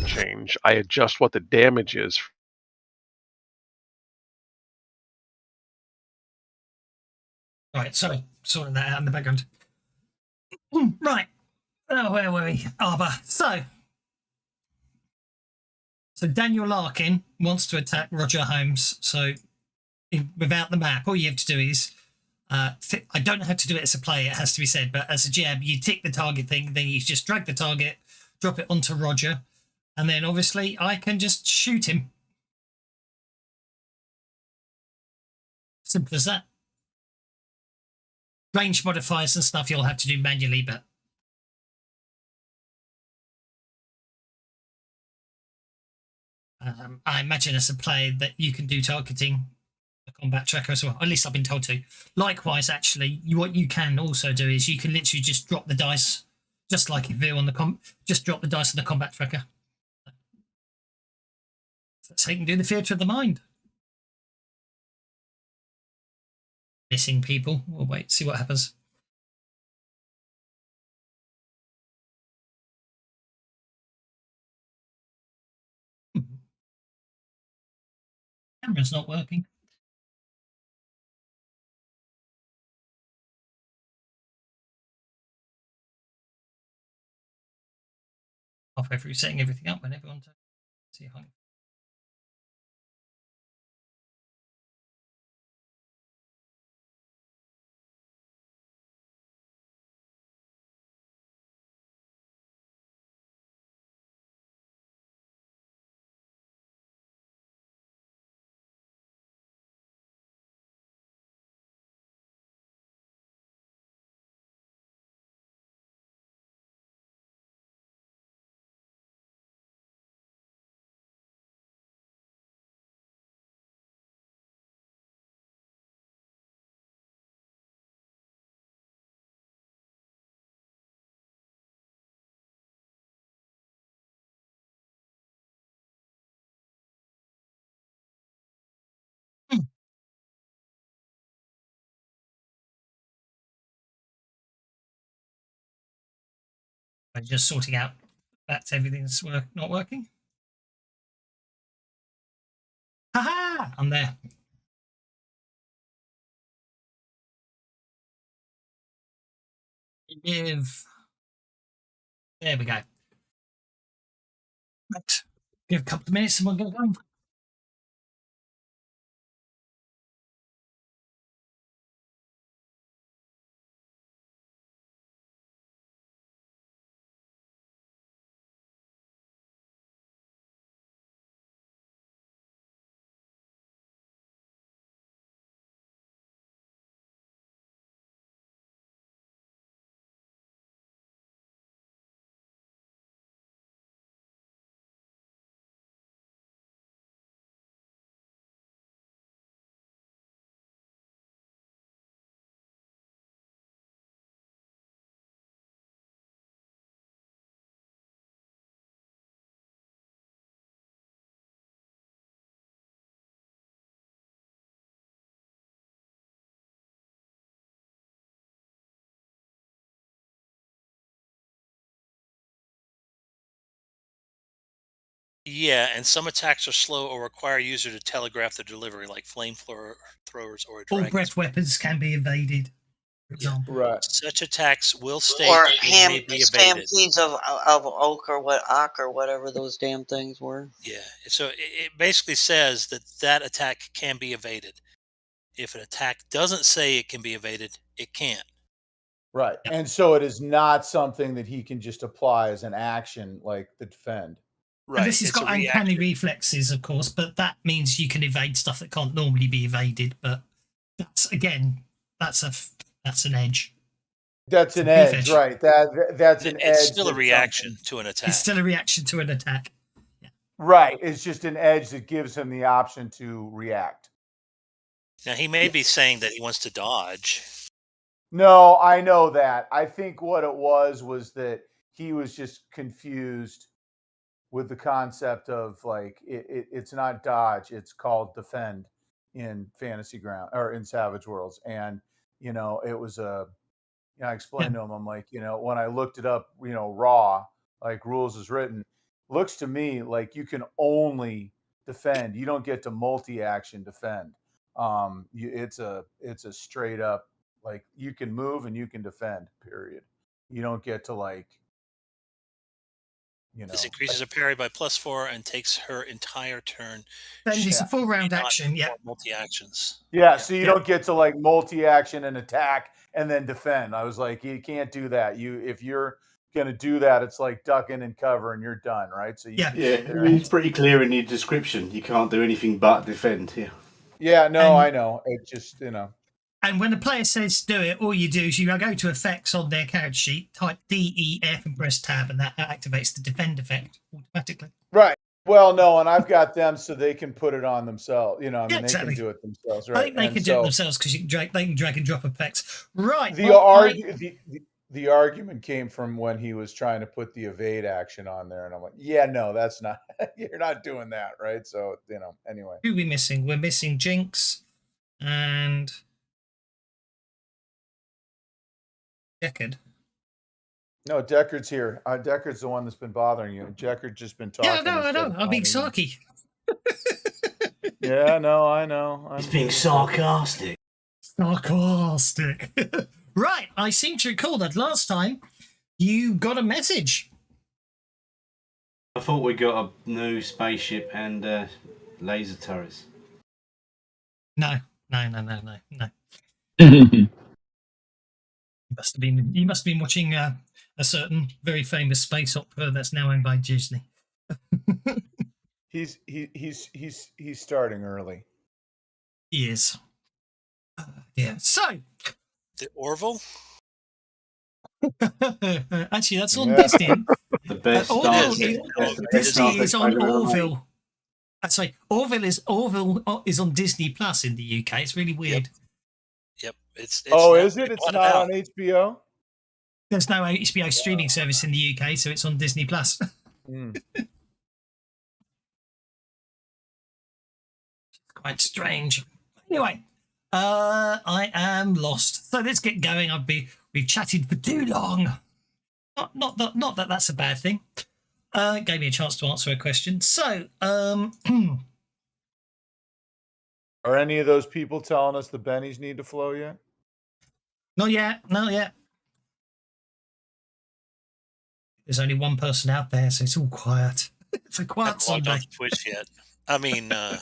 Change. I adjust what the damage is. Right, sorry, sorting that out in the background. Right, where were we? Arbor. So Daniel Larkin wants to attack Roger Holmes. So without the map, all you have to do is, I don't know how to do it as a player, it has to be said, but as a GM, you tick the target thing, then you just drag the target, drop it onto Roger, and then obviously I can just shoot him. Simple as that. Range modifiers and stuff you'll have to do manually, but I imagine as a player that you can do targeting the combat tracker as well. At least I've been told to. Likewise, actually, what you can also do is you can literally just drop the dice, just like you do on the just drop the dice on the combat tracker. That's how you can do the theatre of the mind. Missing people. We'll wait, see what happens. Camera's not working. Halfway through setting everything up when everyone's see how. I'm just sorting out that's everything's not working. Haha! I'm there. Give. There we go. Right. Give a couple of minutes and we'll get going. Yeah, and some attacks are slow or require a user to telegraph the delivery, like flamethrowers or a All dragon's breath weapons can be evaded, for Yeah. example. Right. Such attacks will state Or that they may be evaded. stampedes of oak or whatever those damn things were. Yeah. So it basically says that that attack can be evaded. If an attack doesn't say it can be evaded, it can't. Right. Yeah. And so it is not something that he can just apply as an action like the defend. And Right. this has It's a got uncanny reaction. reflexes, of course, but that means you can evade stuff that can't normally be evaded. But that's an edge. That's an a beef edge, edge. right? That's an edge. It's still a that's reaction something. to an attack. It's still a reaction to an attack. Right. It's just an edge that gives him the option to react. Now he may be saying that he wants to dodge. No, I know that. I think what it was that he was just confused with the concept of like it's not dodge, it's called defend in Fantasy Ground or in Savage Worlds. And it was I explained to him, I'm like, when I looked it up, raw, like rules is written, looks to me like you can only defend. You don't get to multi-action defend. It's a straight up like you can move and you can defend. Period. You don't get to like. This increases her parry by +4 and takes her entire turn. Then it's a full round action. Yeah. Multi actions. Yeah, so you don't get to like multi-action and attack and then defend. I was like, you can't do that. If you're gonna do that, it's like ducking and cover and you're done, right? So it's pretty clear in the description. You can't do anything but defend here. Yeah, no, I know. It just And when the player says do it, all you do is you go to effects on their character sheet, type DEF and press tab, and that activates the defend effect automatically. Right. Well, no, and I've got them so they can put it on themselves. They exactly. can do it themselves, right? I think they can do it themselves because they can drag and drop effects. Right. The argument came from when he was trying to put the evade action on there, and I'm like, yeah, no, that's not. You're not doing that, right? So anyway. Who are we missing? We're missing Jinx and Deckard. No, Deckard's here. Deckard's the one that's been bothering you. Deckard's just been talking. Yeah, I know. I'm being sarky. Yeah, no, I know. He's being sarcastic. Sarcastic. Right, I seem to recall that last time you got a message. I thought we got a new spaceship and laser turrets. No. You must have been watching a certain very famous space opera that's now owned by Disney. He's starting early. He is. Yeah. So the Orville. Actually, that's on Disney. The best Disney is on Orville. Sorry, Orville is on Disney Plus in the UK. It's really weird. Yep. It's is it? It's not on HBO? There's no HBO streaming service in the UK, so it's on Disney Plus. Quite strange. Anyway, I am lost. So let's get going. We've chatted for too long. Not that that's a bad thing. Gave me a chance to answer a question. So, are any of those people telling us the bennies need to flow yet? Not yet. There's only one person out there, so it's all quiet. It's a quiet Sunday. Not Twitch yet. I mean, I'm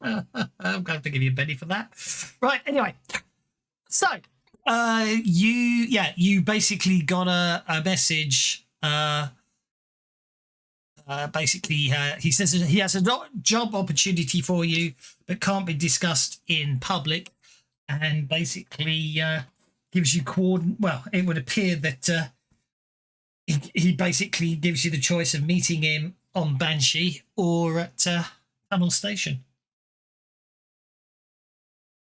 going to have to give you a Benny for that. Right. Anyway, so you basically got a message. He says he has a job opportunity for you, but can't be discussed in public, and basically gives you Well, it would appear that he basically gives you the choice of meeting him on Banshee or at Tunnel Station.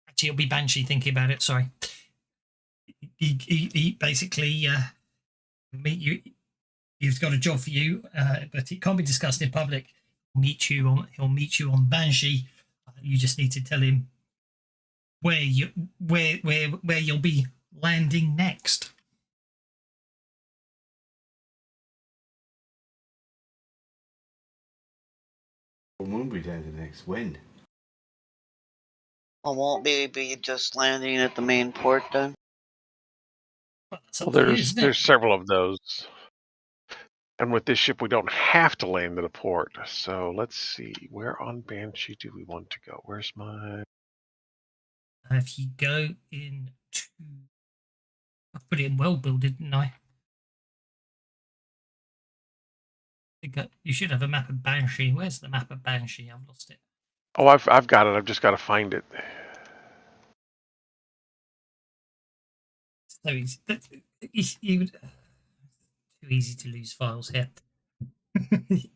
Actually, it'll be Banshee. Thinking about it, sorry. He basically meet you. He's got a job for you, but it can't be discussed in public. He'll meet you on Banshee. You just need to tell him where you'll be landing next. When will we down to next? When? Well, won't be just landing at the main port then? Well, that's Well, up to you, isn't it? there's several of those. And with this ship, we don't have to land at a port. So let's see. Where on Banshee do we want to go? Where's my... If you go into... I put it in well build, didn't I? You should have a map of Banshee. Where's the map of Banshee? I've lost it. Oh, I've got it. I've just got to find it. So easy. Too easy to lose files here. Just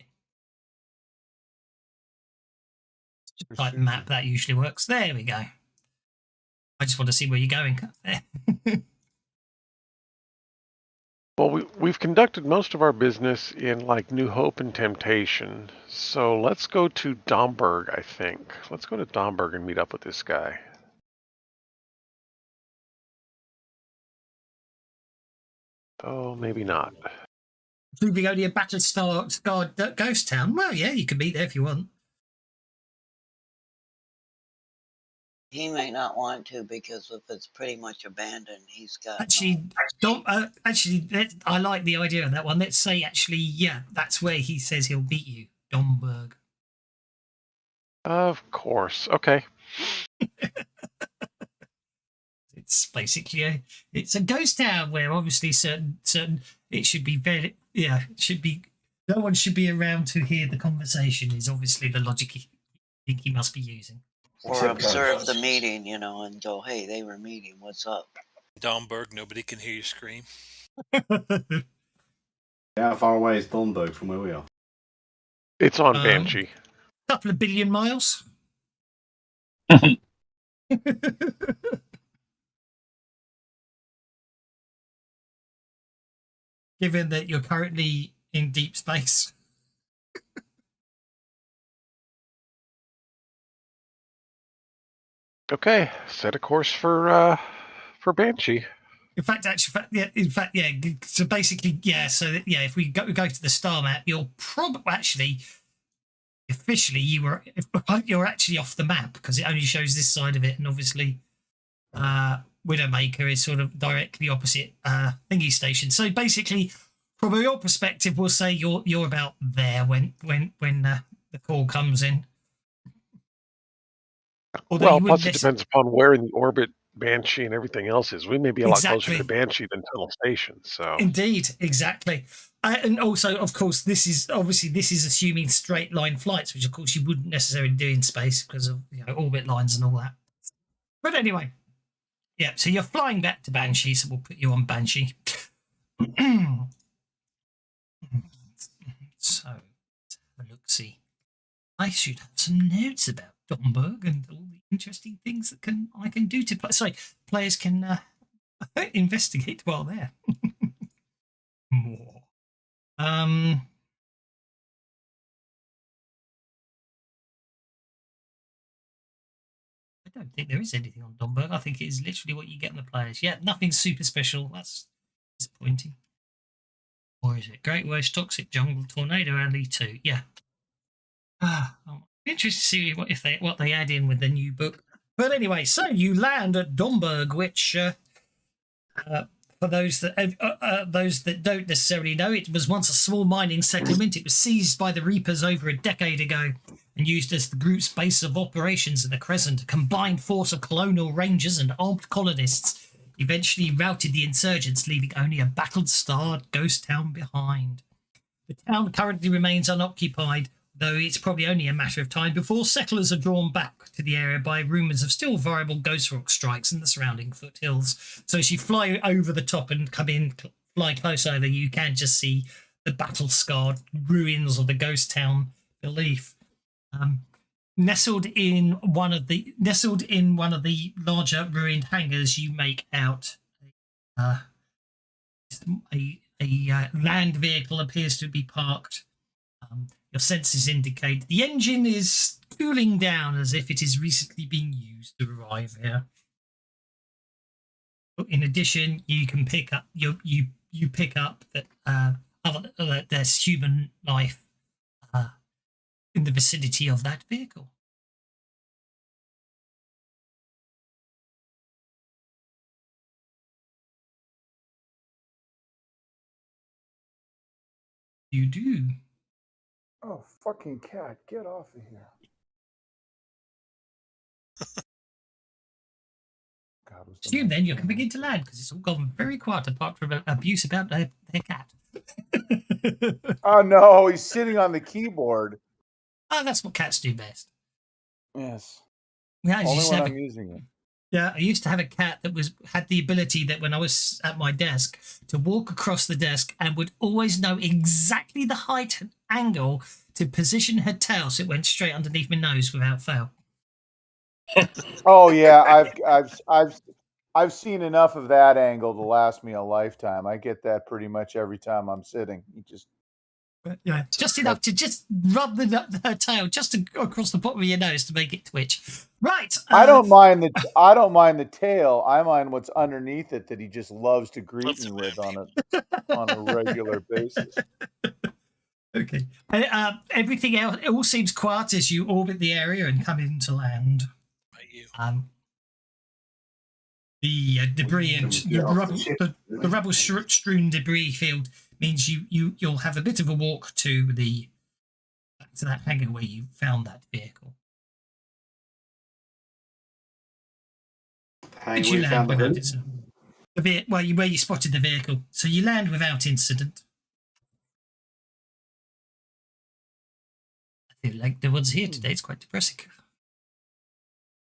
type map, that usually works. There we go. I just want to see where you're going. Well, we've conducted most of our business in like New Hope and Temptation. So let's go to Domburg, I think. Let's go to Domburg and meet up with this guy. Oh, maybe not. Proving only a battle-scarred ghost town. Well, yeah, you can meet there if you want. He may not want to because if it's pretty much abandoned, he's got. Actually, I like the idea of that one. Let's say, actually, yeah, that's where he says he'll beat you, Domburg. Of course. Okay. It's basically it's a ghost town where obviously certain it should be very it should be no one should be around to hear the conversation is obviously the logic he think he must be using. Or observe the meeting, and go, hey, they were meeting. What's up? Domburg, nobody can hear you scream. How far away is Domburg from where we are? It's on Banshee. Couple of billion miles. Given that you're currently in deep space. Okay, set a course for Banshee. In fact, So basically, if we go to the star map, you're probably actually officially you're actually off the map because it only shows this side of it, and obviously, Widowmaker is sort of directly opposite thingy station. So basically, from your perspective, we'll say you're about there when the call comes in. Well, plus it depends upon where in the orbit Banshee and everything else is. We may be a lot closer to Banshee than Tunnel Station. So indeed, exactly. And also, of course, this is assuming straight line flights, which of course you wouldn't necessarily do in space because of orbit lines and all that. But anyway, yeah. So you're flying back to Banshee, so we'll put you on Banshee. So let's have a look. See, I should have some notes about Domburg and all the interesting things that I can do to play. Sorry, players can investigate while there. More. I don't think there is anything on Domburg. I think it is literally what you get on the players. Yeah, nothing super special. That's disappointing. Or is it Great Waste, Toxic Jungle, Tornado Alley 2? Yeah. I'm interested to see what they add in with the new book. But anyway, so you land at Domburg, which for those that don't necessarily know, it was once a small mining settlement. It was seized by the Reapers over a decade ago and used as the group's base of operations in the Crescent. A combined force of colonial rangers and armed colonists eventually routed the insurgents, leaving only a battle-starred ghost town behind. The town currently remains unoccupied, though it's probably only a matter of time before settlers are drawn back to the area by rumours of still viable ghost rock strikes in the surrounding foothills. So as you fly over the top and fly close over, you can just see the battle-scarred ruins of the ghost town belief. Nestled in one of the larger ruined hangars, you make out a land vehicle appears to be parked. Your senses indicate the engine is cooling down as if it is recently being used to arrive here. In addition, you can pick up you pick up that there's human life in the vicinity of that vehicle. You do. Oh, fucking cat, get off of here. God, was the Assume then you mic can begin to land because it's all gone very quiet apart from abuse about their cat. Oh no, he's sitting on the keyboard. Oh, that's what cats do best. Yes. Yeah, Only when I'm using it. I used to have a cat that had the ability that when I was at my desk to walk across the desk and would always know exactly the height and angle to position her tail so it went straight underneath my nose without fail. Oh yeah, I've seen enough of that angle to last me a lifetime. I get that pretty much every time I'm sitting. You just Yeah, just enough to just rub her tail just across the bottom of your nose to make it twitch. Right. I don't mind the tail. I mind what's underneath it that he just loves to greet me with on a regular basis. Okay. Everything else, it all seems quiet as you orbit the area and come into land. By you. The debris and the rubble strewn debris field means you'll have a bit of a walk to that hangar where you found that vehicle. Which you land without incident. Where you spotted the vehicle, so you land without incident. I feel like the ones here today. It's quite depressing.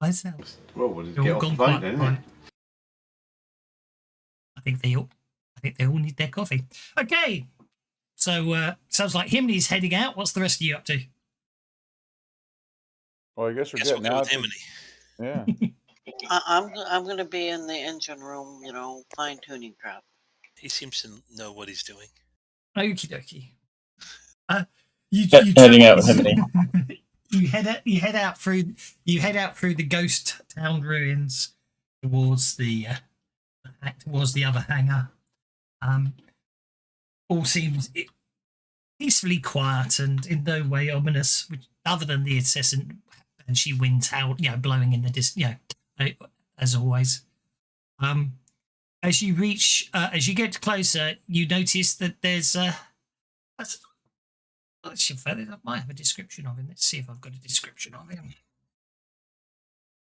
Myself. Well, we'll just get off the boat then, isn't it? I think they all need their coffee. Okay, so sounds like Himney's heading out. What's the rest of you up to? Well, I guess we're Guess getting we'll go out. with Himney. Yeah. I'm going to be in the engine room, fine tuning crap. He seems to know what he's doing. Okie dokie. Heading out with Himney. You head out through the ghost town ruins towards the other hangar. All seems peacefully quiet and in no way ominous, other than the incessant Banshee winds blowing in the distance, as always. As you get closer, you notice that there's I might have a description of him. Let's see if I've got a description of him.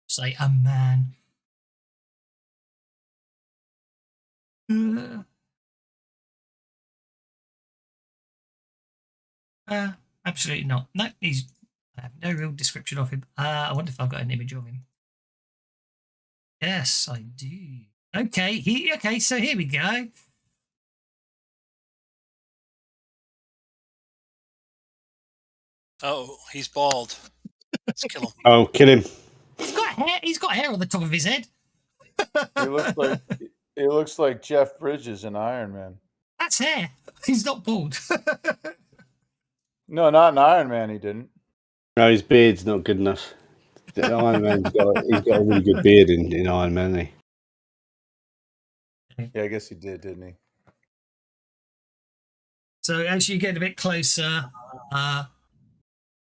Say a man. Absolutely not. No, I have no real description of him. I wonder if I've got an image of him. Yes, I do. Okay, so here we go. Oh, he's bald. Let's kill him. Oh, kill him. He's got hair on the top of his head. It looks like Jeff Bridges in Iron Man. That's hair. He's not bald. No, not in Iron Man. He didn't. No, his beard's not good enough. Iron Man's got a really good beard in Iron Man, hasn't he? Yeah, I guess he did, didn't he? So as you get a bit closer,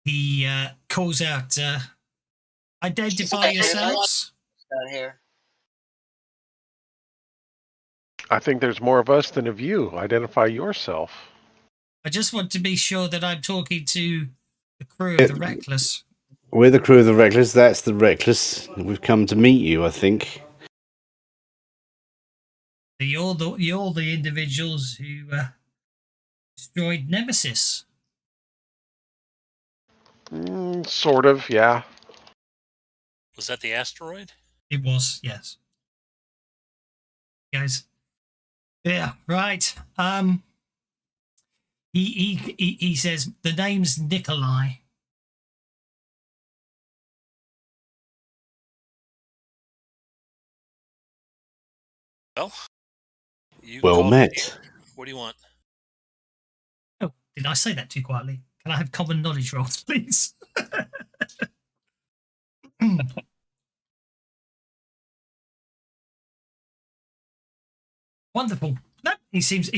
he calls out, "Identify yourselves." Out here. I think there's more of us than of you. Identify yourself. I just want to be sure that I'm talking to the crew of the Reckless. We're the crew of the Reckless. That's the Reckless. We've come to meet you, I think. You're the individuals who destroyed Nemesis. Sort of, yeah. Was that the asteroid? It was, yes. Guys. Yeah, right. He says the name's Nikolai. Well, you Well called met. me. What do you want? Oh, did I say that too quietly? Can I have common knowledge rolls, please? Wonderful. No, he seems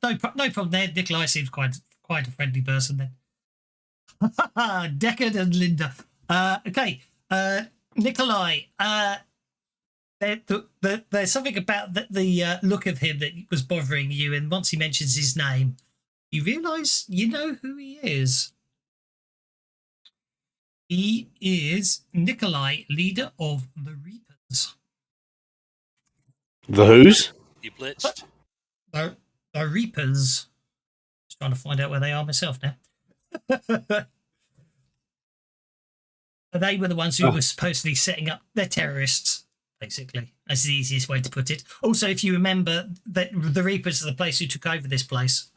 no problem there. Nikolai seems quite a friendly person then. Deckard and Linda. Okay. Nikolai. There's something about the look of him that was bothering you, and once he mentions his name, you realise you know who he is. He is Nikolai, leader of the Reapers. The who's? You blitzed. The Reapers. Just trying to find out where they are myself now. They were the ones who were supposedly setting up. They're terrorists, basically. That's the easiest way to put it. Also, if you remember, that the Reapers are the place who took over this place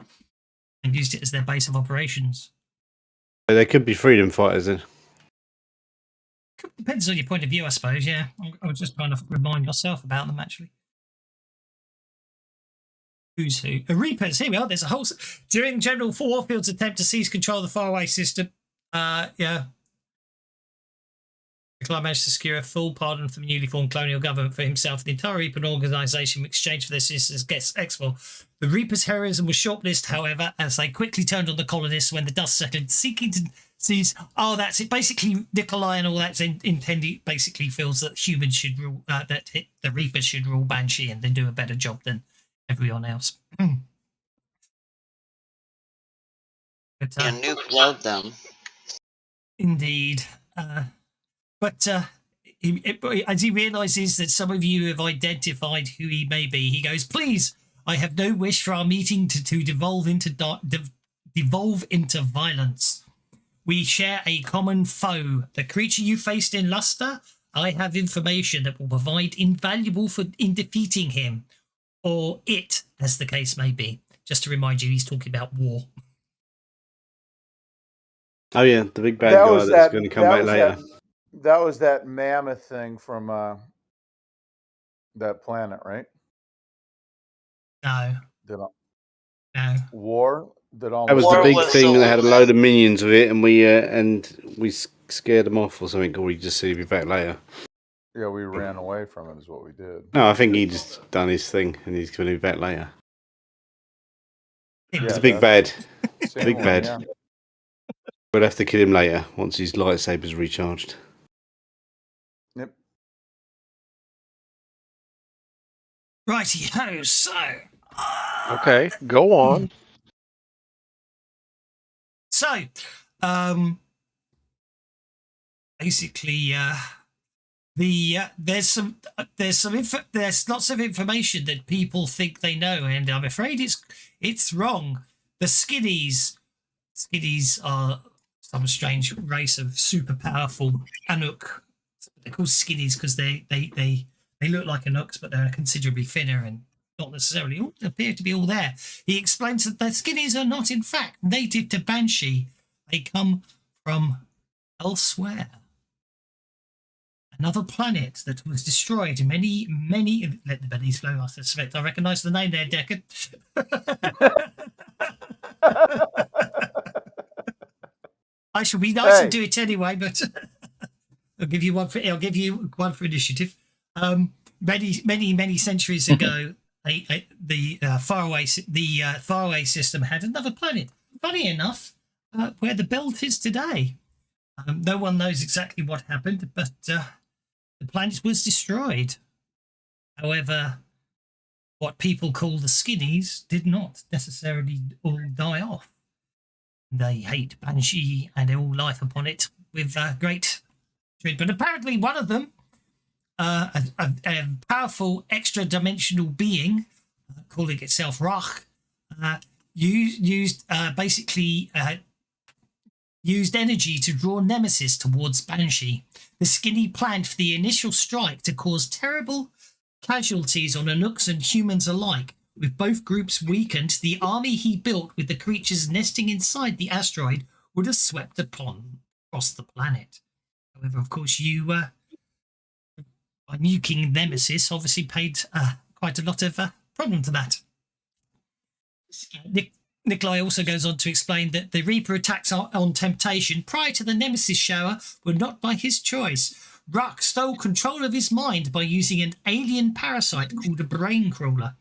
and used it as their base of operations. They could be freedom fighters then. Depends on your point of view, I suppose. Yeah, I was just trying to remind myself about them, actually. Who's who? The Reapers. Here we are. There's a whole. During General Warfield's attempt to seize control of the faraway system, yeah. Nikolai managed to secure a full pardon from the newly formed colonial government for himself and the entire Reaper organisation in exchange for their citizens against EXFOR. The Reapers' heroism was short-lived, however, as they quickly turned on the colonists when the dust settled, seeking to seize. Oh, that's it. Basically, Nikolai and all that's intended basically feels that humans should rule, that the Reapers should rule Banshee and then do a better job than everyone else. But, And Nuke loved them. Indeed. But as he realises that some of you have identified who he may be, he goes, "Please, I have no wish for our meeting to devolve into violence. We share a common foe. The creature you faced in Luster, I have information that will provide invaluable in defeating him, or it, as the case may be." Just to remind you, he's talking about war. Oh yeah, the big bad guy that's going to come back later. That was that mammoth thing from that planet, right? No. No. War? That was the big thing that had a load of minions with it, and we scared them off or something, or we just said he'd be back later. Yeah, we ran away from it is what we did. No, I think he just done his thing, and he's going to be back later. Yeah, it's a big bad. Big bad. Yeah. We'll have to kill him later, once his lightsaber's recharged. Yep. Righty-ho, so... Okay, go on. So, basically, there's lots of information that people think they know, and I'm afraid it's wrong. The Skiddies are some strange race of super powerful Anouk. They're called Skiddies because they look like Anouks, but they're considerably thinner and not necessarily appear to be all there. He explains that the Skiddies are not, in fact, native to Banshee. They come from elsewhere. Another planet that was destroyed many... Let the bellies flow, I suspect. I recognise the name there, Deckard. I shall be nice and do it anyway, but I'll give you one for initiative. Many centuries ago, the faraway system had another planet. Funny enough, where the belt is today. No one knows exactly what happened, but the planet was destroyed. However, what people call the Skinnies did not necessarily all die off. They hate Banshee and all life upon it with great hatred. But apparently one of them, a powerful extra-dimensional being, calling itself Rach, used energy to draw Nemesis towards Banshee. The Skinny planned for the initial strike to cause terrible casualties on Anouks and humans alike. With both groups weakened, the army he built with the creatures nesting inside the asteroid would have swept across the planet. However, of course, you, by nuking Nemesis, obviously paid quite a lot of problem to that. Nikolai also goes on to explain that the Reaper attacks on Temptation prior to the Nemesis shower were not by his choice. Ruck stole control of his mind by using an alien parasite called a brain crawler,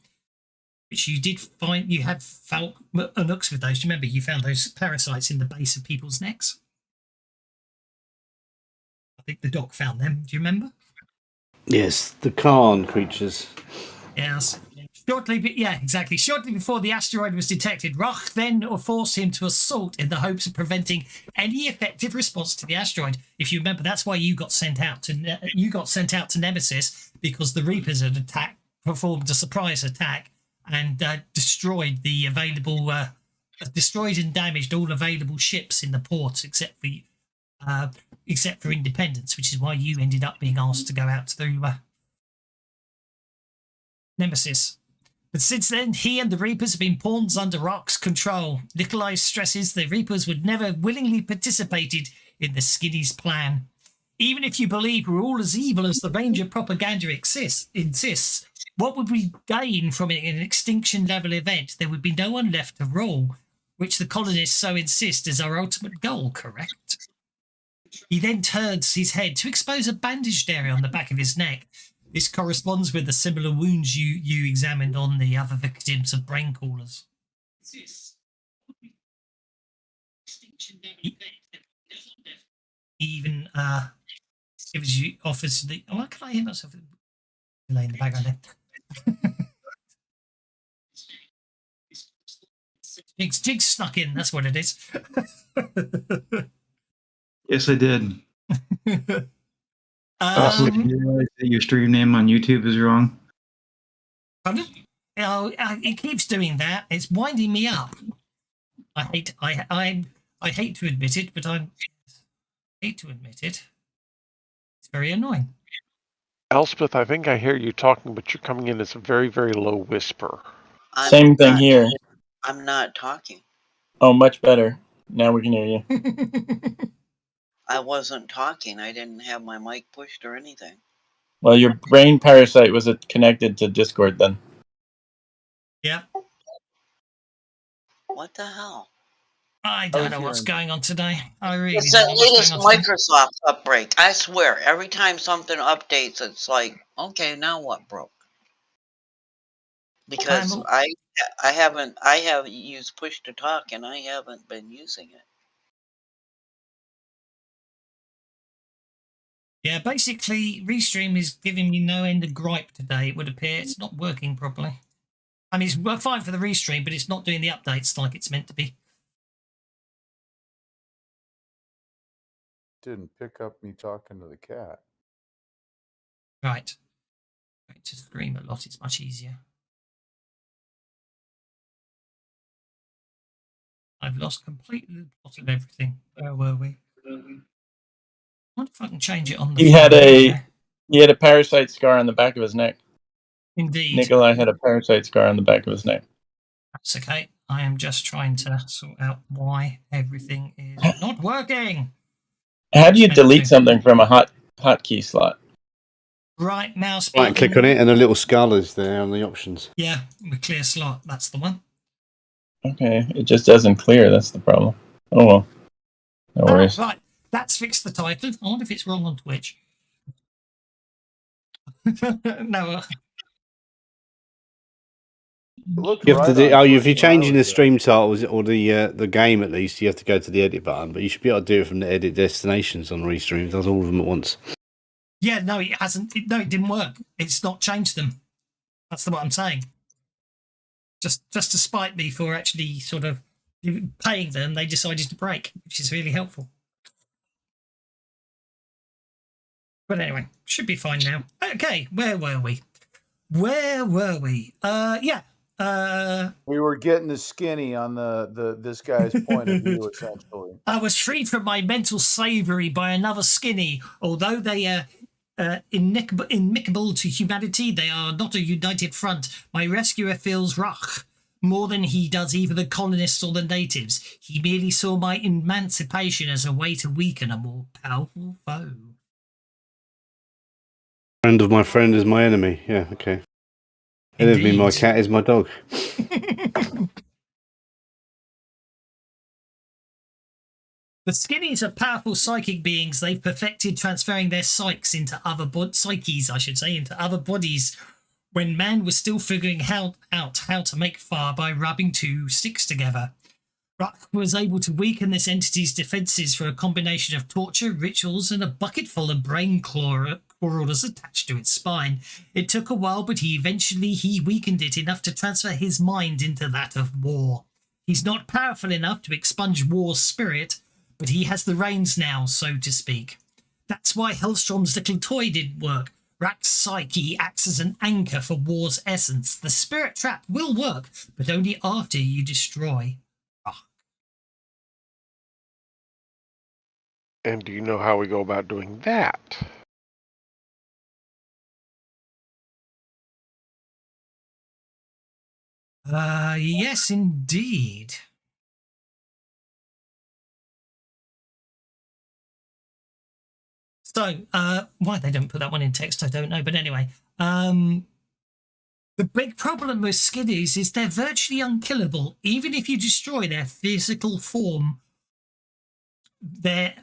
which you did find. You had found Anouks with those. Do you remember you found those parasites in the base of people's necks? think the doc found them. Do you remember? Yes, the Khan creatures. Yes. Exactly. Shortly before the asteroid was detected, Roch then forced him to assault in the hopes of preventing any effective response to the asteroid. If you remember, that's why you got sent out to Nemesis, because the Reapers had performed a surprise attack and destroyed and damaged all available ships in the port except for Independence, which is why you ended up being asked to go out to Nemesis. But since then, he and the Reapers have been pawns under Rock's control. Nikolai stresses the Reapers would never willingly participated in the Skinny's plan. Even if you believe we're all as evil as the Ranger propaganda insists, what would we gain from an extinction-level event? There would be no one left to rule, which the colonists so insist is our ultimate goal, correct? He then turns his head to expose a bandaged area on the back of his neck. This corresponds with the similar wounds you examined on the other victims of brain callers. He even offers the. Oh, why can I hear myself delay in the background there? Jig's snuck in. That's what it is. Yes, I did. Also, did you realize that your stream name on YouTube is wrong? Pardon? Oh, it keeps doing that. It's winding me up. I hate to admit it, but I hate to admit it. It's very annoying. Elspeth, I think I hear you talking, but you're coming in as a very, very low whisper. Same thing here. I'm not talking. Oh, much better. Now we can hear you. I wasn't talking. I didn't have my mic pushed or anything. Well, your brain parasite was connected to Discord then. Yeah. What the hell? I don't know what's going on today. I really It's don't that know what's latest going on today. Microsoft upgrade. I swear, every time something updates, it's like, okay, now what broke? Because I have used push to talk and I haven't been using it. Yeah, basically, Restream is giving me no end of gripe today, it would appear. It's not working properly. I mean, it's fine for the Restream, but it's not doing the updates like it's meant to be. Didn't pick up me talking to the cat. Right. To stream a lot, it's much easier. I've lost completely the plot of everything. Where were we? I wonder if I can change it on the He had a parasite scar on the back of his neck. Indeed. Nikolai had a parasite scar on the back of his neck. That's okay. I am just trying to sort out why everything is not working. How do you delete something from a hotkey slot? Right mouse button. Right, click on it, and a little skull is there on the options. Yeah, the clear slot. That's the one. Okay, it just doesn't clear. That's the problem. Oh well. No worries. Right, that's fixed the title. I wonder if it's wrong on Twitch. No. You have to do. Oh, if you're changing the stream titles or the game, at least you have to go to the edit button. But you should be able to do it from the edit destinations on Restream. It does all of them at once. Yeah, no, it hasn't. No, it didn't work. It's not changed them. That's what I'm saying. Just to spite me for actually sort of paying them, they decided to break, which is really helpful. But anyway, should be fine now. Okay, where were we? Yeah. We were getting the skinny on this guy's point of view, essentially. I was freed from my mental slavery by another skinny. Although they are inimicable to humanity, they are not a united front. My rescuer feels rough more than he does either the colonists or the natives. He merely saw my emancipation as a way to weaken a more powerful foe. Friend of my friend is my enemy. Yeah, okay. Enemy, my cat is my dog. The skinnies are powerful psychic beings. They've perfected transferring their psyches into other into other bodies. When man was still figuring out how to make fire by rubbing two sticks together. Ruck was able to weaken this entity's defenses through a combination of torture, rituals, and a bucketful of brain corridors attached to its spine. It took a while, but eventually weakened it enough to transfer his mind into that of War. He's not powerful enough to expunge War's spirit, but he has the reins now, so to speak. That's why Hellstrom's little toy didn't work. Rack's psyche acts as an anchor for War's essence. The spirit trap will work, but only after you destroy Ruck. And do you know how we go about doing that? Yes, indeed. So, why they don't put that one in text, I don't know. But anyway, the big problem with Skiddies is they're virtually unkillable, even if you destroy their physical form. The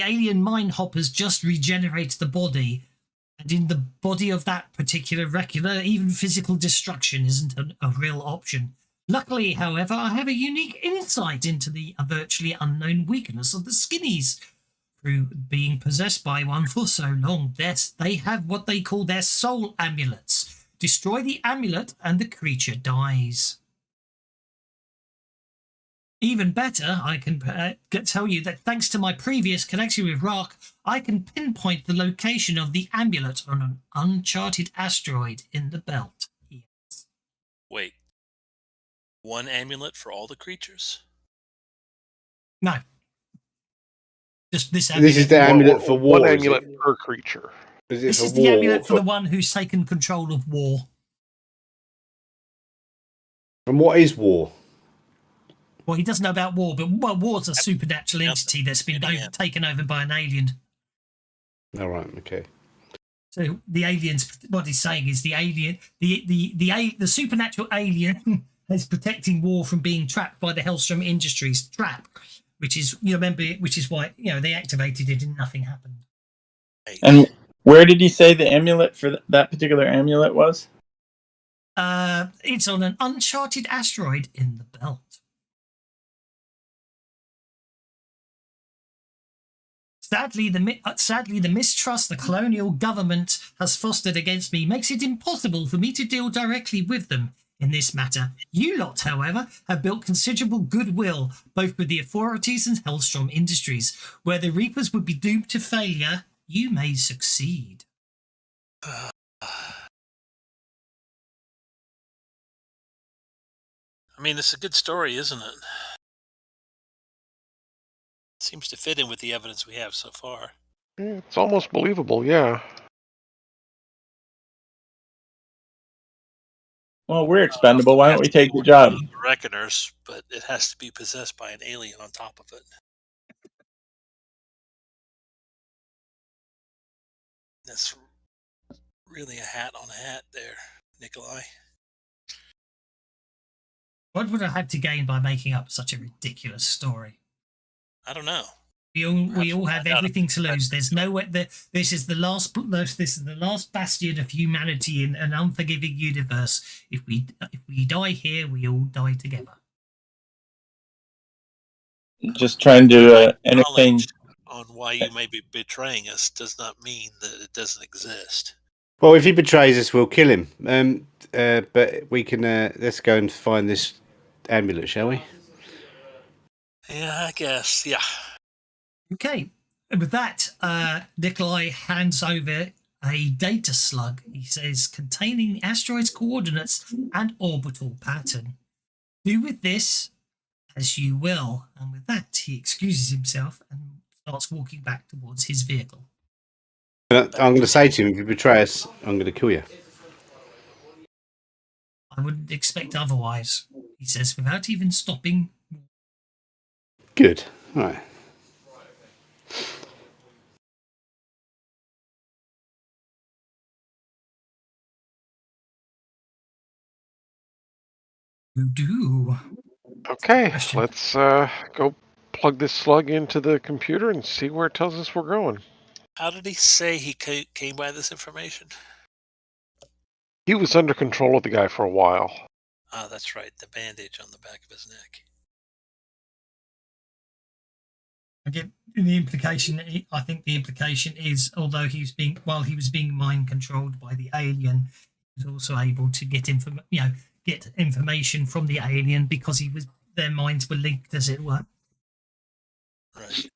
alien mind hoppers just regenerate the body, and in the body of that particular regular, even physical destruction isn't a real option. Luckily, however, I have a unique insight into the virtually unknown weakness of the Skinnies. Through being possessed by one for so long, they have what they call their soul amulets. Destroy the amulet and the creature dies. Even better, I can tell you that thanks to my previous connection with Rock, I can pinpoint the location of the amulet on an uncharted asteroid in the belt. Yes. Wait. One amulet for all the creatures? No. Just this amulet. This is the amulet for War. One amulet per creature. This is the amulet for the one who's taken control of War. And what is War? Well, he doesn't know about War, but War's a supernatural entity that's been taken over by an alien. All right, okay. So the aliens, what he's saying is the alien, the supernatural alien is protecting War from being trapped by the Hellstrom Industries trap, which is, you remember, which is why, they activated it and nothing happened. And where did he say the amulet for that particular amulet was? It's on an uncharted asteroid in the belt. Sadly, the mistrust the colonial government has fostered against me makes it impossible for me to deal directly with them in this matter. You lot, however, have built considerable goodwill, both with the authorities and Hellstrom Industries. Where the Reapers would be doomed to failure, you may succeed. I mean, it's a good story, isn't it? Seems to fit in with the evidence we have so far. It's almost believable, yeah. Well, we're expendable. Why don't we take the job? Reckoners, but it has to be possessed by an alien on top of it. That's really a hat on a hat there, Nikolai. What would I have to gain by making up such a ridiculous story? I don't know. We all have everything to lose. There's nowhere. This is the last bastion of humanity in an unforgiving universe. If we die here, we all die together. Just trying to entertain. On why you may be betraying us does not mean that it doesn't exist. Well, if he betrays us, we'll kill him. But we can let's go and find this amulet, shall we? Yeah, I guess. Yeah. Okay. And with that, Nikolai hands over a data slug. He says, containing the asteroid's coordinates and orbital pattern. Do with this as you will. And with that, he excuses himself and starts walking back towards his vehicle. I'm going to say to him, if you betray us, I'm going to kill you. I wouldn't expect otherwise, he says, without even stopping. Good. All right. You do. Okay, let's go plug this slug into the computer and see where it tells us we're going. How did he say he came by this information? He was under control of the guy for a while. Ah, that's right. The bandage on the back of his neck. Again, the implication. I think the implication is, although while he was being mind controlled by the alien, he was also able to get information from the alien because their minds were linked, as it were. Right.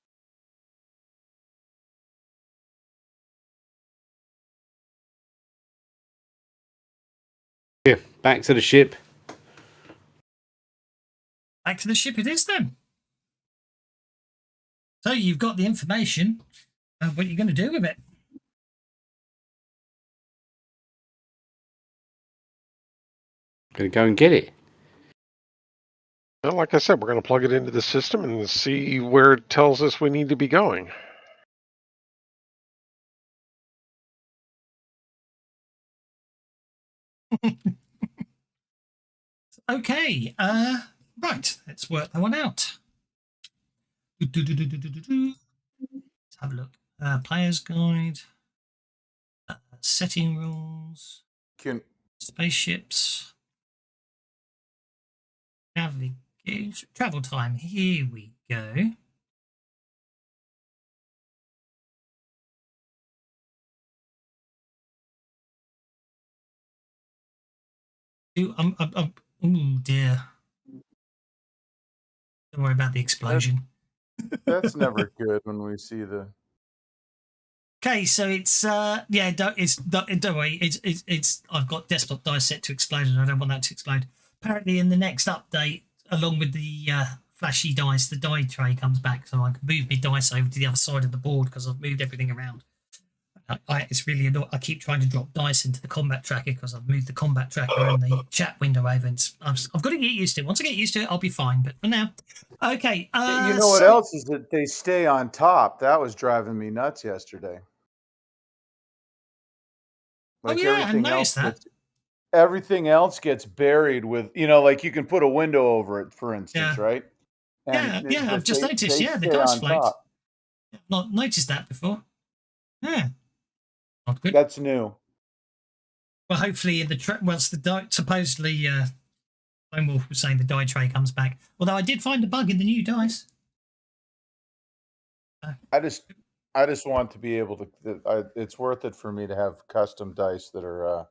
Yeah, back to the ship. Back to the ship it is then. So you've got the information. What are you going to do with it? Gonna go and get it. Well, like I said, we're going to plug it into the system and see where it tells us we need to be going. Okay. Right. Let's work that one out. Let's have a look. Player's guide. Setting rules. Spaceships. Navigation. Travel time. Here we go. Oh dear. Don't worry about the explosion. That's never good when we see the. Okay, so it's don't worry. It's I've got desktop dice set to explode, and I don't want that to explode. Apparently, in the next update, along with the flashy dice, the die tray comes back, so I can move my dice over to the other side of the board because I've moved everything around. It's really annoying. I keep trying to drop dice into the combat tracker because I've moved the combat tracker and the chat window over. And I've got to get used to it. Once I get used to it, I'll be fine. But for now, okay. You know what else is that they stay on top? That was driving me nuts yesterday. Like I noticed that. Everything else gets buried with, like you can put a window over it, for instance, right? And I've just noticed. The dice float. I've not noticed that before. Yeah. Not good. That's new. Well, hopefully, once the die, supposedly, Lone Wolf was saying the die tray comes back. Although I did find a bug in the new dice. I just want to be able to. It's worth it for me to have custom dice that are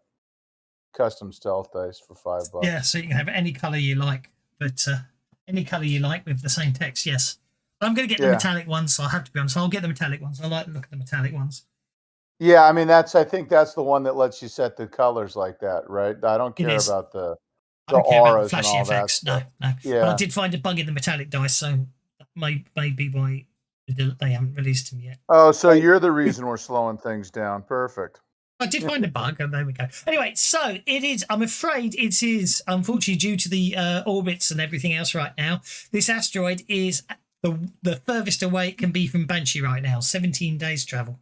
custom stealth dice for $5. Yeah, so you can have any color you like, but any color you like with the same text. Yes, I'm going to get the metallic ones. So I have to be honest. I'll get the metallic ones. I like the look at the metallic ones. Yeah, I mean I think that's the one that lets you set the colors like that, right? I don't care about the auras and all effects. that. No. Yeah, but I did find a bug in the metallic dice, so that may be why they haven't released them yet. Oh, so you're the reason we're slowing things down. Perfect. I did find a bug, and there we go. Anyway, so it is. I'm afraid it is, unfortunately, due to the orbits and everything else right now. This asteroid is the furthest away it can be from Banshee right now. 17 days travel.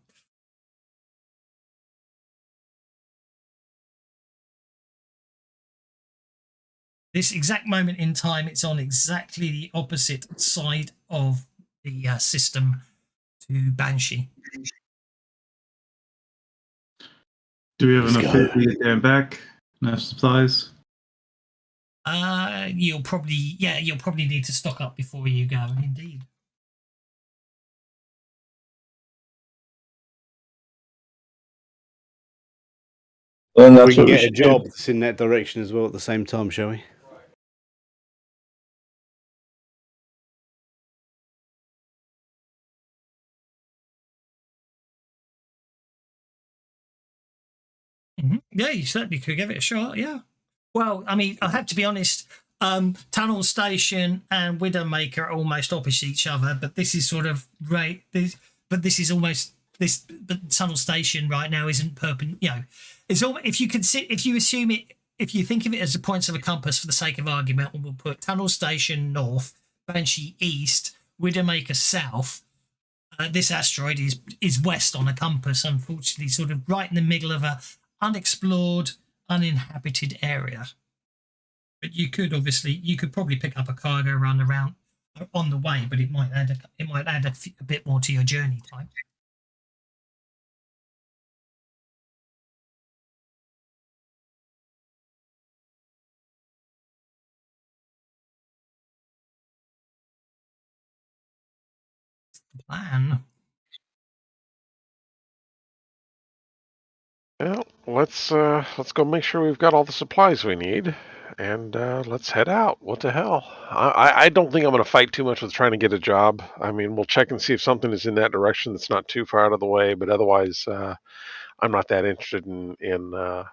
This exact moment in time, it's on exactly the opposite side of the system to Banshee. Do we have enough food to get there and back? Enough supplies? You'll probably need to stock up before you go. Indeed. Then that's we can what we get a should job do. that's in that direction as well at the same time, shall we? Mm-hmm. Yeah, you certainly could give it a shot. Yeah. Well, I mean, I have to be honest. Tunnel Station and Widowmaker are almost opposite each other, but this is sort of right. But this is almost this. But Tunnel Station right now isn't perpendicular. It's all if you assume it. If you think of it as the points of a compass for the sake of argument, we'll put Tunnel Station north, Banshee east, Widowmaker south. This asteroid is west on a compass, unfortunately, sort of right in the middle of a unexplored, uninhabited area. But you could probably pick up a cargo run around on the way, but it might add a bit more to your journey time. plan. Well, let's go make sure we've got all the supplies we need, and let's head out. What the hell? I don't think I'm going to fight too much with trying to get a job. I mean, we'll check and see if something is in that direction that's not too far out of the way, but otherwise, I'm not that interested in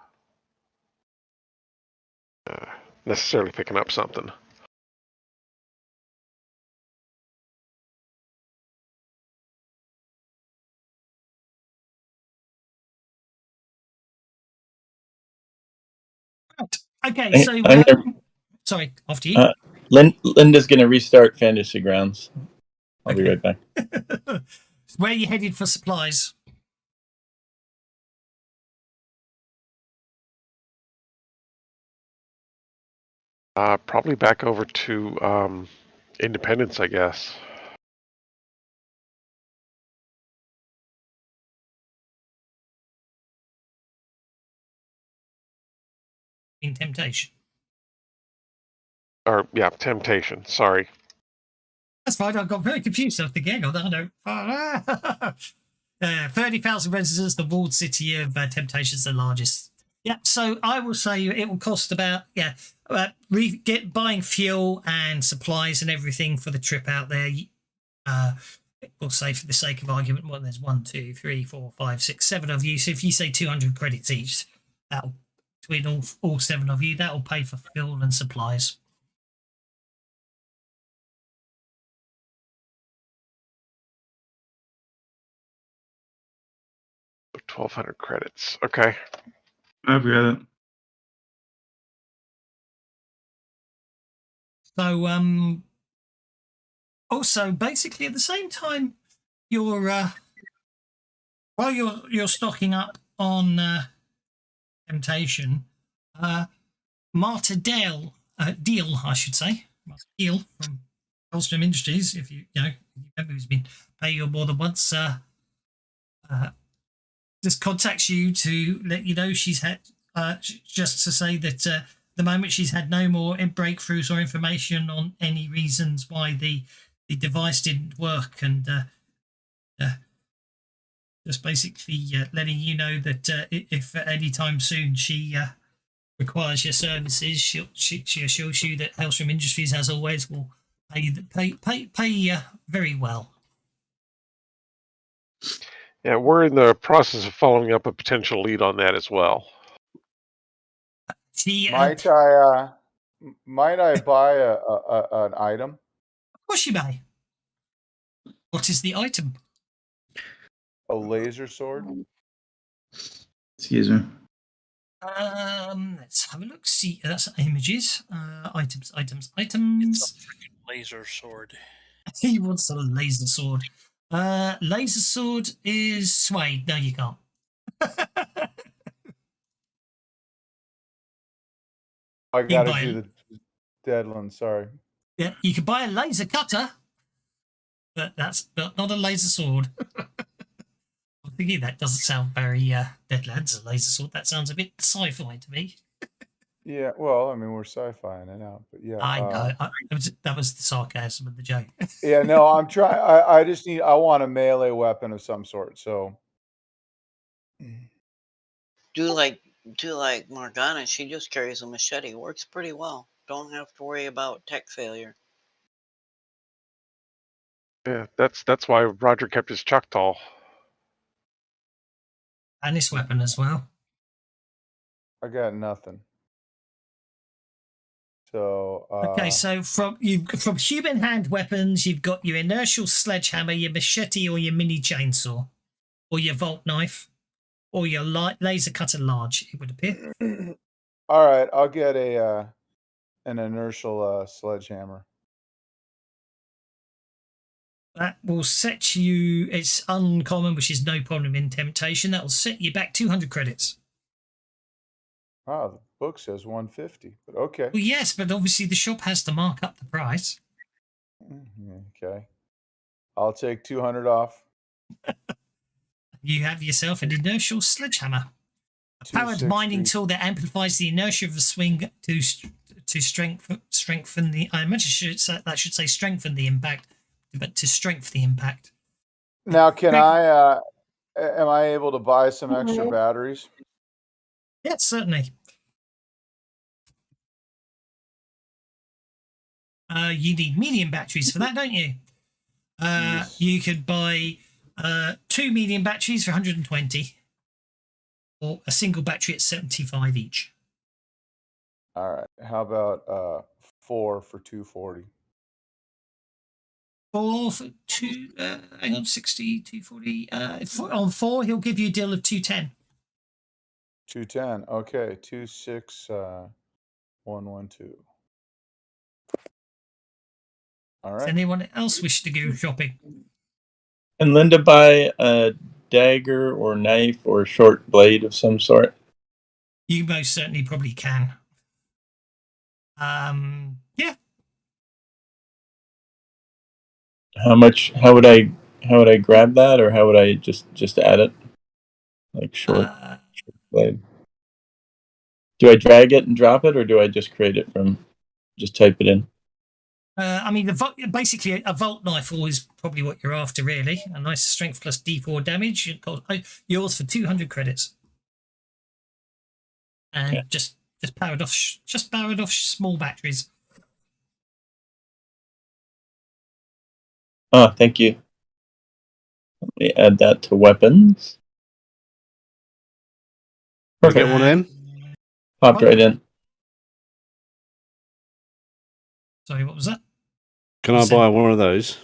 necessarily picking up something. Right. Okay, so sorry, after you. Linda's going to restart Fantasy Grounds. I'll be right back. Where are you headed for supplies? Probably back over to Independence, I guess. In Temptation. Or yeah, Temptation. Sorry. That's fine. I got very confused. I was thinking, hang on, 30,000 residents, the walled city of Temptation is the largest. Yeah, so I will say it will cost about buying fuel and supplies and everything for the trip out there. We'll say for the sake of argument, well, there's 1, 2, 3, 4, 5, 6, 7 of you. So if you say 200 credits each, that'll between all 7 of you, that will pay for fuel and supplies. $1,200 credits. Okay. I've got it. So also basically at the same time you're while you're stocking up on Temptation, Marta Deal, I should say, Marta Deal from Hellstrom Industries, if you remember, who's been paying you more than once, just contacts you to let you know she's had just to say that the moment she's had no more breakthroughs or information on any reasons why the device didn't work, and just basically letting you know that if at any time soon she requires your services, she assures you that Hellstrom Industries, as always, will pay very well. Yeah, we're in the process of following up a potential lead on that as well. Might I buy an item? Of course you may. What is the item? A laser sword. Excuse me. Let's have a look. See, that's images. Items. It's a laser sword. He wants a laser sword. Laser sword is suede. No, you can't. I gotta do the Deadlands. Sorry. Yeah, you can buy a laser cutter, but that's not a laser sword. I'm thinking that doesn't sound very Deadlands, a laser sword. That sounds a bit sci-fi to me. Yeah, well, I mean, we're sci-fi in and out, but yeah. I know. That was the sarcasm of the joke. Yeah, no, I'm trying. I want a melee weapon of some sort. So, Do like Morgana. She just carries a machete. Works pretty well. Don't have to worry about tech failure. Yeah, that's why Roger kept his Choctaw. And this weapon as well. I got nothing. So okay, so from human hand weapons, you've got your inertial sledgehammer, your machete, or your mini chainsaw, or your volt knife, or your laser cutter large. It would appear. All right, I'll get an inertial sledgehammer. That will set you. It's uncommon, which is no problem in Temptation. That will set you back 200 credits. Oh, the book says 150, but okay. Well, yes, but obviously the shop has to mark up the price. Okay, I'll take 200 off. You have yourself an inertial sledgehammer, a powered mining tool that amplifies the inertia of the swing to strengthen the. I imagine that should say strengthen the impact, but to strengthen the impact. Now, can I? Am I able to buy some extra batteries? Yes, certainly. You need medium batteries for that, don't you? Yes. You could buy 2 medium batteries for 120, or a single battery at 75 each. All right. How about 4 for 240? 4 for 2. Hang on, 60, 240. On 4, he'll give you a deal of 210. 210. Okay. 26112. All Does right. anyone else wish to go shopping? And Linda buy a dagger or knife or short blade of some sort? You most certainly probably can. Yeah. How much? How would I grab that, or how would I just add it? Like short blade. Do I drag it and drop it, or do I just create it from? Just type it in. I mean, basically a volt rifle is probably what you're after, really. A nice strength plus D4 damage. Yours for 200 credits, and Okay. just powered off. Just powered off small batteries. Oh, thank you. Let me add that to weapons. Perfect. Get one in. Popped right in. Sorry, what was that? Can I buy one of those?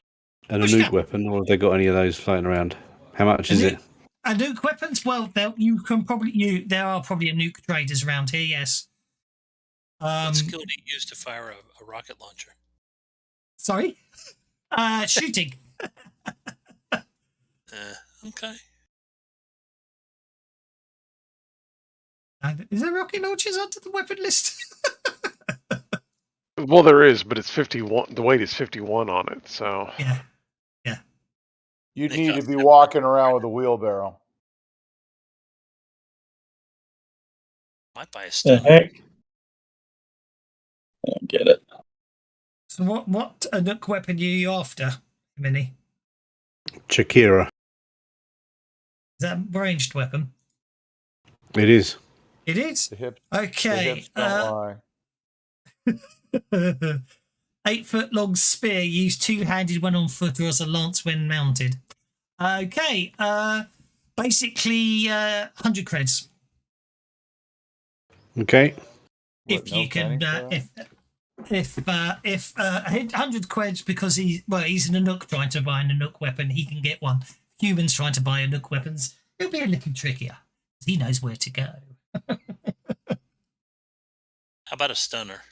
And a nuke weapon, or have they got any of those floating around? How much is it? A nuke weapons? Well, you can probably there are probably a nuke traders around here. Yes. What skill do you use to fire a rocket launcher? Sorry, shooting. Okay. Is there rocket launchers onto the weapon list? Well, there is, but it's 51. The weight is 51 on it, so yeah. You'd need to be walking around with a wheelbarrow. Might buy a The stunner. heck? I don't get it. So what Anouk weapon are you after, Minnie? Shakira. Is that a ranged weapon? It is. It is? The hips, okay. The hips don't lie. 8 foot long spear used two-handed when on foot or as a lance when mounted. Okay. Basically 100 creds. Okay. If you can if 100 creds because he's an Anouk trying to buy an Anouk weapon, he can get one. Humans trying to buy Anouk weapons, it'll be a little trickier. He knows where to go. How about a stunner?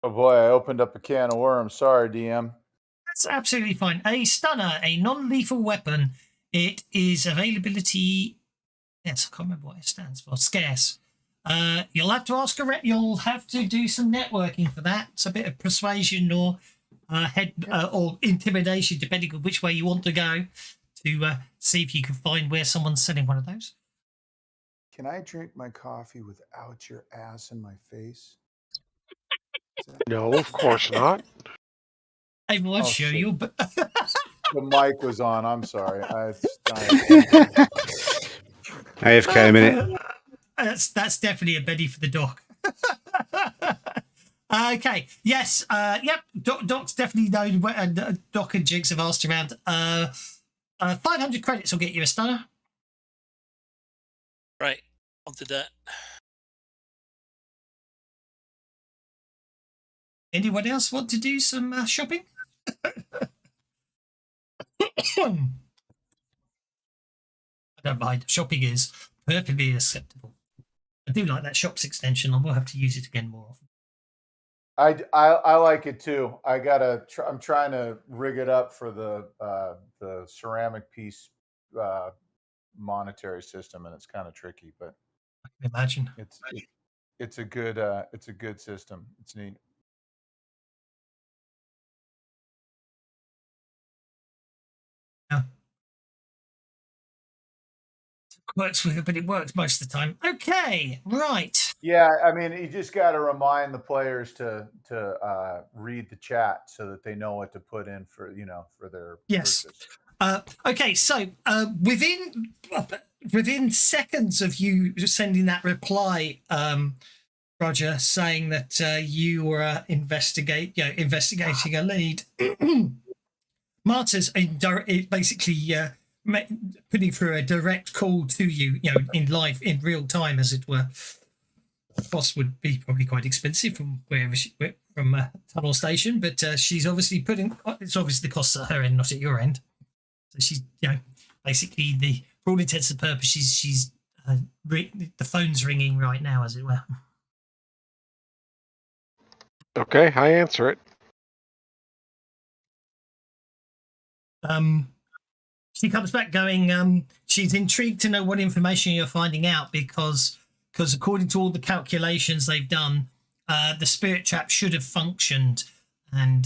Oh boy, I opened up a can of worms. Sorry, DM. That's absolutely fine. A stunner, a non-lethal weapon. It is availability. Yes, I can't remember what it stands for. Scarce. You'll have to ask a You'll have to do some networking for that. It's a bit of persuasion or or intimidation, depending on which way you want to go, to see if you can find where someone's selling one of those. Can I drink my coffee without your ass in my face? No, of course not. I will show you, but the mic was on. I'm sorry. AFK a minute. That's definitely a Betty for the doc. Okay. Yes. Yep. Doc's definitely known. Doc and Jigs have asked around. 500 credits will get you a stunner. Right. I'll do that. Anyone else want to do some shopping? I don't mind. Shopping is perfectly acceptable. I do like that shops extension. I will have to use it again more often. I like it too. I'm trying to rig it up for the ceramic piece monetary system, and it's kind of tricky, but I can imagine. It's a good system. It's neat. Yeah. Works with it, but it works most of the time. Okay, right. Yeah, I mean, you just got to remind the players to read the chat so that they know what to put in for for their Yes. purchase. Okay, so within seconds of you sending that reply, Roger, saying that you were investigating a lead, Marta's basically putting through a direct call to you, in real time, as it were. The cost would be probably quite expensive from from Tunnel Station, but she's obviously it's obviously the costs at her end, not at your end. So she's, basically for all intents and purposes, she's the phone's ringing right now, as it were. Okay, I answer it. She comes back going, she's intrigued to know what information you're finding out because according to all the calculations they've done, the spirit trap should have functioned, and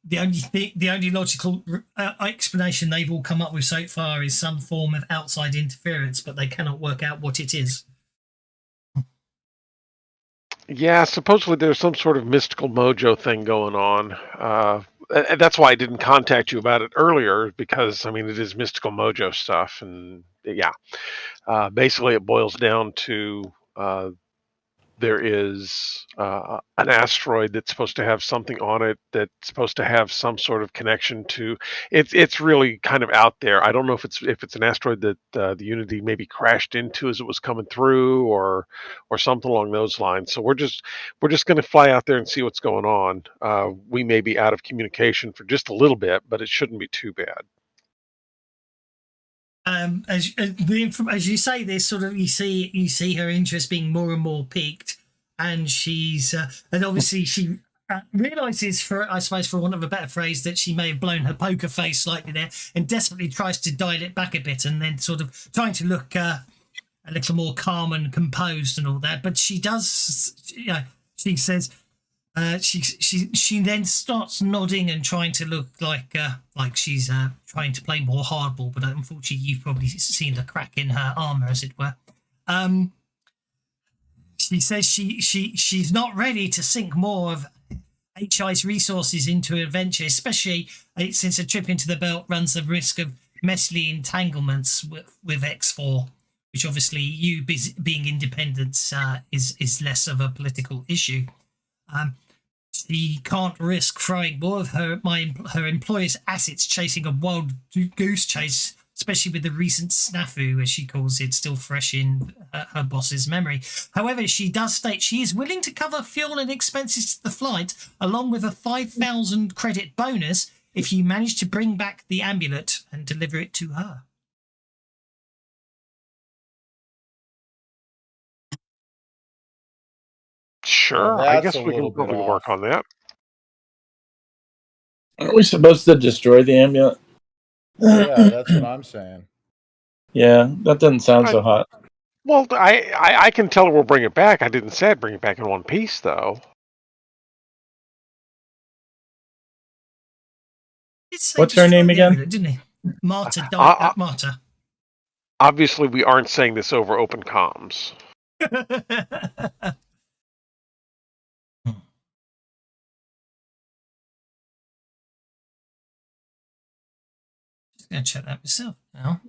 the only logical explanation they've all come up with so far is some form of outside interference, but they cannot work out what it is. Yeah, supposedly there's some sort of mystical mojo thing going on. And that's why I didn't contact you about it earlier, because I mean it is mystical mojo stuff, and yeah, basically it boils down to there is an asteroid that's supposed to have something on it that's supposed to have some sort of connection to. It's really kind of out there. I don't know if it's an asteroid that the Unity maybe crashed into as it was coming through, or something along those lines. So we're just going to fly out there and see what's going on. We may be out of communication for just a little bit, but it shouldn't be too bad. As you say this, sort of you see her interest being more and more piqued, and she's and obviously she realizes, for want of a better phrase, that she may have blown her poker face slightly there, and desperately tries to dial it back a bit, and then sort of trying to look a little more calm and composed and all that. But she does, she says. She then starts nodding and trying to look like she's trying to play more hardball, but unfortunately you've probably seen the crack in her armor, as it were. She says she's not ready to sink more of HI's resources into adventure, especially since a trip into the belt runs the risk of messy entanglements with EXFOR, which obviously you being independent is less of a political issue. She can't risk throwing more of her employer's assets chasing a wild goose chase, especially with the recent snafu, as she calls it, still fresh in her boss's memory. However, she does state she is willing to cover fuel and expenses to the flight, along with a 5,000 credit bonus if you manage to bring back the amulet and deliver it to her. Sure, I guess we can probably work on that. Aren't we supposed to destroy the amulet? Yeah, that's what I'm saying. Yeah, that doesn't sound so hot. Well, I can tell her we'll bring it back. I didn't say I'd bring it back in one piece, though. What's her name again? Amulet, didn't he? Marta. Marta. Obviously, we aren't saying this over open comms. Gonna check that myself now.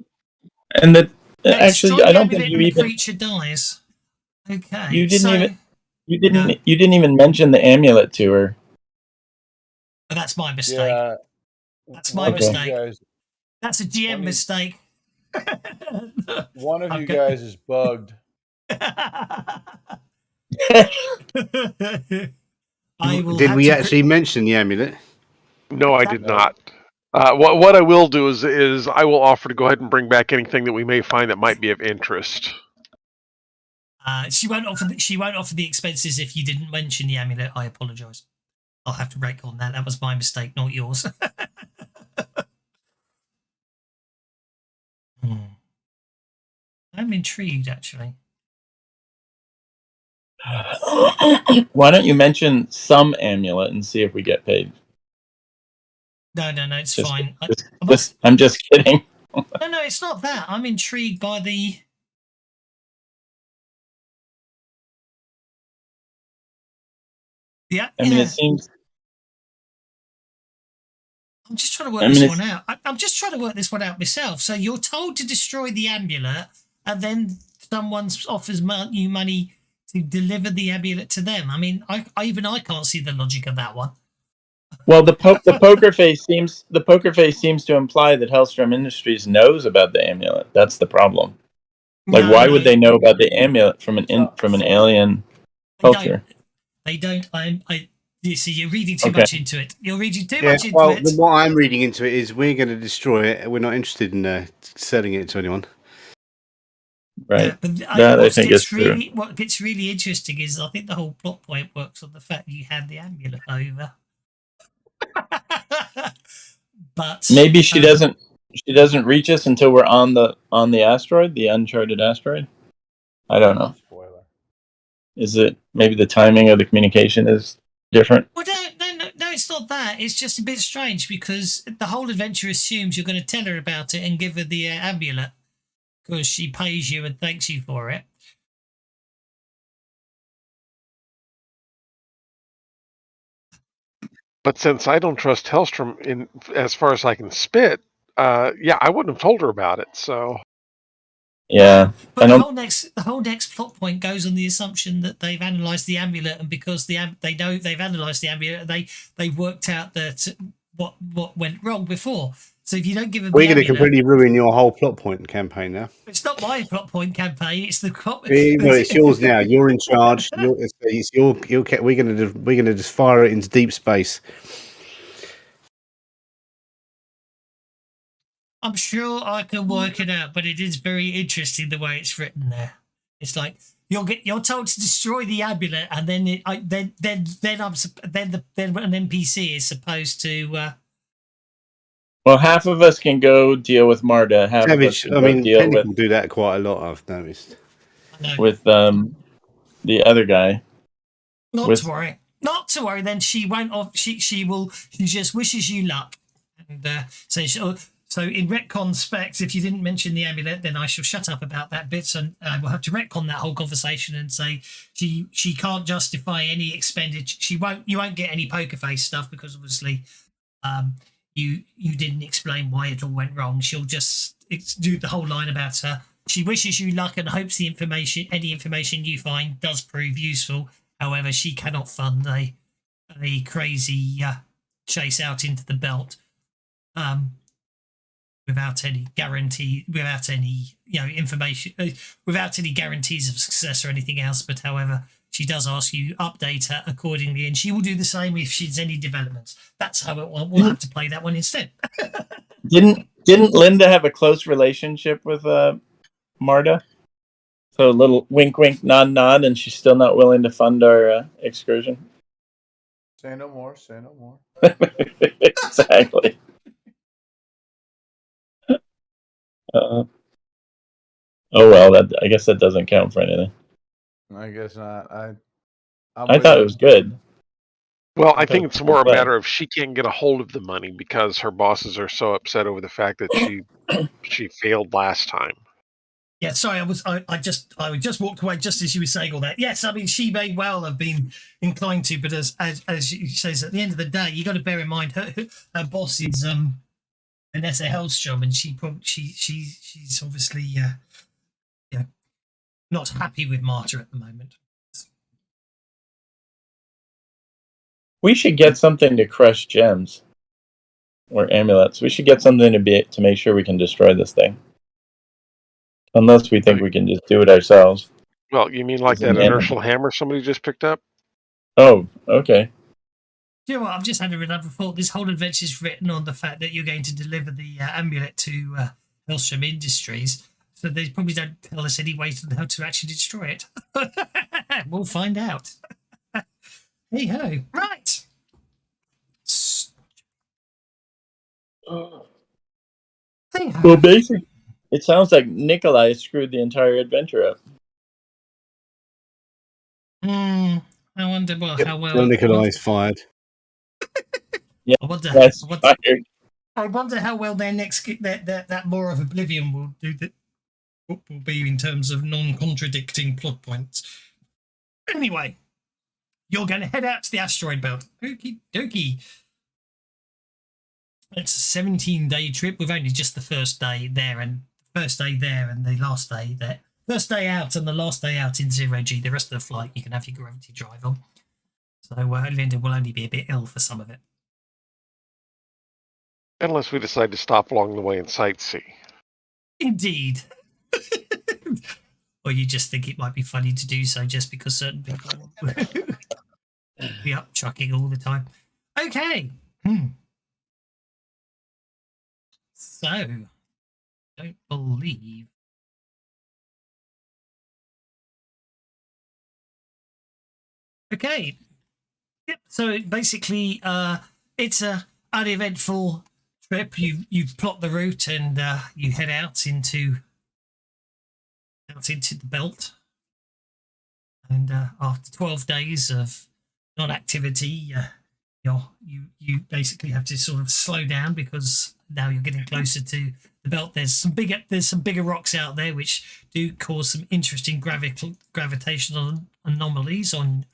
And that actually, I don't think you even. The creature dies. Okay. You didn't even mention the amulet to her. Oh, that's my mistake. Yeah, that's my mistake. That's a GM mistake. One of you guys is bugged. Did we actually mention the amulet? No, I did not. What I will do is I will offer to go ahead and bring back anything that we may find that might be of interest. She won't offer the expenses if you didn't mention the amulet. I apologise. I'll have to break on that. That was my mistake, not yours. I'm intrigued, actually. Why don't you mention some amulet and see if we get paid? No, it's fine. I'm just kidding. No, it's not that. I'm intrigued by the Yeah, I mean, it seems. I'm just trying to work this one out. I'm just trying to work this one out myself. So you're told to destroy the amulet, and then someone offers you money to deliver the amulet to them. I mean, I can't see the logic of that one. Well, the poker face seems to imply that Hellstrom Industries knows about the amulet. That's the problem. Like, why would they know about the amulet from an alien culture? They don't. You see, you're reading too much into it. You're reading too much into well, it. What I'm reading into it is we're going to destroy it. We're not interested in selling it to anyone. Right. Yeah, but what gets really interesting is I think the whole plot point works on the fact that you hand the amulet over. But maybe she doesn't reach us until we're on the asteroid, the uncharted asteroid. I don't know. Spoiler. Is it maybe the timing of the communication is different? Well, no, it's not that. It's just a bit strange because the whole adventure assumes you're going to tell her about it and give her the amulet because she pays you and thanks you for it. But since I don't trust Hellstrom in as far as I can spit, I wouldn't have told her about it. So yeah, but the whole next plot point goes on the assumption that they've analysed the amulet, and because they know they've analysed the amulet, they've worked out that what went wrong before. So if you don't give them, we're going to completely ruin your whole plot point campaign now. It's not my plot point campaign. It's the it's yours now. You're in charge. We're going to just fire it into deep space. I'm sure I can work it out, but it is very interesting the way it's written there. It's like you're told to destroy the amulet, and then then an NPC is supposed to. Well, half of us can go deal with Marta. Half of us can go deal with. People do that quite a lot. I've noticed. With the other guy. Not to worry. Then she won't. She will. She just wishes you luck, and so in retcon specs, if you didn't mention the amulet, then I shall shut up about that bit, and we'll have to retcon that whole conversation and say she can't justify any expenditure. You won't get any poker face stuff because obviously, you didn't explain why it all went wrong. She'll just do the whole line about her. She wishes you luck and hopes any information you find does prove useful. However, she cannot fund a crazy chase out into the belt. Without any guarantee, without any information, without any guarantees of success or anything else. But however, she does ask you update her accordingly, and she will do the same if she's any developments. That's how we'll have to play that one instead. Didn't Linda have a close relationship with Marta? So a little wink, wink, nod, nod, and she's still not willing to fund our excursion. Say no more. Say no more. Exactly. Oh well, I guess that doesn't count for anything. I guess not. I thought it was good. Well, I think it's more a matter of she can't get a hold of the money because her bosses are so upset over the fact that she failed last time. Yeah, sorry, I just walked away just as you were saying all that. Yes, I mean she may well have been inclined to, but as she says, at the end of the day, you got to bear in mind her boss is Vanessa Hellstrom, and she's obviously not happy with Marta at the moment. We should get something to crush gems or amulets. We should get something to make sure we can destroy this thing. Unless we think we can just do it ourselves. Well, you mean like that inertial hammer somebody just picked up? Oh, okay. You know what? I've just had another thought. This whole adventure is written on the fact that you're going to deliver the amulet to Hellstrom Industries. So they probably don't tell us any way on how to actually destroy it. We'll find out. Hey ho. Right. Hey-ho. Well, basically, it sounds like Nikolai screwed the entire adventure up. I wonder how well. Nikolai's fired. Yeah, I wonder how well their next that More of Oblivion will do. That will be in terms of non-contradicting plot points. Anyway, You're going to head out to the asteroid belt. Okie dokie. It's a 17-day trip with only just the first day there and the last day there. First day out and the last day out in 0G. The rest of the flight you can have your gravity drive on. So Linda will only be a bit ill for some of it. Unless we decide to stop along the way and sightsee. Indeed. Or you just think it might be funny to do so just because certain people will be up trucking all the time. Okay. So, don't believe. Okay. Yep. So basically, it's a uneventful trip. You plot the route and you head out into the belt. And after 12 days of non-activity, you basically have to sort of slow down because now you're getting closer to the belt. There's some bigger rocks out there which do cause some interesting gravitational anomalies on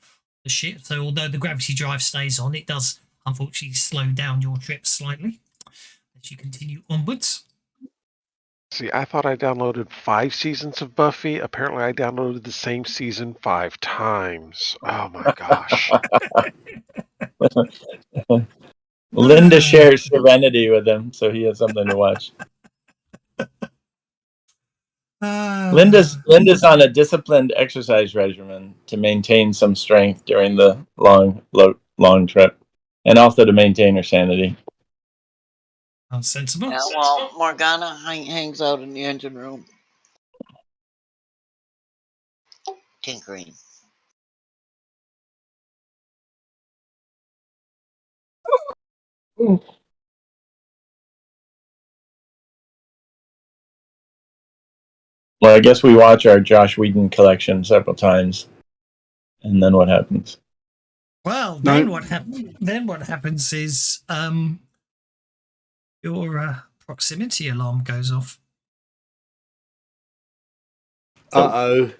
the ship. So although the gravity drive stays on, it does unfortunately slow down your trip slightly as you continue onwards. See, I thought I downloaded 5 seasons of Buffy. Apparently, I downloaded the same season 5 times. Oh my gosh. Linda shares Serenity with him, so he has something to watch. Linda's on a disciplined exercise regimen to maintain some strength during the long trip, and also to maintain her sanity. Sounds sensible. Yeah, well, Morgana hangs out in the engine room. Tinkering. Well, I guess we watch our Josh Whedon collection several times, and then what happens? Well, then what happens is your proximity alarm goes off. Uh-oh.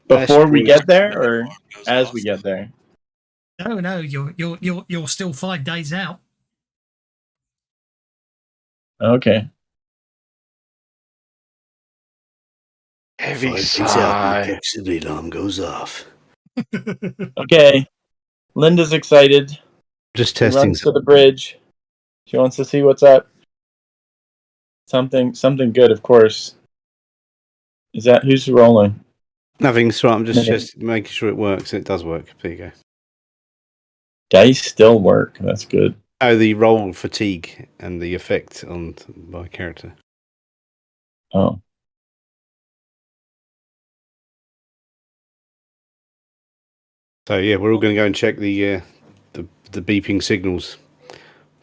Before we get there, or as we get there? No, you're still 5 days out. Okay. Heavy sigh. Proximity alarm goes off. Okay. Linda's excited. Just She testing. runs to the bridge. She wants to see what's up. Something good, of course. Is that who's rolling? Nothing's right. I'm just making sure it works. It does work. There you go. Dice still work. That's good. Oh, the roll fatigue and the effect on my character. Oh. So yeah, we're all going to go and check the beeping signals.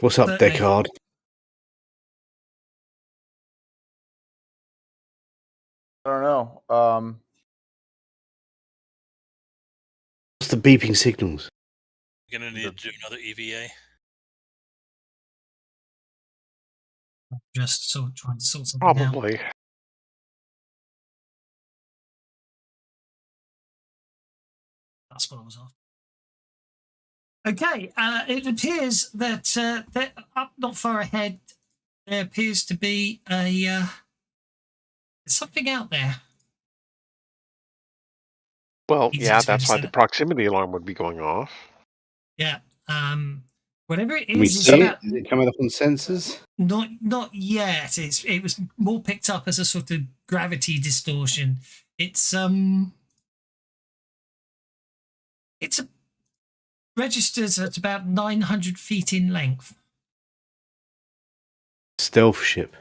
What's up, Deckard? I don't know. What's the beeping signals? You're gonna need to do another EVA. Just trying to sort something out. Probably. That's what I was after. Okay, it appears that up not far ahead, there appears to be something out there. Well, Easy yeah, to that's why understand the it. proximity alarm would be going off. Yeah. Whatever it Can we is, see it? Is it coming up on sensors? Not yet. It was more picked up as a sort of gravity distortion. It's registers at about 900 feet in length. Stealth ship.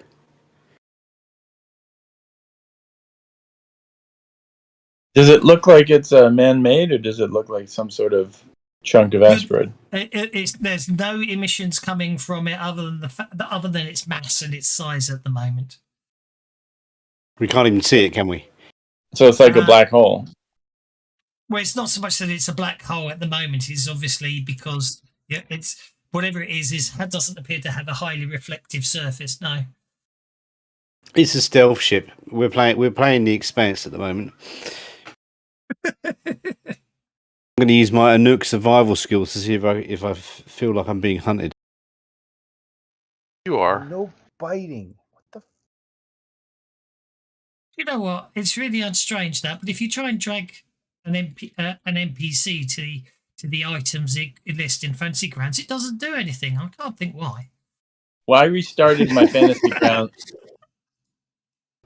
Does it look like it's man-made, or does it look like some sort of chunk of asteroid? There's no emissions coming from it other than its mass and its size at the moment. We can't even see it, can we? So it's like a black hole. Well, it's not so much that it's a black hole at the moment. It's obviously because it's whatever it is doesn't appear to have a highly reflective surface. No, it's a stealth ship. We're playing The Expanse at the moment. I'm going to use my Anouk survival skills to see if I feel like I'm being hunted. You are. No biting. What the? You know what? It's really strange that, but if you try and drag an NPC to the items list in Fantasy Grounds, it doesn't do anything. I can't think why. Well, I restarted my Fantasy Grounds.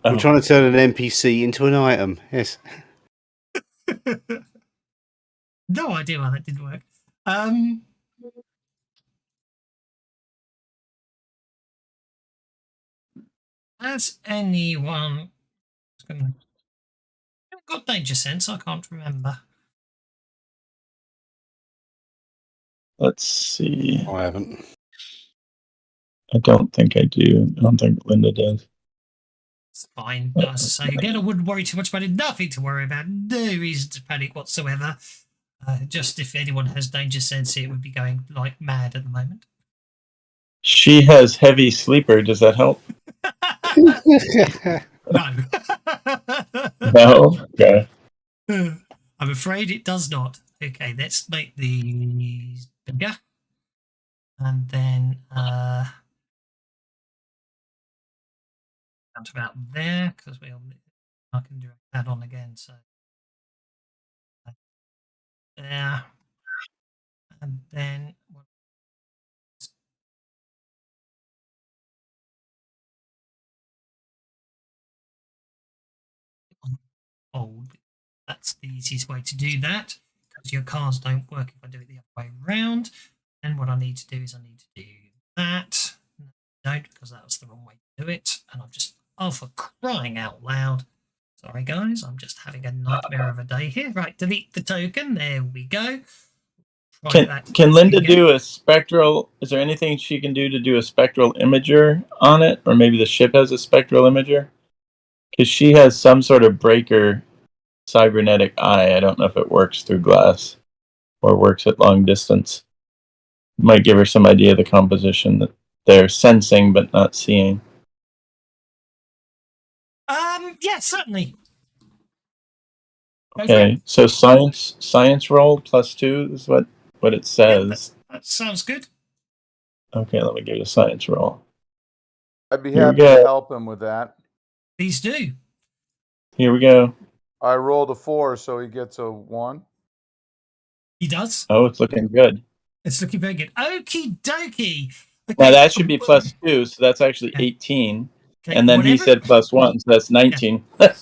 I'm trying to turn an NPC into an item. Yes. No idea why that didn't work. Has anyone got danger sense? I can't remember. Let's see. I haven't. I don't think I do. I don't think Linda does. It's fine. As I say again, I wouldn't worry too much about it. Nothing to worry about. No reason to panic whatsoever. Just if anyone has danger sense, it would be going like mad at the moment. She has heavy sleeper. Does that help? No. No. Okay. I'm afraid it does not. Okay, let's make these bigger. And then down to about there, because I can drag that on again. So there. And then hold. That's the easiest way to do that, because your cards don't work if I do it the other way around. And what I need to do is I need to do that. No, I don't, because that was the wrong way to do it. And I've just, oh, for crying out loud. Sorry, guys, I'm just having a nightmare of a day here. Right, delete the token. There we go. Can Linda do a spectral? Is there anything she can do to do a spectral imager on it? Or maybe the ship has a spectral imager? Because she has some sort of breaker cybernetic eye. I don't know if it works through glass or works at long distance. Might give her some idea of the composition that they're sensing but not seeing. Yeah, certainly. Okay, so science roll +2 is what it says. Yeah, that sounds good. Okay, let me give it a science roll. I'd be happy to help him with that. Please do. Here we go. I rolled a 4, so he gets a 1. He does. Oh, it's looking good. It's looking very good. Okie dokie. Okay. Now that should be +2, so that's actually 18. Okay. And then he said +1, so that's 19. Yeah.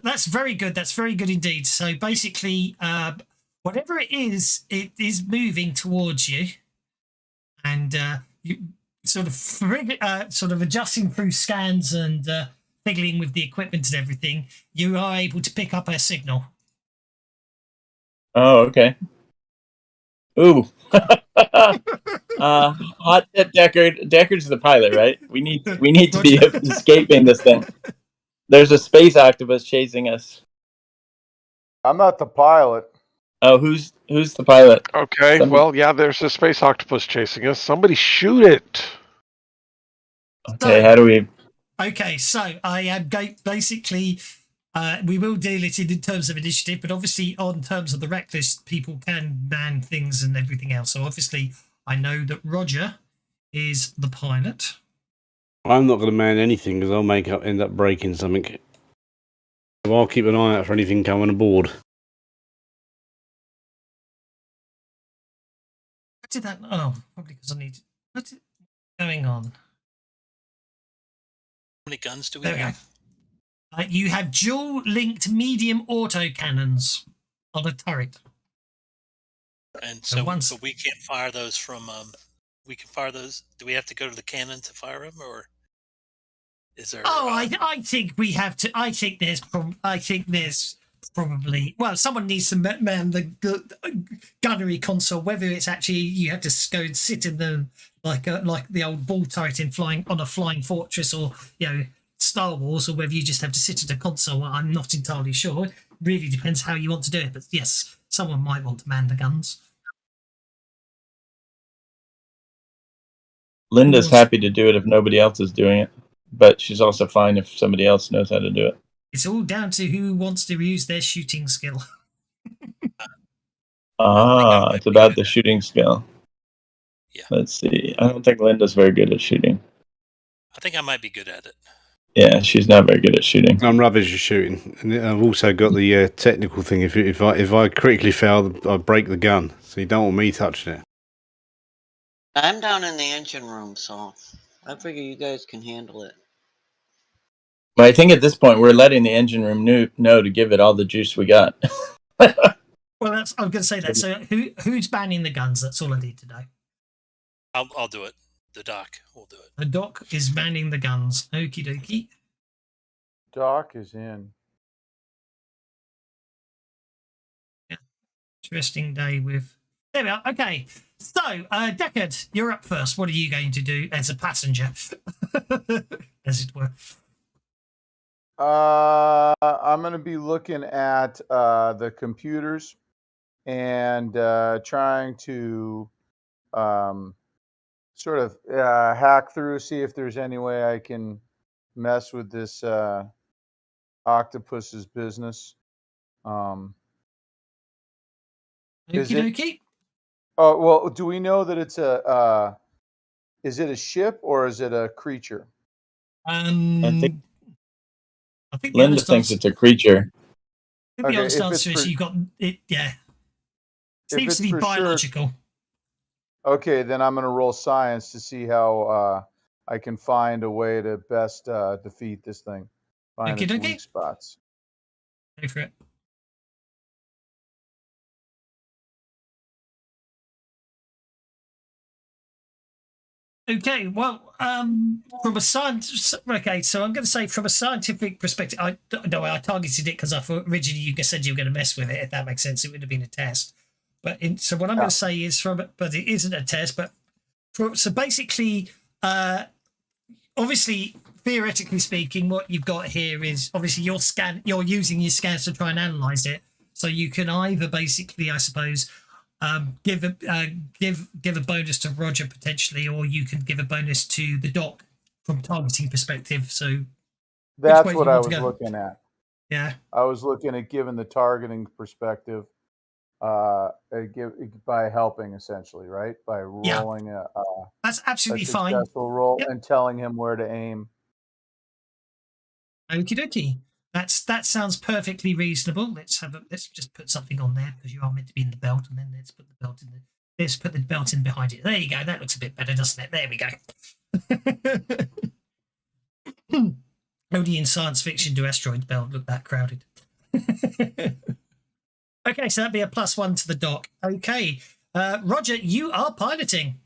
That's very good. That's very good indeed. So basically, whatever it is moving towards you, and you sort of adjusting through scans and fiddling with the equipment and everything. You are able to pick up a signal. Oh, okay. Ooh. Hot tip, Deckard. Deckard's the pilot, right? We need to be escaping this thing. There's a space octopus chasing us. I'm not the pilot. Oh, who's the pilot? Okay, well, yeah, there's a space octopus chasing us. Somebody shoot it. Okay, how do we? Okay, so I am basically. We will deal it in terms of initiative, but obviously on terms of the reckless, people can man things and everything else. So obviously I know that Roger is the pilot. I'm not going to man anything because I'll end up breaking something. So I'll keep an eye out for anything coming aboard. What did that? Oh, probably because I need. What's going on? How many guns do we there have? You have dual-linked medium autocannons on a turret. And so but we can't fire those from. We can fire those. Do we have to go to the cannon to fire them, or is there? Oh, I think we have to. I think there's probably. Well, someone needs to man the gunnery console. Whether it's actually you have to go and sit in them like the old ball turret in on a flying fortress, or Star Wars, or whether you just have to sit at a console. I'm not entirely sure. It really depends how you want to do it. But yes, someone might want to man the guns. Linda's happy to do it if nobody else is doing it, but she's also fine if somebody else knows how to do it. It's all down to who wants to use their shooting skill. Ah, it's about the shooting skill. Yeah. Let's see. I don't think Linda's very good at shooting. I think I might be good at it. Yeah, she's not very good at shooting. I'm rubbish at shooting, and I've also got the technical thing. If I critically fail, I break the gun. So you don't want me touching it. I'm down in the engine room, so I figure you guys can handle it. But I think at this point we're letting the engine room know to give it all the juice we got. Well, I'm going to say that. So who's banning the guns? That's all I need to know. I'll do it. The doc will do it. The doc is banning the guns. Okie dokie. Doc is in. Yeah. Interesting day with. There we are. Okay. So, Deckard, you're up first. What are you going to do as a passenger, as it were? I'm going to be looking at the computers and trying to sort of hack through, see if there's any way I can mess with this octopus's business. Okie dokie. Oh, well, do we know that it's is it a ship or is it a creature? I think the Linda thinks it's a creature. I think the honest answer is you got it. Yeah, seems to be biological. Sure, okay, then I'm going to roll science to see how I can find a way to best defeat this thing. Find its weak spots. Go for it. Okay, well, from a science, okay, so I'm going to say from a scientific perspective, I targeted it because I thought originally you said you were going to mess with it. If that makes sense, it would have been a test. But so what I'm going to say is but it isn't a test. But so basically, obviously, theoretically speaking, what you've got here is obviously you're using your scans to try and analyze it. So you can either basically, I suppose, give a bonus to Roger potentially, or you can give a bonus to the doc from targeting perspective. So that's what I was looking at. Yeah, I was looking at giving the targeting perspective by helping essentially, right? By rolling that's absolutely fine. Successful roll and telling him where to aim. Okie dokie. That sounds perfectly reasonable. Let's just put something on there because you are meant to be in the belt, and then let's put the belt in behind it. There you go. That looks a bit better, doesn't it? There we go. Only in science fiction do asteroid belt look that crowded. Okay, so that'd be a +1 to the doc. Okay, Roger, you are piloting.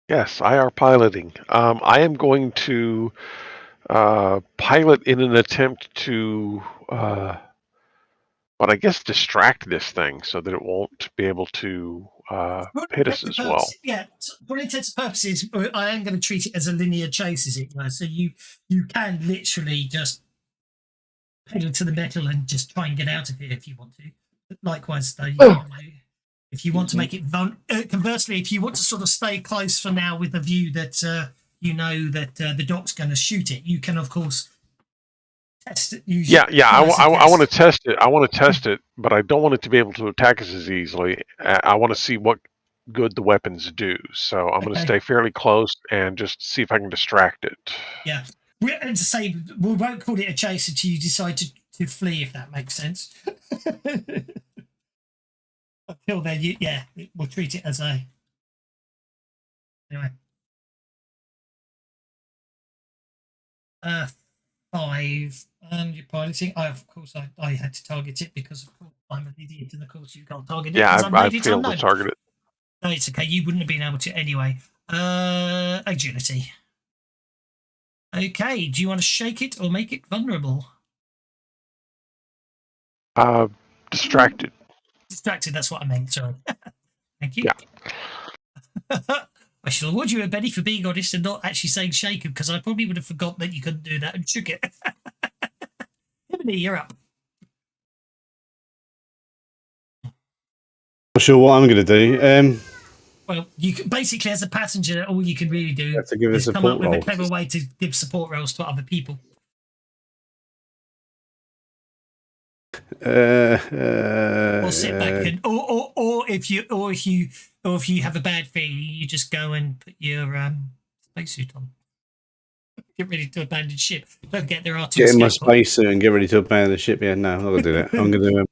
Yes, I are piloting. I am going to pilot in an attempt to, but I guess distract this thing so that it won't be able to hit us as well. Yeah, for intents and purposes, I am going to treat it as a linear chase, as it were. So you can literally just pedal to the metal and just try and get out of here if you want to. Likewise, though, if you want to make it conversely, if you want to sort of stay close for now with the view that you know that the doc's going to shoot it, you can of course test it. I want to test it. I want to test it, but I don't want it to be able to attack us as easily. I want to see what good the weapons do. So I'm going to stay fairly close and just see if I can distract it. Yeah. And to say, we won't call it a chase until you decide to flee, if that makes sense. Until then, we'll treat it as a... Anyway. 5, and you're piloting. Of course, I had to target it because, of course, I'm an idiot, and of course you can't target it. Yeah, I failed to target it. No, it's okay. You wouldn't have been able to anyway. Agility. Okay, do you want to shake it or make it vulnerable? Distracted. Distracted, that's what I meant, sorry. Thank you. Yeah. I shall award you a Benny for being honest and not actually saying shaken, because I probably would have forgotten that you couldn't do that and shook it. Ebony, you're up. Not sure what I'm going to do. Well, you can, basically, as a passenger, all you can really do is come up with a clever way to give support roles to other people. Or sit back and, or if you have a bad feeling, you just go and put your spacesuit on. Get ready to abandon ship. Don't forget there are two. Get in my spacesuit and get ready to abandon the ship. Yeah, no, I'm not gonna do that. I'm gonna do.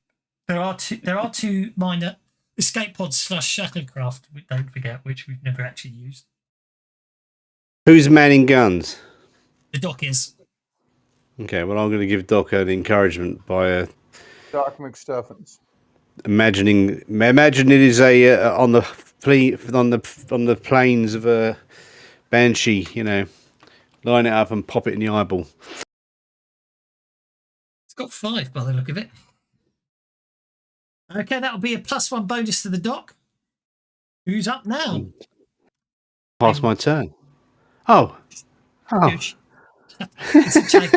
There are two minor escape pods / shuttlecraft. Don't forget, which we've never actually used. Who's manning guns? The Doc is. Okay, well, I'm going to give Doc an encouragement by Doc McStuffins. Imagine it is a on the plains of a Banshee. You know, line it up and pop it in the eyeball. It's got 5 by the look of it. Okay, that'll be a +1 bonus to the Doc. Who's up now? Pass my turn. Oh. It's a change.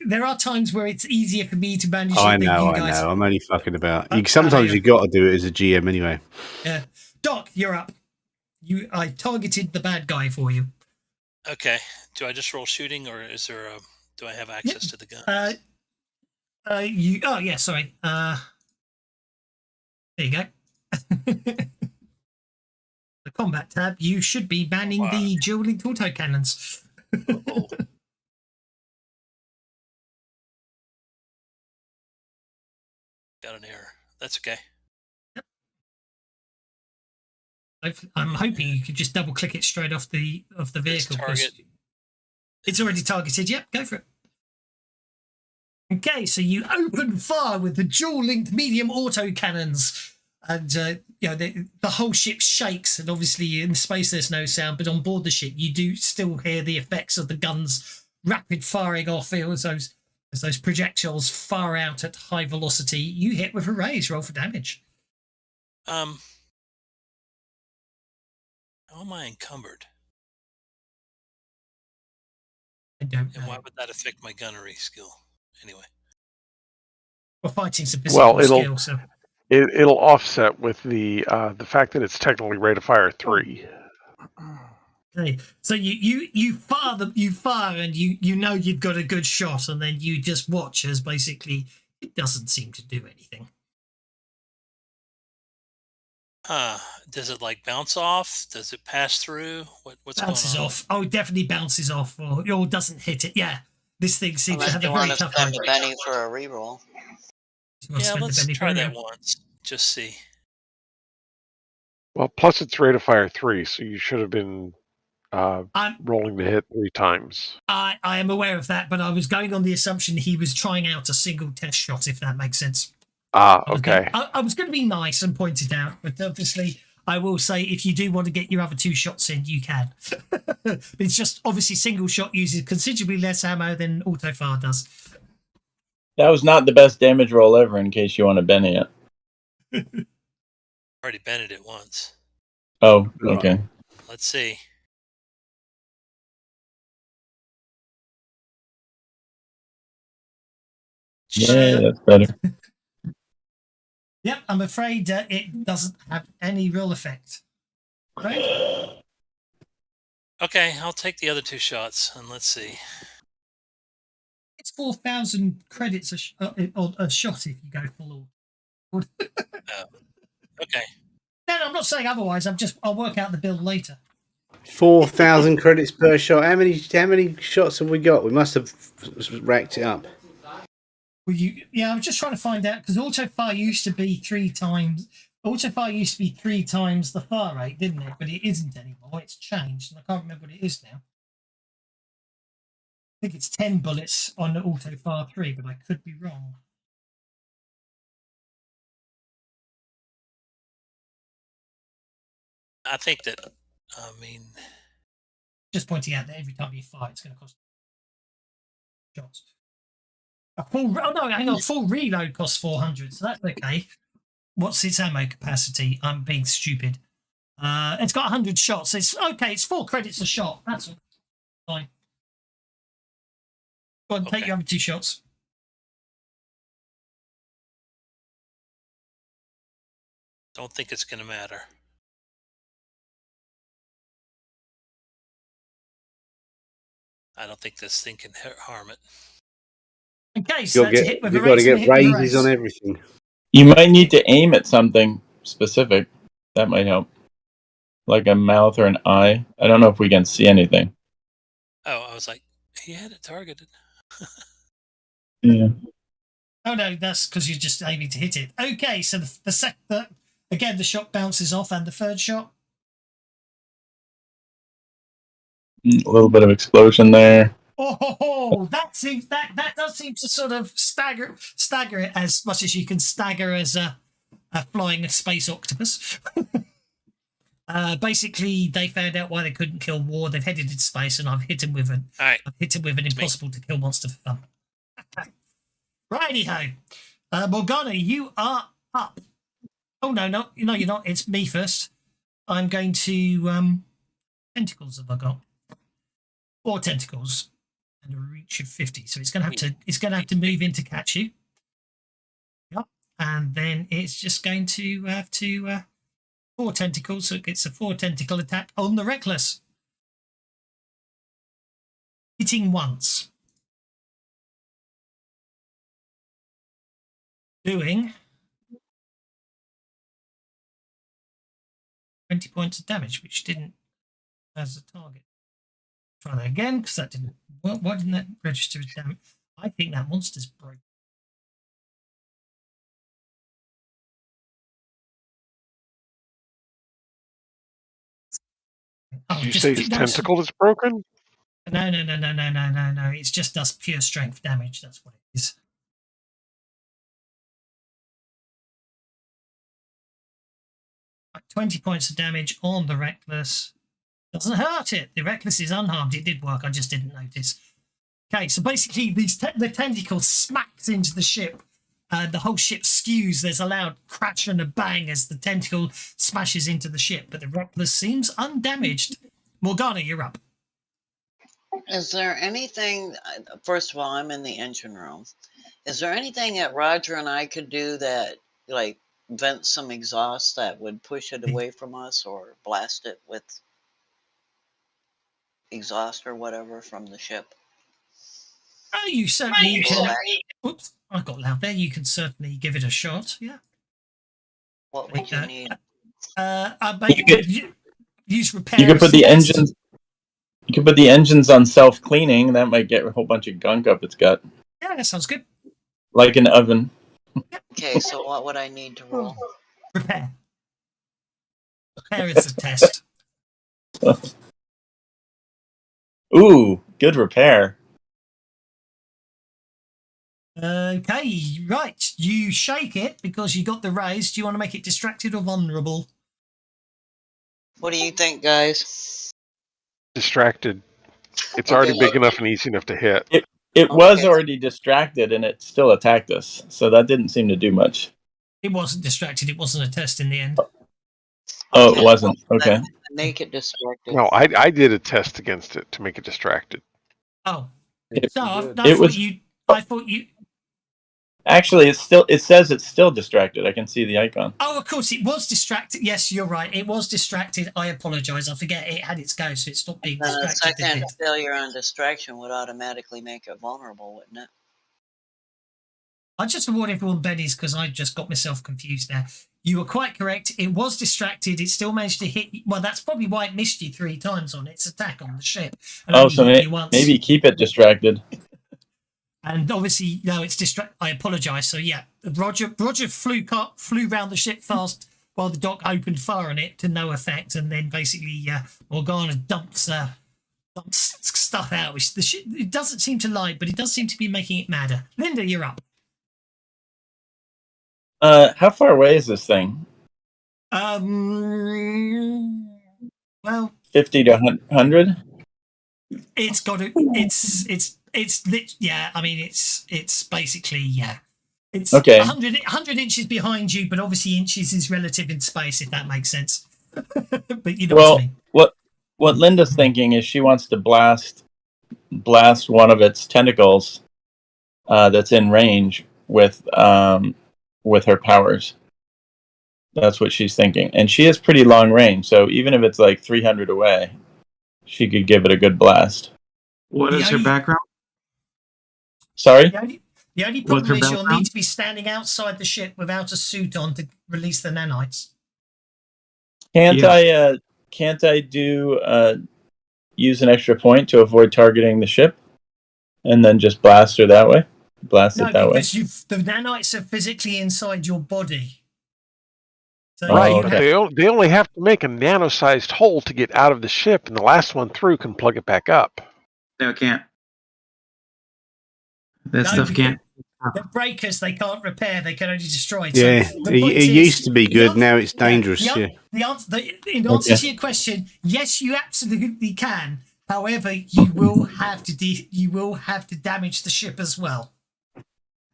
There are times where it's easier for me to manage it than you guys. I know. I'm only fucking about. Sometimes you've got to do it as a GM anyway. Yeah. Doc, you're up. I targeted the bad guy for you. Okay. Do I just roll shooting, or is there do I have access to the gun? Oh yeah, sorry. There you go. The combat tab. You should be banning the dual-linked autocannons. Got an error. That's okay. Yep. I'm hoping you could just double-click it straight off the vehicle. Target. It's already targeted. Yep, go for it. Okay, so you open fire with the dual-linked medium autocannons, and the whole ship shakes. And obviously, in space there's no sound, but on board the ship you do still hear the effects of the guns rapid firing off as those projectiles fire out at high velocity. You hit with a raise. Roll for damage. How am I encumbered? I don't know. And why would that affect my gunnery skill? Anyway. Well, fighting's a physical skill, so it'll offset with the fact that it's technically rate of fire 3. Okay, so you fire and you know you've got a good shot, and then you just watch as basically it doesn't seem to do anything. Does it like bounce off? Does it pass through? What's bounces going on? off? Oh, it definitely bounces off, or doesn't hit it. Yeah, this thing seems to have a very tough time. Benny for a reroll. Yeah, let's try that once. Just see. Well, plus it's rate of fire 3, so you should have been rolling the hit 3 times. I am aware of that, but I was going on the assumption he was trying out a single test shot, if that makes sense. Okay. I was going to be nice and point it out, but obviously I will say if you do want to get your other 2 shots in, you can. It's just obviously single shot uses considerably less ammo than auto fire does. That was not the best damage roll ever, in case you want to bend it. Already bended it once. Oh, okay. Let's see. Yeah, that's better. Yep, I'm afraid it doesn't have any real effect. Right? Okay, I'll take the other 2 shots and let's see. It's 4,000 credits a shot if you go full. Okay. No, I'm not saying otherwise. I'll work out the build later. 4,000 credits per shot. How many shots have we got? We must have racked it up. Well, I'm just trying to find out because auto fire used to be 3 times. Auto fire used to be 3 times the fire rate, didn't it? But it isn't anymore. It's changed, and I can't remember what it is now. I think it's 10 bullets on the auto fire 3, but I could be wrong. I think that, just pointing out that every time you fire, it's going to cost shots. Full reload costs 400, so that's okay. What's its ammo capacity? I'm being stupid. It's got 100 shots. It's okay. It's 4 credits a shot. That's fine. Go on, take your other 2 shots. Don't think it's going to matter. I don't think this thing can harm it. Okay, so that's a hit with a You've got to raise and a get hit with a raises raise. on everything. You might need to aim at something specific. That might help. Like a mouth or an eye. I don't know if we can see anything. Oh, I was like, he had it targeted. Yeah. Oh no, that's because you're just aiming to hit it. Okay, so again the shot bounces off, and the third shot. A little bit of explosion there. Oh, that does seem to sort of stagger it as much as you can stagger as a flying space octopus. Basically, they found out why they couldn't kill War. They've headed into space, and I've hit him with an impossible to kill monster for fun. Righty ho, Morgana, you are up. Oh no, you're not. It's me first. I'm going to tentacles. Have I got 4 tentacles and a reach of 50? So it's going to have to move in to catch you. Yep, and then it's just going to have to 4 tentacles. So it gets a 4 tentacle attack on the Reckless, hitting once, doing 20 points of damage, which didn't as a target. Try that again, because that didn't. Why didn't that register as damage? I think that monster's broken. Did you say his tentacle is broken? No. It's just does pure strength damage. That's what it is. Right, 20 points of damage on the Reckless. Doesn't hurt it. The Reckless is unharmed. It did work. I just didn't notice. Okay, so basically the tentacle smacks into the ship. The whole ship skews. There's a loud crash and a bang as the tentacle smashes into the ship, but the Reckless seems undamaged. Morgana, you're up. Is there anything, first of all, I'm in the engine room. Is there anything that Roger and I could do that, like, vent some exhaust that would push it away from us or blast it with exhaust or whatever from the ship? Oh, you certainly can. Oops, I got loud there. You can certainly give it a shot. Yeah. What would you need? Use repair. You could put the engines. You could put the engines on self-cleaning. That might get a whole bunch of gunk up its gut. Yeah, that sounds good. Like an oven. Okay, so what would I need to roll? Repair. Repair is a test. Ooh, good repair. Okay, right. You shake it because you got the raise. Do you want to make it distracted or vulnerable? What do you think, guys? Distracted. It's already big enough and easy enough to hit. It was already distracted and it still attacked us, so that didn't seem to do much. It wasn't distracted. It wasn't a test in the end. Oh, it wasn't. Okay. Make it distracted. No, I did a test against it to make it distracted. Oh, I thought you. Actually, it says it's still distracted. I can see the icon. Oh, of course, it was distracted. Yes, you're right. It was distracted. I apologise. I forget it had its go, so it stopped being distracted. A second failure on distraction would automatically make it vulnerable, wouldn't it? I just award everyone bennies because I just got myself confused there. You were quite correct. It was distracted. It still managed to hit you. Well, that's probably why it missed you 3 times on its attack on the ship. Oh, so maybe keep it distracted. And obviously, no, it's distract. I apologise. So yeah, Roger flew round the ship fast while the dock opened fire on it to no effect, and then basically Morgana dumps stuff out. Which the ship, it doesn't seem to like, but it does seem to be making it madder. Linda, you're up. How far away is this thing? Well, 50 to 100. It's got to. Yeah. I mean, it's basically It's okay. 100 inches behind you, but obviously inches is relative in space, if that makes sense. But you know what I mean. What Linda's thinking is she wants to blast one of its tentacles that's in range with her powers. That's what she's thinking. And she has pretty long range, so even if it's like 300 away, she could give it a good blast. What is her background? Sorry? The The only problem is you'll need to be standing outside the ship without a suit on to release the nanites. Can't I do use an extra point to avoid targeting the ship, and then just blast her that way? Blast it that way. No, because the nanites are physically inside your body. So right, but they only have to make a nano-sized hole to get out of the ship, and the last one through can plug it back up. No, it can't. That stuff can't. The breakers they can't repair; they can only destroy. Yeah, so it used to be good. Now it's dangerous. In answer to your question, yes, you absolutely can. However, you will have to damage the ship as well.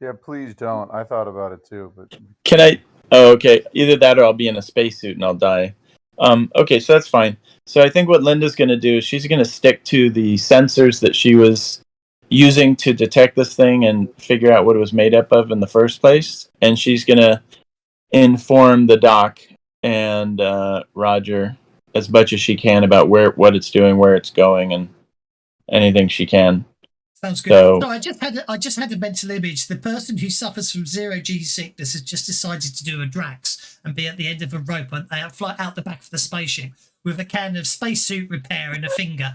Yeah, please don't. I thought about it too, but can I? Oh, okay. Either that, or I'll be in a spacesuit and I'll die. Okay, so that's fine. So I think what Linda's going to do is she's going to stick to the sensors that she was using to detect this thing and figure out what it was made up of in the first place, and she's going to inform the doc and Roger as much as she can about what it's doing, where it's going, and anything she can. Sounds good. So I just had a mental image. The person who suffers from 0G sickness has just decided to do a Drax and be at the end of a rope and they fly out the back of the spaceship with a can of spacesuit repair and a finger.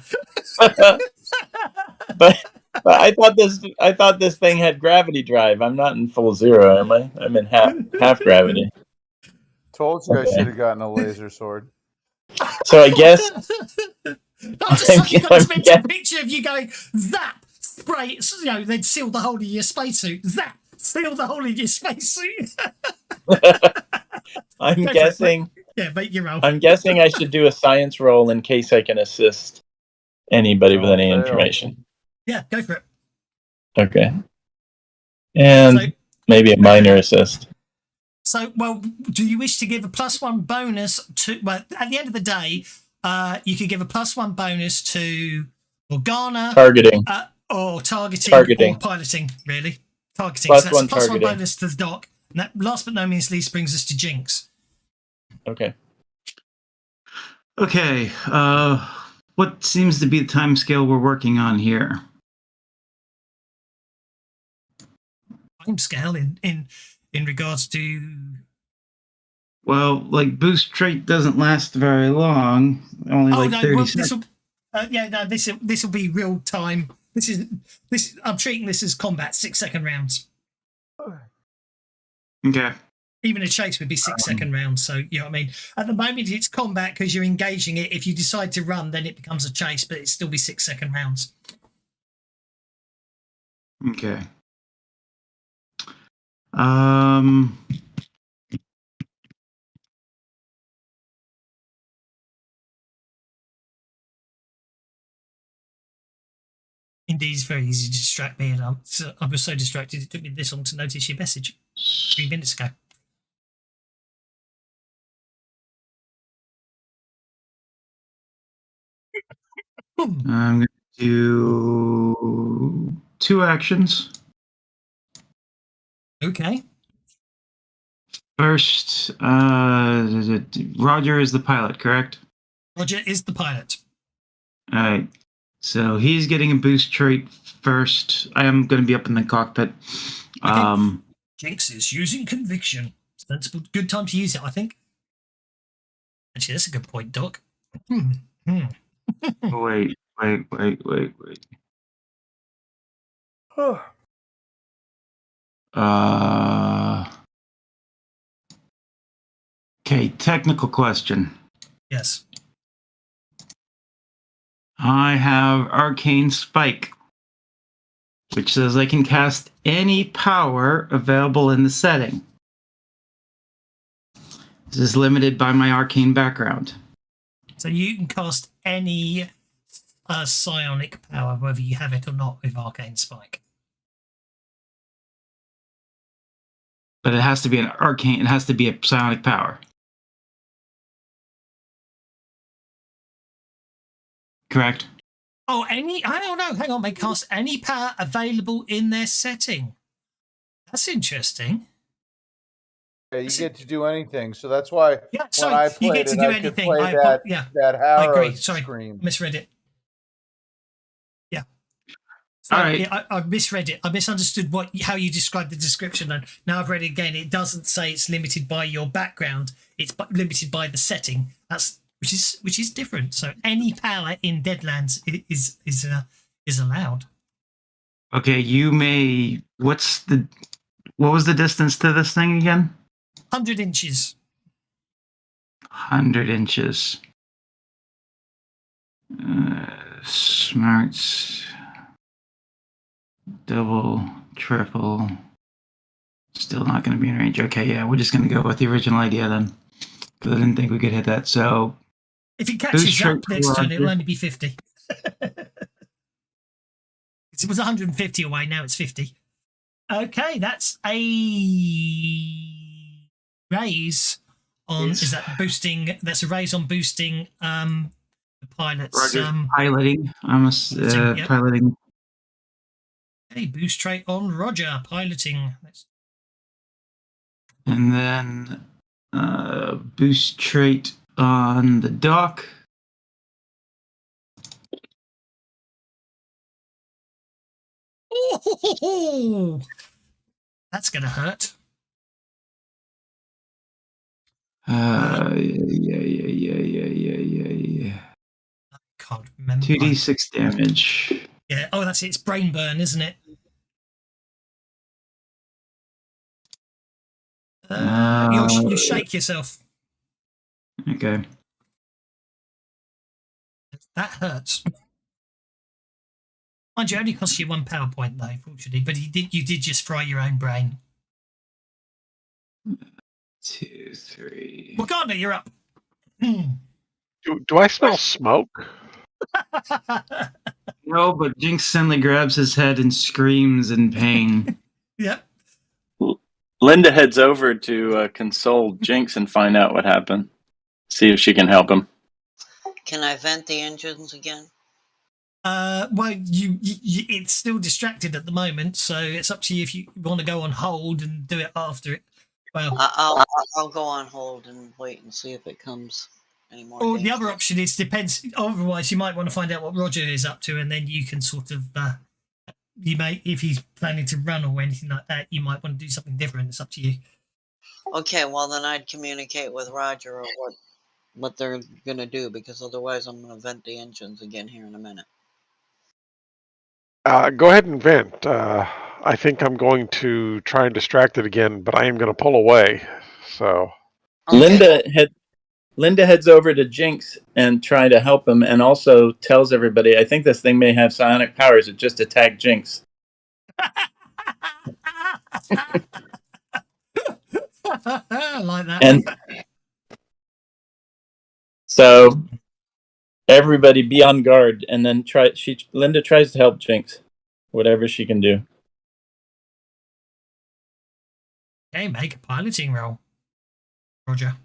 but I thought this thing had gravity drive. I'm not in full zero, am I? I'm in half gravity. Told you I should have gotten a laser sword. So I guess I've just got a picture of you going zap, spray, then seal the hole in your spacesuit. Zap, seal the hole in your spacesuit. I'm guessing. Yeah, make your roll. I'm guessing I should do a science roll in case I can assist anybody with any information. Yeah, go for it. Okay. And maybe a minor assist. So, well, do you wish to give a +1 bonus to... Well, at the end of the day, you could give a +1 bonus to Organa... Targeting. Or targeting. Or piloting, really. Targeting. So that's a +1 bonus to the doc. And that, last but no means least, brings us to Jinx. Okay. Okay. What seems to be the time scale we're working on here? Time scale in regards to... Well, like boost trait doesn't last very long. Only 30 seconds. This will be real time. I'm treating this as combat, 6-second rounds. Okay. Even a chase would be 6-second rounds. So you know what I mean. At the moment, it's combat because you're engaging it. If you decide to run, then it becomes a chase, but it still be 6-second rounds. Okay. Indeed, it's very easy to distract me, and I was so distracted it took me this long to notice your message 3 minutes ago. I'm going to do 2 actions. Okay. First, Roger is the pilot, correct? Roger is the pilot. All right. So he's getting a boost trait first. I am going to be up in the cockpit. Okay. Jinx is using conviction. Sensible, good time to use it, I think. Actually, that's a good point, Doc. Wait. Okay, technical question. Yes. I have Arcane Spike, which says I can cast any power available in the setting. This is limited by my arcane background. So you can cast any psionic power, whether you have it or not, with Arcane Spike. But it has to be an arcane, it has to be a psionic power. Correct? Oh, I don't know. Hang on, they cast any power available in their setting. That's interesting. Yeah, you get to do anything, so that's why when I played you get to do anything. that I agree. Harrow Sorry, scream. misread it. Yeah. Sorry, I misread it. I misunderstood how you described the description. And now I've read it again. It doesn't say it's limited by your background. It's limited by the setting. Which is different. So any power in Deadlands is allowed. Okay, you may. What was the distance to this thing again? 100 inches. 100 inches. Smarts. Double, triple. Still not going to be in range. Okay, yeah, we're just going to go with the original idea then. Because I didn't think we could hit that. So if it catches up next turn, it'll only be 50. It was 150 away, now it's 50. Okay, that's a raise on. Is that boosting? That's a raise on boosting the pilots. Piloting. I'm piloting. Okay, boost trait on Roger, piloting. And then boost trait on the dock. Oh, that's gonna hurt. Yeah. Can't remember. 2d6 damage. Yeah. Oh, that's it. It's brain burn, isn't it? You shake yourself. Okay. That hurts. Mind you, it only costs you 1 power point though, fortunately. But you did just fry your own brain. 2, 3. Wakanda, you're up. Do I smell smoke? No, but Jinx suddenly grabs his head and screams in pain. Yep. Linda heads over to console Jinx and find out what happened. See if she can help him. Can I vent the engines again? Well, it's still distracted at the moment, so it's up to you if you want to go on hold and do it after it. Well, I'll go on hold and wait and see if it comes anymore. Or the other option is depends. Otherwise, you might want to find out what Roger is up to, and then you can sort of if he's planning to run or anything like that, you might want to do something different. It's up to you. Okay, well then I'd communicate with Roger or what they're gonna do, because otherwise I'm gonna vent the engines again here in a minute. Go ahead and vent. I think I'm going to try and distract it again, but I am going to pull away. So Okay. Linda heads over to Jinx and try to help him, and also tells everybody, I think this thing may have psionic powers. It just attacked Jinx. I like that. And so everybody be on guard, and then Linda tries to help Jinx, whatever she can do. Okay, make a piloting roll, Roger.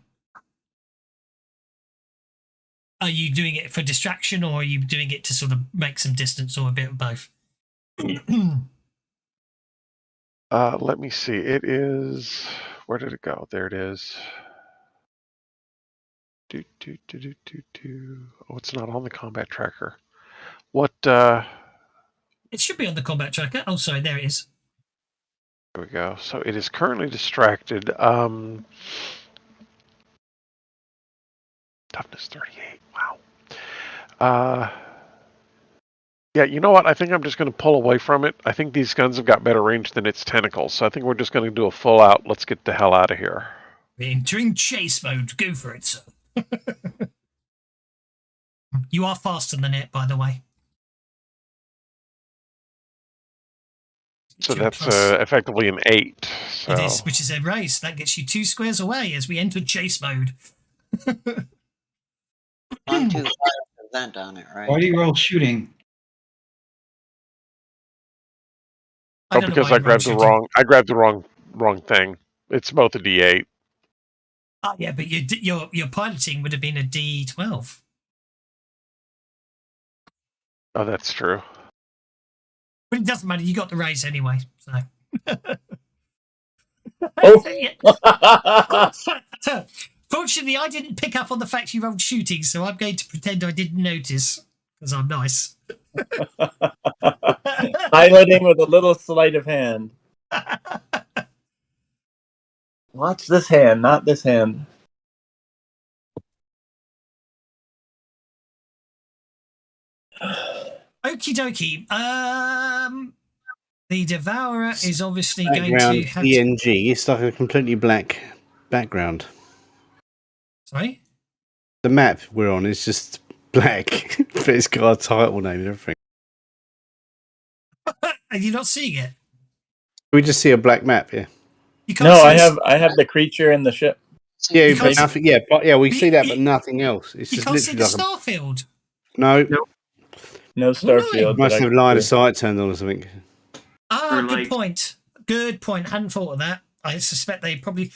Are you doing it for distraction, or are you doing it to sort of make some distance, or a bit of both? let me see. It is. Where did it go? There it is. Oh, it's not on the combat tracker. What? It should be on the combat tracker. Oh, sorry, there it is. There we go. So it is currently distracted. Toughness 38. Wow. Yeah, you know what? I think I'm just going to pull away from it. I think these guns have got better range than its tentacles, so I think we're just going to do a full out. Let's get the hell out of here. We're entering chase mode. Go for it, sir. You are faster than it, by the way. So that's effectively an 8. So. It is, which is a race. That gets you 2 squares away as we enter chase mode. I'm too far to vent on it, right? Why do you roll shooting? Because I grabbed the wrong thing. It's both a D8. Oh yeah, but your piloting would have been a D12. Oh, that's true. But it doesn't matter. You got the raise anyway. So. Oh. Fortunately, I didn't pick up on the fact you rolled shooting, so I'm going to pretend I didn't notice because I'm nice. Piloting with a little sleight of hand. Watch this hand, not this hand. Okie dokie. The Devourer is obviously Background going to have PNG. It's like a completely black background. Sorry? The map we're on is just black, but it's got a title name and everything. Are you not seeing it? We just see a black map, yeah. You can't No, see I have the creature in the ship. Yeah, You but can't see- nothing. Yeah, but yeah, we You- see that, you- but nothing else. It's You just can't see literally the like starfield. no. No starfield. Must that I have can line of see. sight turned on or something. Ah, Or good like- point. Good point. Hadn't thought of that. I suspect they probably.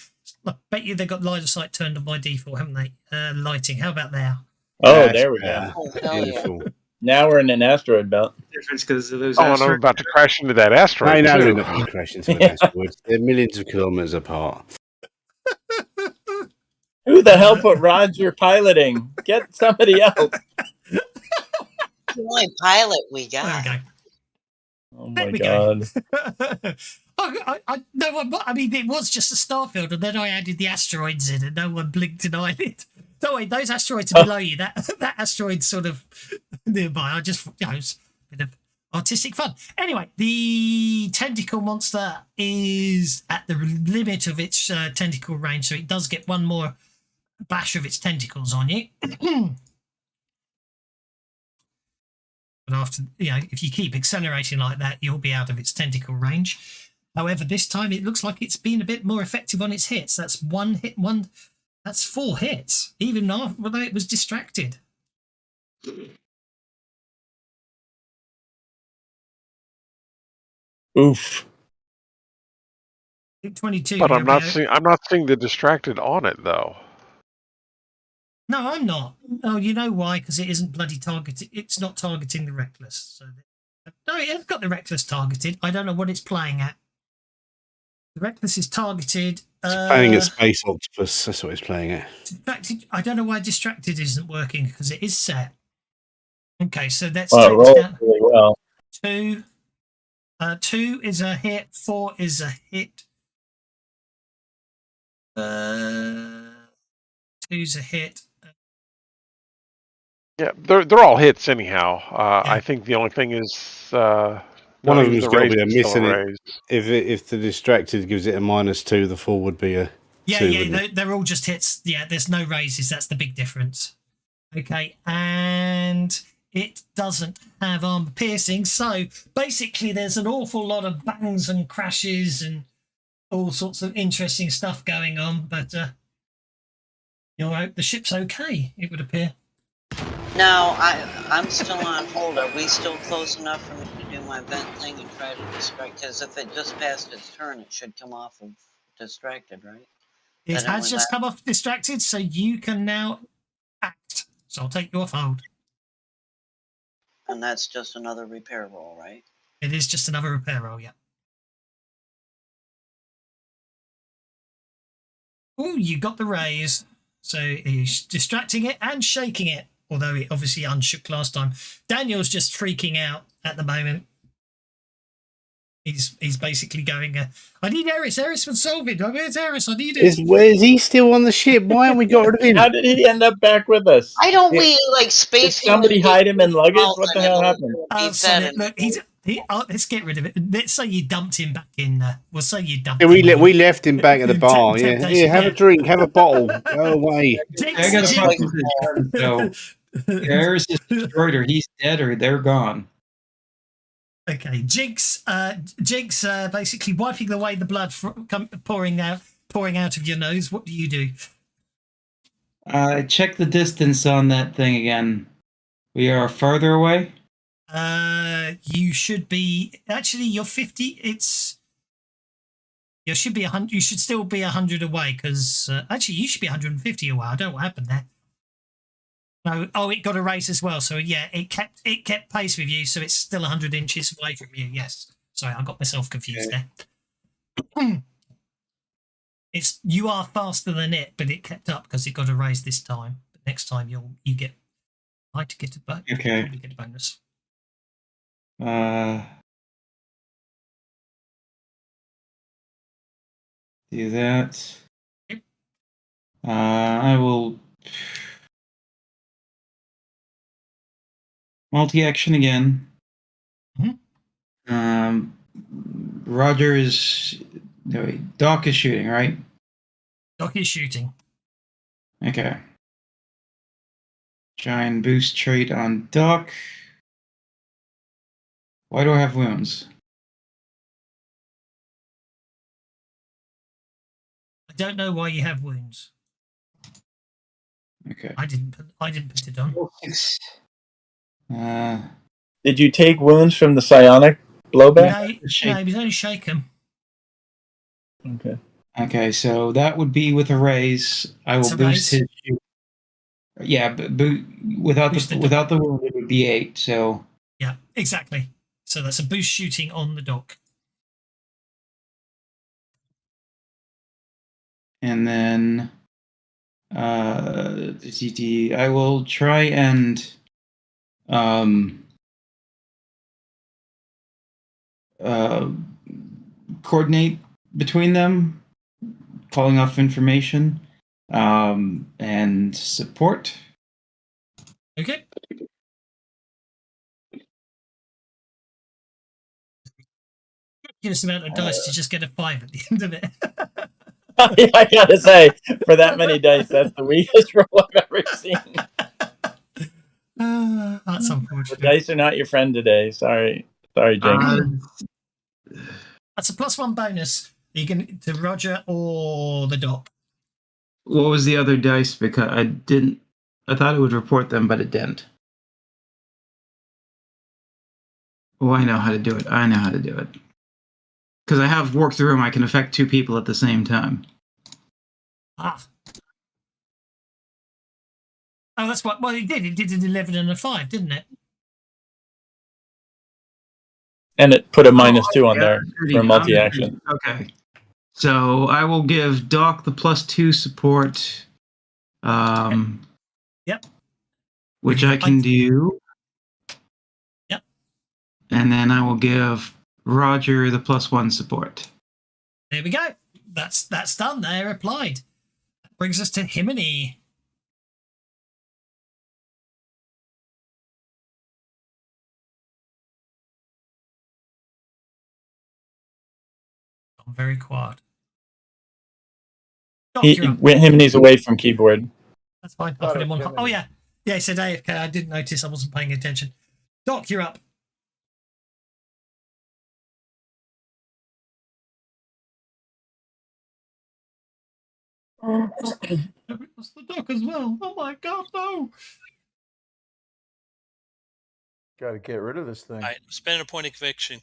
I bet you they've got line of sight turned on by default, haven't they? Lighting. How about there? Oh, That's there we go. better. Oh, hell yeah. Beautiful. Now we're in an asteroid belt. Difference because of those. Oh, and I'm about to crash into that asteroid, No, too. we're not going to crash into an asteroid. They're millions of kilometers apart. Who the hell put Roger piloting? Get somebody else. The only pilot we There got. we go. Oh There my we go. god. I mean, it was just a starfield, and then I added the asteroids in, and no one blinked an eyelid. Don't worry, those asteroids are below you. That asteroid's sort of nearby. I just, it's a bit of artistic fun. Anyway, the tentacle monster is at the limit of its tentacle range, so it does get one more bash of its tentacles on you. But after, if you keep accelerating like that, you'll be out of its tentacle range. However, this time it looks like it's been a bit more effective on its hits. That's one hit, that's 4 hits, even although it was distracted. Oof. 22. But I'm not seeing the distracted on it, though. No, I'm not. Oh, you know why? Because it isn't bloody targeted. It's not targeting the reckless. So, no, it has got the reckless targeted. I don't know what it's playing at. The reckless is targeted. It's playing at Space Octopus. That's what it's playing at. Distracted. I don't know why distracted isn't working because it is set. Okay, so let's Well, it take this rolled down. really well. 2. 2 is a hit. 4 is a hit. 2's a hit. Yeah, they're all hits anyhow. I think the only thing is One of them's got to be a is miss, still and raised. if the distracted gives it a -2, the 4 would be a 2. They're all just hits. Yeah, there's no raises. That's the big difference. Okay, and it doesn't have armor piercing, so basically there's an awful lot of bangs and crashes and all sorts of interesting stuff going on. But the ship's okay, it would appear. Now, I'm still on hold. Are we still close enough for me to do my vent thing and try to distract? Because if it just passed its turn, it should come off of distracted, right? It has just come off distracted, so you can now act. So I'll take you off hold. And that's just another repair roll, right? It is just another repair roll, yeah. Oh, you got the raise. So he's distracting it and shaking it, although it obviously unshook last time. Daniel's just freaking out at the moment. He's basically going, I need Eris. Eris would solve it. Where's Eris? I need it. Is he still on the ship? Why haven't we got rid of him? How did he end up back with us? Why don't we space? Did somebody hide him in luggage? What the hell happened? Look, let's get rid of it. Let's say you dumped him back in. We'll say you dumped him. We left him back at the bar. Yeah, here, have a drink, have a bottle, go away. I got a problem. Eris is destroyed, or he's dead, or they're gone. Okay, Jinx, basically wiping away the blood pouring out of your nose. What do you do? Check the distance on that thing again. We are farther away. You should be actually. You're 50. You should be 100. You should still be 100 away because actually you should be 150 away. I don't know what happened there. No, it got a raise as well. So yeah, it kept pace with you. So it's still 100 inches away from you. Yes. Sorry, I got myself confused there. You are faster than it, but it kept up because it got a raise this time. But next time you get. I to get a bonus. Okay. Probably get a bonus. Do that. I will multi-action again. Roger is... No, wait. Doc is shooting, right? Doc is shooting. Okay. Try and boost trait on Doc. Why do I have wounds? I don't know why you have wounds. Okay. I didn't put it on. Did you take wounds from the psionic blowback? No, he was only shaken. Okay. Okay, so that would be with a raise. I will boost his. Yeah, but without the wound, it would be 8. So yeah, exactly. So that's a boost shooting on the Doc. And then I will try and coordinate between them, calling off information and support. Okay. Ridiculous amount of dice to just get a 5 at the end of it. I gotta say, for that many dice, that's the weakest roll I've ever seen. That's unfortunate. The dice are not your friend today. Sorry, Jinx. That's a +1 bonus. You can to Roger or the Doc. What was the other dice? Because I thought it would report them, but it didn't. Oh, I know how to do it. Because I have walked through them, I can affect 2 people at the same time. Ah. Oh, that's what. Well, it did. It did an 11 and a 5, didn't it? And it put a -2 on there for multi-action. Okay. So I will give Doc the +2 support. Yep. Which I can do. Yep. And then I will give Roger the +1 support. There we go. That's done. They're applied. That brings us to Himini. I'm very quiet. Himini's away from keyboard. That's fine. I'll put him on. Oh yeah, he said AFK. I didn't notice. I wasn't paying attention. Doc, you're up. It's the Doc as well. Oh my god, no! Got to get rid of this thing. All right, spending a point of conviction.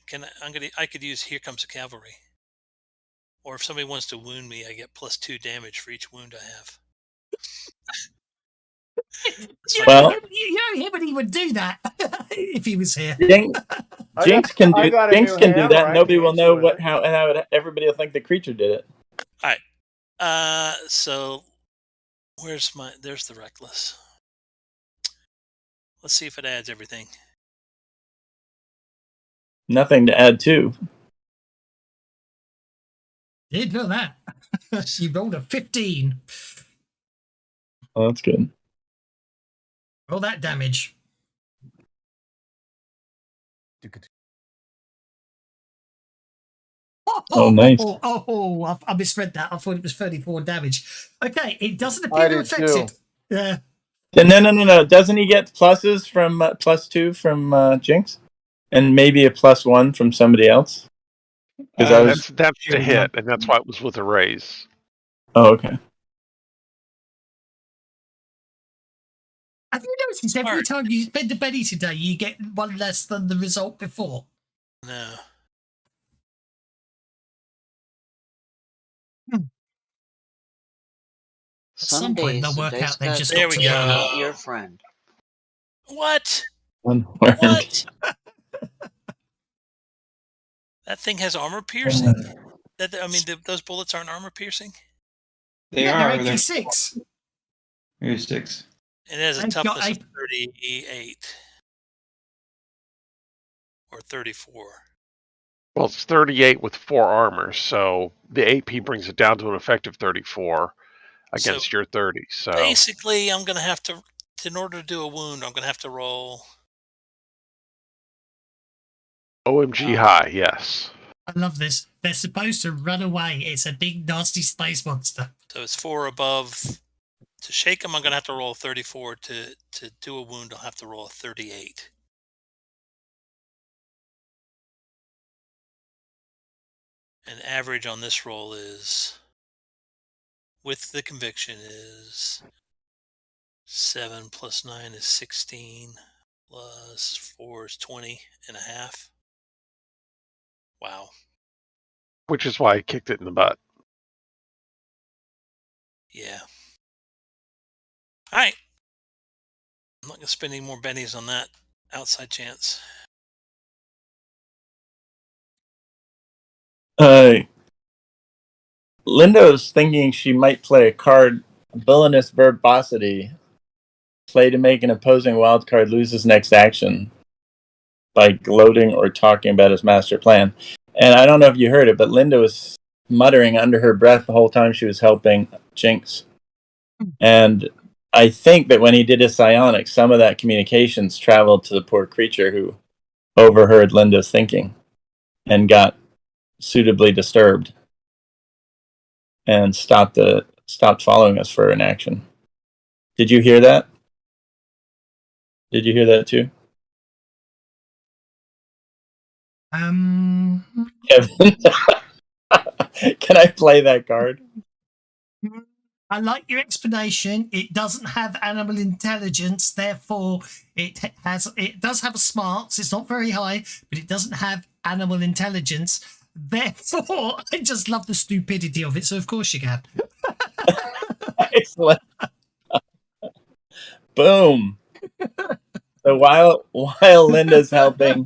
I could use Here Comes the Cavalry. Or if somebody wants to wound me, I get +2 damage for each wound I have. Well, Himini would do that if he was here. Jinx can do that. Nobody will know how everybody will think the creature did it. All right. So there's the reckless. Let's see if it adds everything. Nothing to add to. Did look at that. You rolled a 15. Oh, that's good. Roll that damage. Oh, nice. I misread that. I thought it was 34 damage. Okay, it doesn't appear to affect it. Yeah. No. Doesn't he get pluses from +2 from Jinx? And maybe a +1 from somebody else? That's the hit, and that's why it was with a raise. Oh, okay. Have you noticed every time you spend a penny today, you get 1 less than the result before? No. At some point, they'll work out they've just there we go. Your friend. What? What? That thing has armor piercing? Those bullets aren't armor piercing? They are. They're AP6. They're 6. It has a toughness of 38. Or 34. Well, it's 38 with 4 armor, so the AP brings it down to an effective 34 against your 30. So basically, I'm going to have to, in order to do a wound, I'm going to have to roll. OMG high, yes. I love this. They're supposed to run away. It's a big, nasty space monster. So it's 4 above. To shake them, I'm going to have to roll a 34. To do a wound, I'll have to roll a 38. And average on this roll is, with the conviction, is 7 plus 9 is 16 plus 4 is 20 and a half. Wow. Which is why I kicked it in the butt. Yeah. All right. I'm not going to spend any more bennies on that outside chance. Linda's thinking she might play a card, villainous verbosity. Play to make an opposing wildcard lose his next action by gloating or talking about his master plan. And I don't know if you heard it, but Linda was muttering under her breath the whole time she was helping Jinx. And I think that when he did his psionics, some of that communications traveled to the poor creature who overheard Linda's thinking and got suitably disturbed and stopped following us for an action. Did you hear that? Did you hear that too? Kevin, can I play that card? I like your explanation. It doesn't have animal intelligence, therefore it does have a smarts. It's not very high, but it doesn't have animal intelligence. Therefore, I just love the stupidity of it. So of course you can. Excellent. Boom. So while Linda's helping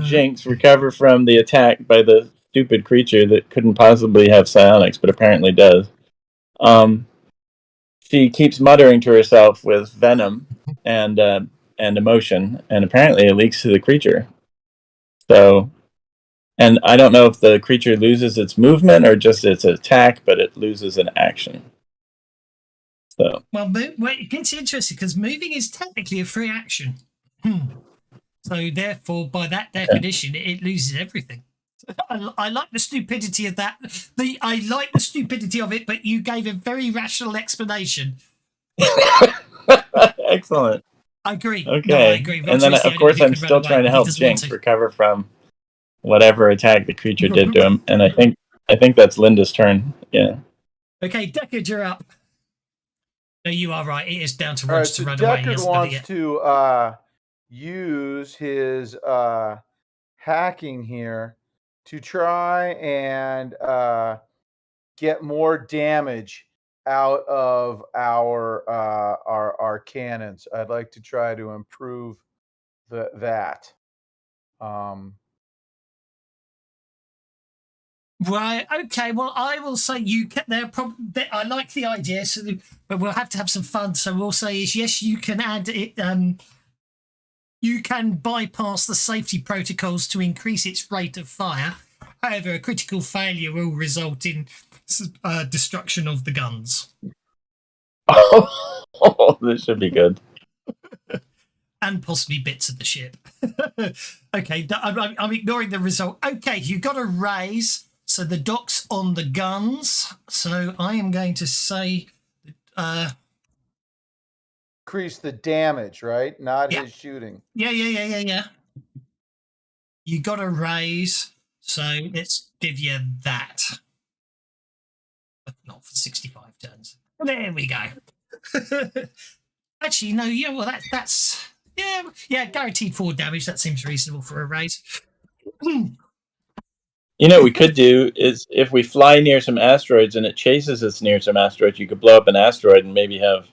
Jinx recover from the attack by the stupid creature that couldn't possibly have psionics, but apparently does, she keeps muttering to herself with venom and emotion, and apparently it leaks to the creature. So, and I don't know if the creature loses its movement or just its attack, but it loses an action. So, well, it gets interesting because moving is technically a free action. So therefore, by that definition, it loses everything. I like the stupidity of that. I like the stupidity of it, but you gave a very rational explanation. Excellent. I agree. Okay. No, I agree. And then, of course, I'm still trying to help Jinx recover from whatever attack the creature did to him. And I think that's Linda's turn. Yeah. Okay, Deckard, you're up. No, you are right. It is down to Roger to run away. Deckard wants to use his hacking here to try and get more damage out of our cannons. I'd like to try to improve that. Right. Okay. Well, I will say you can. I like the idea. So, but we'll have to have some fun. So we'll say is yes, you can add it. You can bypass the safety protocols to increase its rate of fire. However, a critical failure will result in destruction of the guns. Oh, this should be good. And possibly bits of the ship. Okay, I'm ignoring the result. Okay, you got a raise. So the dock's on the guns. So I am going to say... increase the damage, right? Not his shooting. Yeah. You got a raise. So let's give you that. But not for 65 turns. There we go. Actually, no, yeah, well, that's... Yeah, guaranteed 4 damage. That seems reasonable for a raise. You know what we could do is if we fly near some asteroids and it chases us near some asteroids, you could blow up an asteroid and maybe have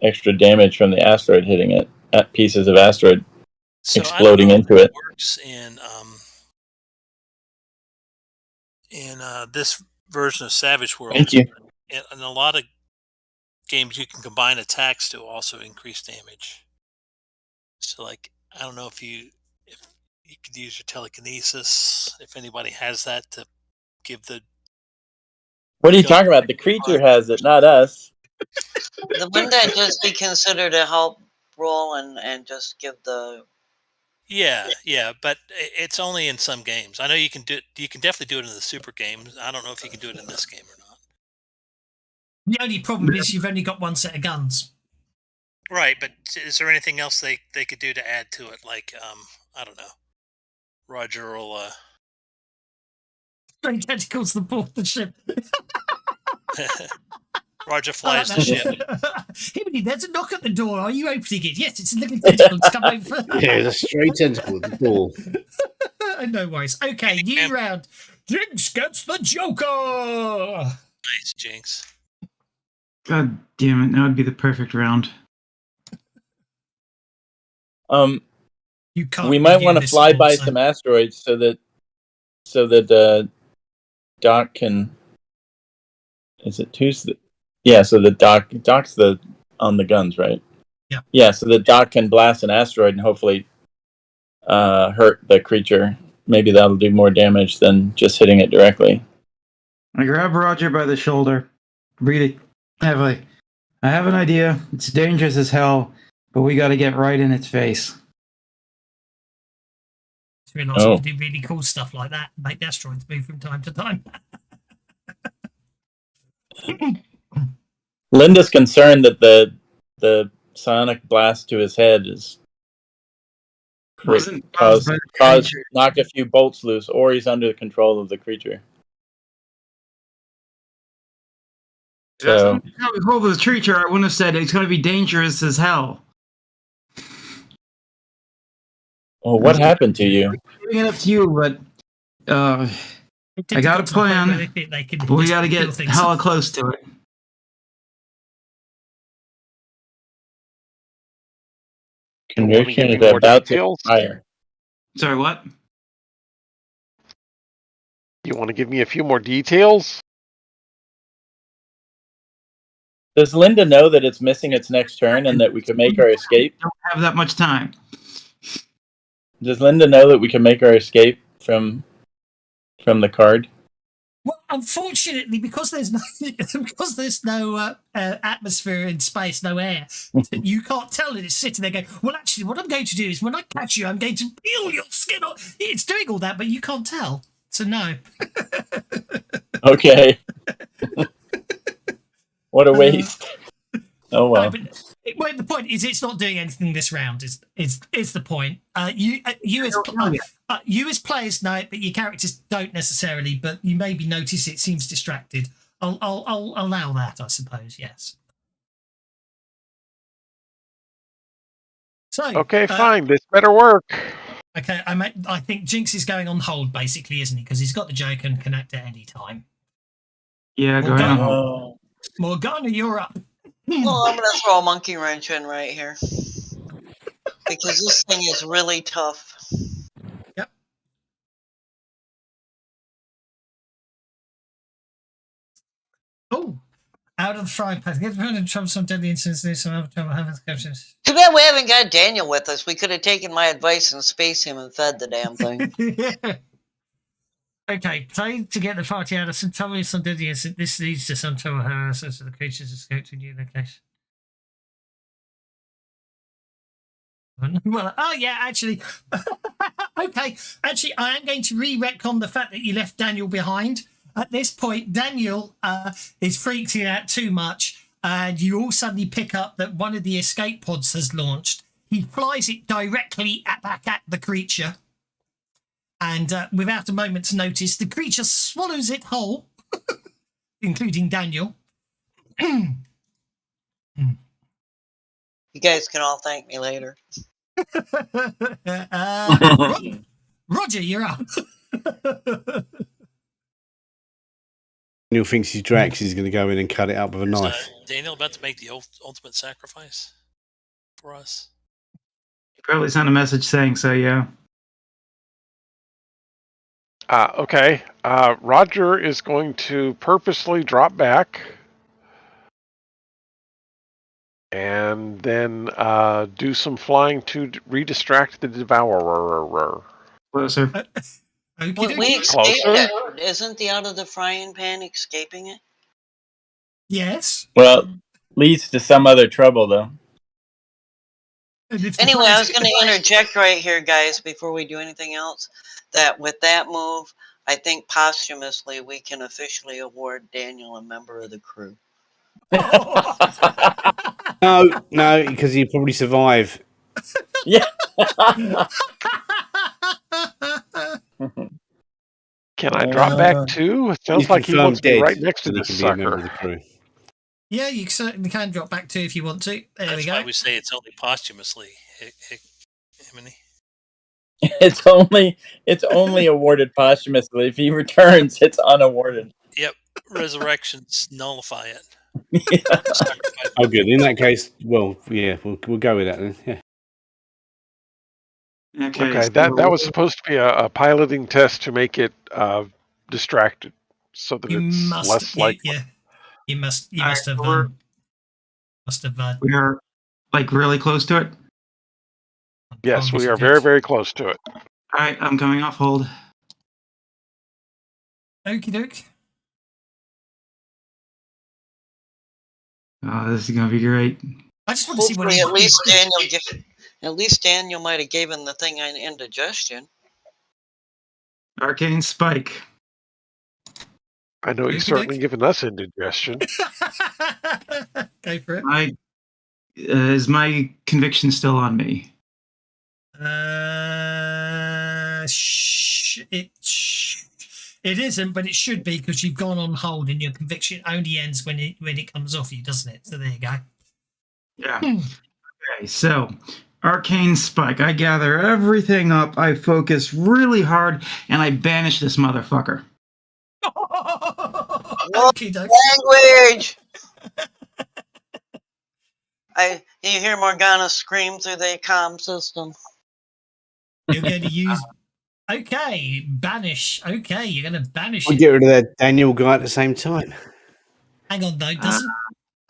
extra damage from the asteroid hitting it. Pieces of asteroid exploding into it. Works in this version of Savage Worlds. Thank you. In a lot of games, you can combine attacks to also increase damage. So, like, I don't know if you you could use your telekinesis if anybody has that to give the. What are you talking about? The creature has it, not us. Wouldn't that just be considered a help roll and just give the? Yeah, but it's only in some games. I know you can do it. You can definitely do it in the super games. I don't know if you can do it in this game or not. The only problem is you've only got one set of guns. Right, but is there anything else they could do to add to it? Like, I don't know. Roger will. Three tentacles that board the ship. Roger flies the ship. Hibby, there's a knock at the door. Are you opening it? Yes, it's a little tentacle. It's come over. Yeah, there's a stray tentacle at the door. No worries. Okay, new round. Jinx gets the Joker. Nice, Jinx. God damn it! That would be the perfect round. You can't. We might want to fly by some asteroids so that Doc can. Is it Tuesday? Yeah, so the Doc's on the guns, right? Yeah. Yeah, so the Doc can blast an asteroid and hopefully hurt the creature. Maybe that'll do more damage than just hitting it directly. I grab Roger by the shoulder, breathe heavily. I have an idea. It's dangerous as hell, but we got to get right in its face. We're not supposed to do really cool stuff like that. Make the asteroids move from time to time. Linda's concerned that the sonic blast to his head is cause knock a few bolts loose, or he's under the control of the creature. So, how we hold this creature, I wouldn't have said it's going to be dangerous as hell. Well, what happened to you? I'm giving it up to you, but I got a plan. We got to get hella close to it. Conviction is about to fire. Sorry, what? You want to give me a few more details? Does Linda know that it's missing its next turn and that we can make our escape? Don't have that much time. Does Linda know that we can make our escape from the card? Well, unfortunately, because there's no atmosphere in space, no air, you can't tell that it's sitting there going, well, actually, what I'm going to do is when I catch you, I'm going to peel your skin off. It's doing all that, but you can't tell. So no. Okay. What a waste. Oh well. No, but the point is, it's not doing anything this round. Is the point? You as players know it, but your characters don't necessarily. But you maybe notice it seems distracted. I'll allow that, I suppose. Yes. So okay, fine. This better work. Okay, I think Jinx is going on hold, basically, isn't he? Because he's got the joke and can act at any time. Yeah, go ahead. Morgana, you're up. Well, I'm going to throw a monkey wrench in right here. Because this thing is really tough. Yep. Oh, out of the frying pan. Get rid of troublesome deadly incidents. Some other trouble having questions. Too bad we haven't got Daniel with us. We could have taken my advice and spaced him and fed the damn thing. Yeah. Okay, play to get the party out of some trouble. Some deadly incident. This leads to some trouble. So the creatures escape to a new location. Well, oh yeah, actually, okay. Actually, I am going to re-retcon the fact that you left Daniel behind. At this point, Daniel is freaking out too much, and you all suddenly pick up that one of the escape pods has launched. He flies it directly back at the creature, and without a moment's notice, the creature swallows it whole, including Daniel. You guys can all thank me later. Roger, you're up. Daniel thinks he's Drax. He's going to go in and cut it up with a knife. Daniel about to make the ultimate sacrifice for us. He probably sent a message saying so, yeah. Okay. Roger is going to purposely drop back and then do some flying to redistract the devourer. Closer. We Okey-dokey. escaped Closer? it. Isn't the out of the frying pan escaping it? Yes. Well, leads to some other trouble, though. And if the Anyway, I prize- was going to interject right here, guys, before we do anything else, that with that move, I think posthumously we can officially award Daniel a member of the crew. No, because he'd probably survive. Yeah. Can I drop back too? It sounds He's like he wants confirmed to be dead, right next to and he this can be a member sucker. of the crew. Yeah, you certainly can drop back 2 if you want to. There That's we go. why we say it's only posthumously. Himiny. It's only awarded posthumously. If he returns, it's unawarded. Yep. Resurrections nullify it. Oh, good. In that case, well, yeah, we'll go with that then. Yeah. Okay, that was supposed to be a piloting test to make it distracted, so that You it's must, less likely. you must Alright, have, we're- We're like really close to it. Yes, we are very, very close to it. All right, I'm coming off hold. Okie doke. Oh, this is gonna be great. I just want to see what Hopefully, at least Daniel might have given the thing an indigestion. Arcane spike. I know he's certainly given us indigestion. Go for it. Is my conviction still on me? It isn't, but it should be because you've gone on hold, and your conviction only ends when it comes off you, doesn't it? So there you go. Yeah. Okay, so arcane spike. I gather everything up. I focus really hard, and I banish this motherfucker. Language. You hear Morgana scream through the comm system. You're going to use. Okay, banish. Okay, you're going to banish We'll it. get rid of that Daniel guy at the same time. Hang on, though. Doesn't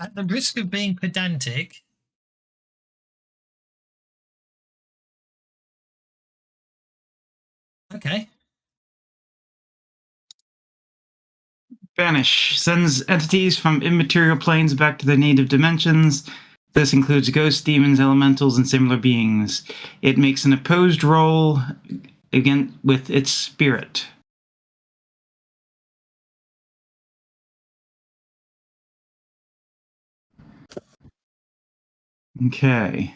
at the risk of being pedantic. Okay. Banish sends entities from immaterial planes back to their native dimensions. This includes ghosts, demons, elementals, and similar beings. It makes an opposed roll again with its spirit. Okay.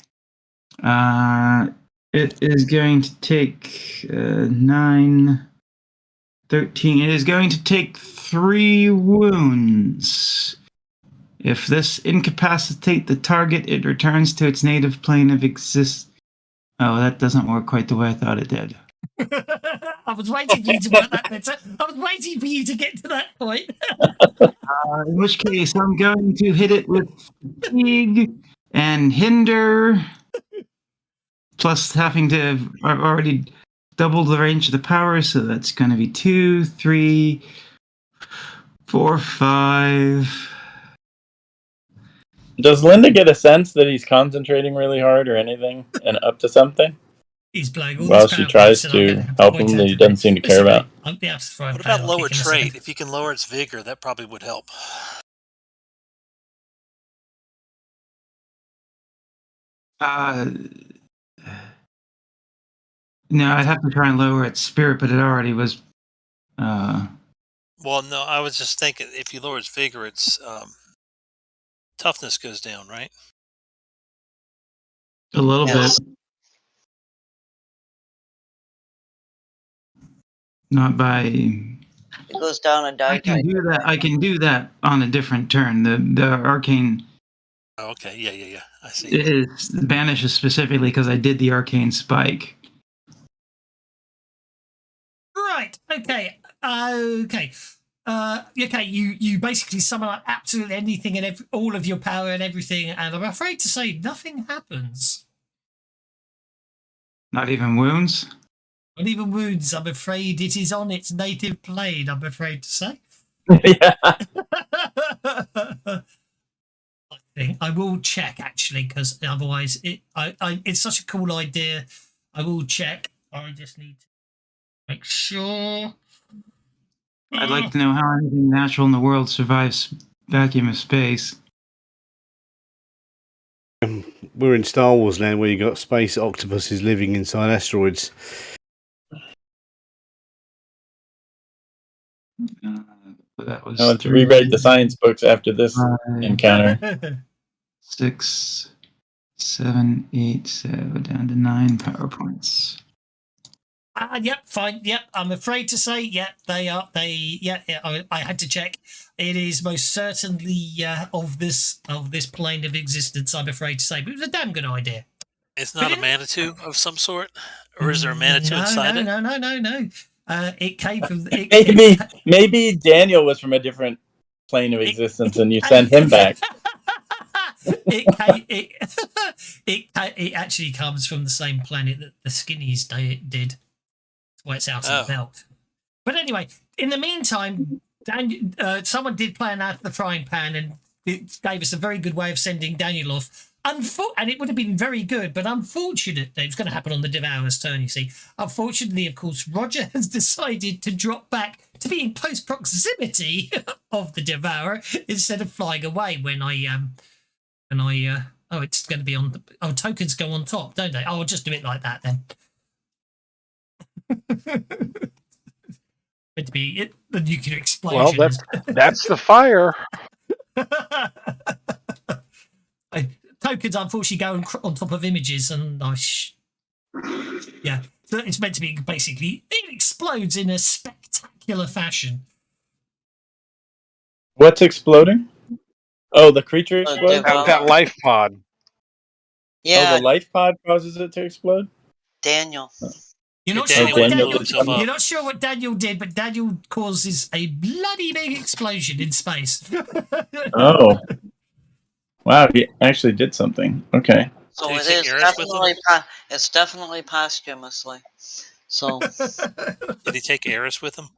It is going to take 9, 13. It is going to take 3 wounds. If this incapacitate the target, it returns to its native plane of exist. Oh, that doesn't work quite the way I thought it did. I was waiting for you to work that better. I was waiting for you to get to that point. In which case, I'm going to hit it with fatigue and hinder, plus having to. I've already doubled the range of the power, so that's going to be 2, 3, 4, 5. Does Linda get a sense that he's concentrating really hard or anything and up to something? He's blowing all While his she power tries points, and to I'm gonna help point him out that he to doesn't seem to care Listen, about. I'll be able to throw What power about lower kick in a trait? second. If you can lower its vigor, that probably would help. No, I'd have to try and lower its spirit, but it already was. Well, no, I was just thinking if you lower its vigor, its toughness goes down, right? A little Yes. bit. Not by. It goes down a die I can type. do that. I can do that on a different turn. The arcane Oh, okay, yeah. I see. is banishes specifically because I did the arcane spike. Right. Okay. Okay. Okay. You basically summon up absolutely anything and all of your power and everything, and I'm afraid to say nothing happens. Not even wounds. Not even wounds. I'm afraid it is on its native plane. I'm afraid to say. Yeah. I will check actually, because otherwise it's such a cool idea. I will check. I just need to Make sure. I'd like to know how anything natural in the world survives vacuum of space. We're in Star Wars land where you got space octopuses living inside asteroids. That was I'll have to rewrite the science books after this encounter. 6, 7, 8, so down to 9 PowerPoints. Yep, fine. Yep, I'm afraid to say, yep, they are. I had to check. It is most certainly of this plane of existence. I'm afraid to say, but it was a damn good idea. It's not a Manitou of some sort, or is there a Manitou inside it? No. It came from. Maybe Daniel was from a different plane of existence, and you sent him back. It actually comes from the same planet that the Skinnies did. That's why it's out of the belt. But anyway, in the meantime, someone did plan out the frying pan, and it gave us a very good way of sending Daniel off. And it would have been very good, but unfortunately, it was going to happen on the Devourer's turn, you see. Unfortunately, of course, Roger has decided to drop back to be in close proximity of the Devourer instead of flying away when it's going to be on the... tokens go on top, don't they? I'll just do it like that then. Meant to be the nuclear explosion. Well, that's the fire. Tokens unfortunately go on top of images, and yeah, so it's meant to be basically it explodes in a spectacular fashion. What's exploding? Oh, the creature explodes? That life pod. Yeah. Oh, the life pod causes it to explode? Daniel. You're not sure what Daniel did, but Daniel causes a bloody big explosion in space. Oh. Wow, he actually did something. Okay. So it is definitely posthumously. So did he take Eris with him?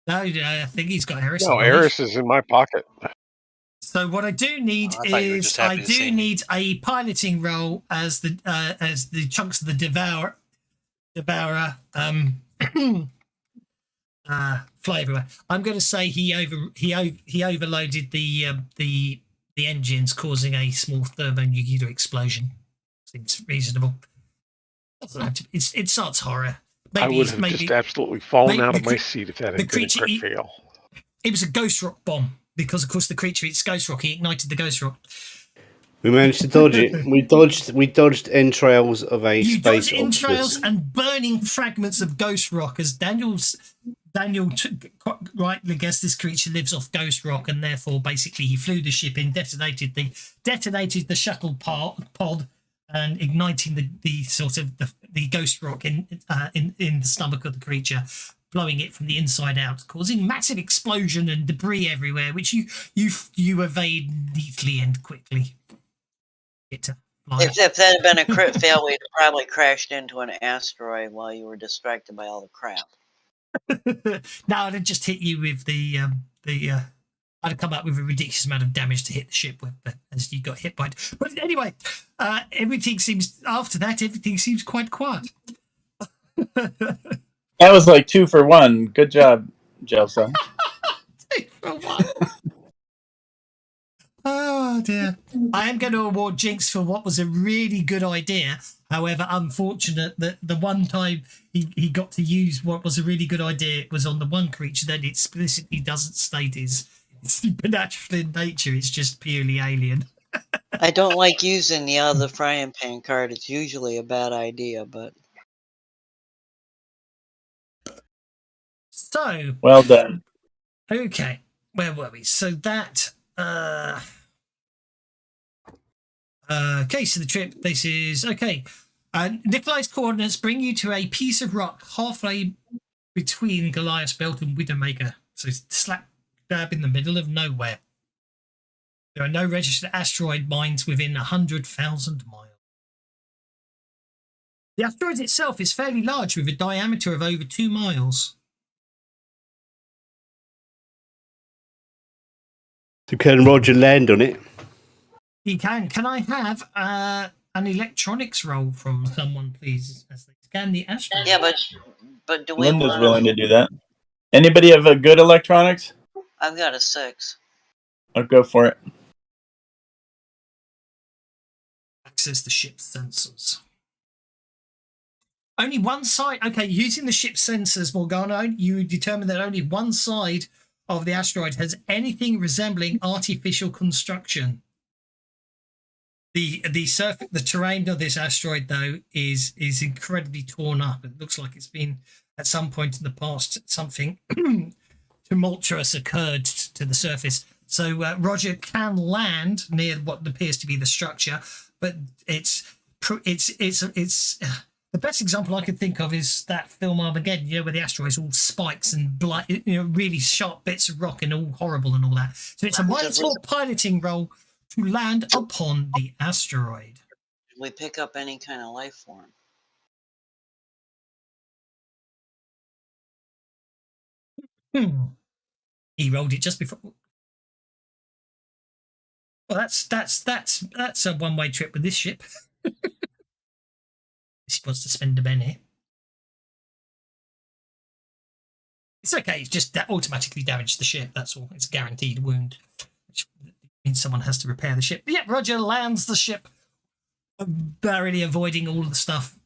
No, I think he's got Eris. No, Eris is in my pocket. So what I do need is a piloting role as the chunks of the Devourer fly everywhere. I'm going to say he overloaded the engines, causing a small thermonuclear explosion. Seems reasonable. It starts horror. I would have just absolutely fallen out of my seat if that had been a crit fail. It was a ghost rock bomb because, of course, the creature eats ghost rock. He ignited the ghost rock. We managed to dodge it. We dodged entrails of a space octopus. Entrails and burning fragments of ghost rock as Daniel rightly guessed this creature lives off ghost rock, and therefore basically he flew the ship in, detonated the shuttle pod, and igniting the ghost rock in the stomach of the creature, blowing it from the inside out, causing massive explosion and debris everywhere, which you evade neatly and quickly. If that had been a crit fail, we'd probably crashed into an asteroid while you were distracted by all the crap. No, I'd have just hit you with I'd have come up with a ridiculous amount of damage to hit the ship with, as you got hit by it. But anyway, everything seems quite quiet. That was like 2 for 1. Good job, Jelsa. 2 for 1. Oh dear. I am going to award Jinx for what was a really good idea. However, unfortunate that the one time he got to use what was a really good idea was on the one creature that explicitly doesn't state is supernatural in nature. It's just purely alien. I don't like using the other frying pan card. It's usually a bad idea, but... So... Well done. Okay. Where were we? So that... okay, so the trip, this is... Okay. Nikolai's coordinates bring you to a piece of rock halfway between Goliath's Belt and Widowmaker. So it's slap dab in the middle of nowhere. There are no registered asteroid mines within 100,000 miles. The asteroid itself is fairly large, with a diameter of over 2 miles. So can Roger land on it? He can. Can I have an electronics roll from someone, please, as they scan the asteroid. Yeah, but do we Linda's want willing to do that. Anybody have a good electronics? I've got a 6. I'll go for it. Access the ship's sensors. Only one side. Okay, using the ship's sensors, Morgana, you determine that only one side of the asteroid has anything resembling artificial construction. The terrain of this asteroid, though, is incredibly torn up. It looks like it's been at some point in the past something tumultuous occurred to the surface. So Roger can land near what appears to be the structure, but it's the best example I could think of is that film Armageddon, where the asteroid's all spikes and really sharp bits of rock and all horrible and all that. So it's a -4 piloting roll to land upon the asteroid. we pick up any kind of life form? He rolled it just before. Well, that's a one-way trip with this ship. He wants to spend a penny. It's okay. It's just that automatically damaged the ship. That's all. It's a guaranteed wound, which means someone has to repair the ship. But yeah, Roger lands the ship, barely avoiding all of the stuff.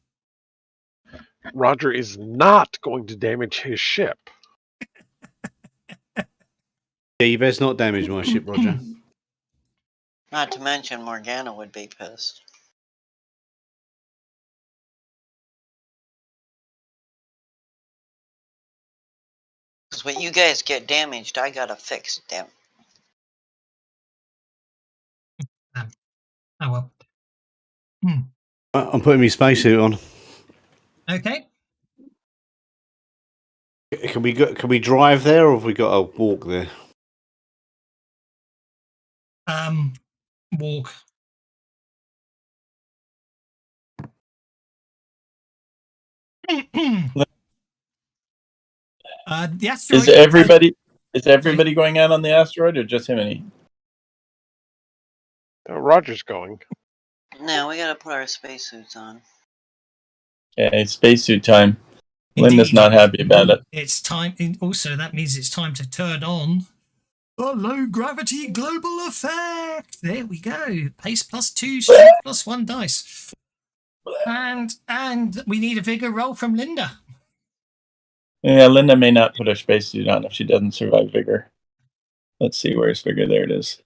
Roger is not going to damage his ship. Yeah, you best not damage my ship, Roger. Not to mention Morgana would be pissed. Because when you guys get damaged, I gotta fix them. Oh well. I'm putting my spacesuit on. Okay. Can we drive there, or have we got to walk there? Walk. The asteroid. Is everybody going out on the asteroid, or just him and he? Roger's going. No, we gotta put our spacesuits on. Okay, spacesuit time. Indeed. Linda's not happy about it. It's time. Also, that means it's time to turn on the low gravity global effect. There we go. Pace +2, strength +1 dice. And we need a vigor roll from Linda. Yeah, Linda may not put her spacesuit on if she doesn't survive vigor. Let's see, where's vigor? There it is.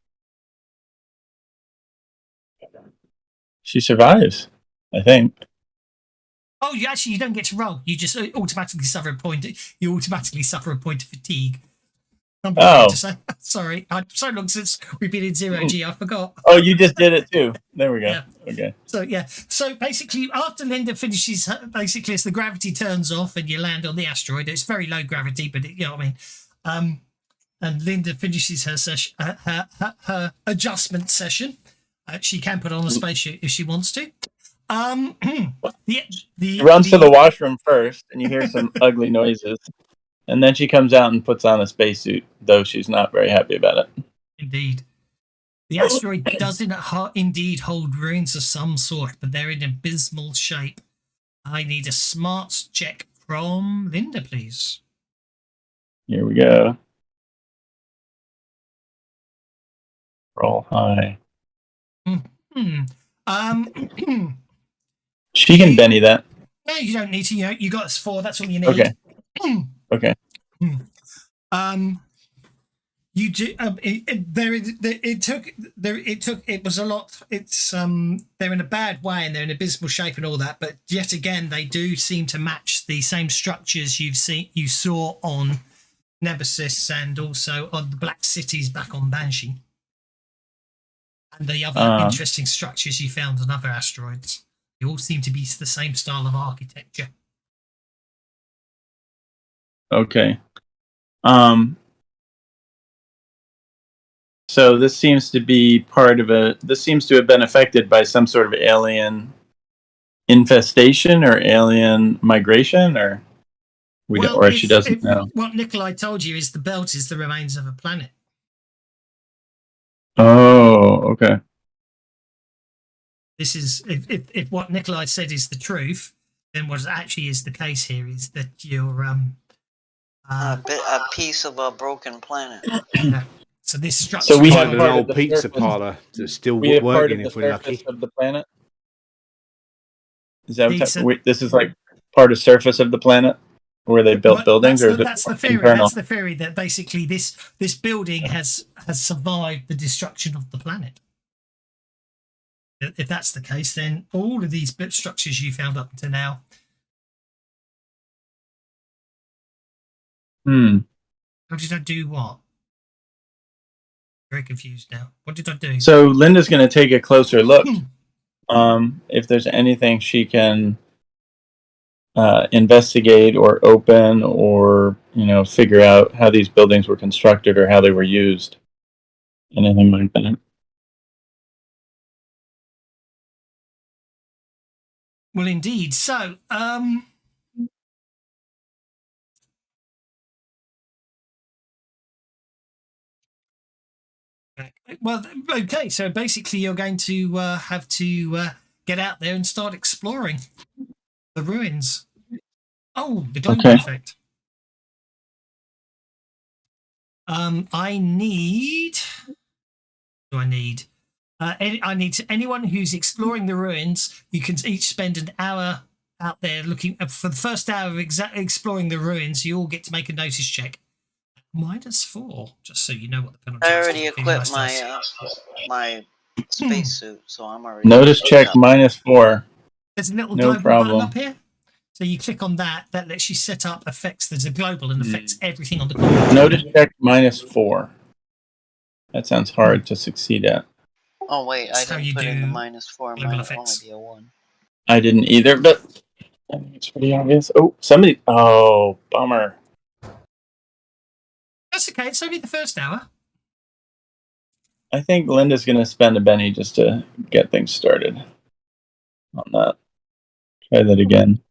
She survives, I think. Oh, you don't get to roll. You just automatically suffer a point. You automatically suffer a point of fatigue. Oh, to say. Sorry, so long since we've been in 0G, I forgot. Oh, you just did it too. There we go. Yeah. Okay. So basically, after Linda finishes, basically, as the gravity turns off and you land on the asteroid, it's very low gravity, but you know what I mean. And Linda finishes her session, her adjustment session. She can put on a spacesuit if she wants to. She runs to the washroom first, and you hear some ugly noises, and then she comes out and puts on a spacesuit, though she's not very happy about it. Indeed. The asteroid does indeed hold ruins of some sort, but they're in abysmal shape. I need a smarts check from Linda, please. Here we go. Roll high. She can Benny that. No, you don't need to. You got us 4. That's all you need. Okay. Okay. You do. It was a lot. It's they're in a bad way and they're in abysmal shape and all that. But yet again, they do seem to match the same structures you saw on Nemesis and also on the Black Cities back on Banshee, and the other interesting structures you found on other asteroids. They all seem to be the same style of architecture. Okay. So this seems to be part of this seems to have been affected by some sort of alien infestation or alien migration, or she doesn't know. What Nikolai told you is the belt is the remains of a planet. Oh, okay. This is if what Nikolai said is the truth, then what actually is the case here is that you're a piece of a broken planet. yeah. So this structure. So we Find have an part of old the pizza surface. parlor that's still We have part working of the if we're surface lucky. of the planet. Is that Pizza. this is like part of surface of the planet where they built buildings, or is that's the it theory. internal? That's the theory that basically this building has survived the destruction of the planet. If that's the case, then all of these structures you found up to now. How did I do what? Very confused now. What did I do? So Linda's going to take a closer look. If there's anything she can investigate or open, or figure out how these buildings were constructed or how they were used, anything like that. Well, indeed. So, well, okay. So basically, you're going to have to get out there and start exploring the ruins. Oh, the global effect. I need. What do I need? I need anyone who's exploring the ruins. You can each spend an hour out there looking for the first hour of exploring the ruins. You all get to make a notice check. -4, just so you know what the penalty is. I already equipped my spacesuit, so I'm already. Notice check -4. There's a little global button up here. So you click on that. That lets you set up effects. There's a global and affects everything on the corner. Notice check -4. That sounds hard to succeed at. Oh wait, I didn't put in the -4. Mine will only be a 1. I didn't either, but I think it's pretty obvious. Oh, somebody! Oh, bummer. That's okay. It's only the first hour. I think Linda's going to spend a penny just to get things started on that. Try that again.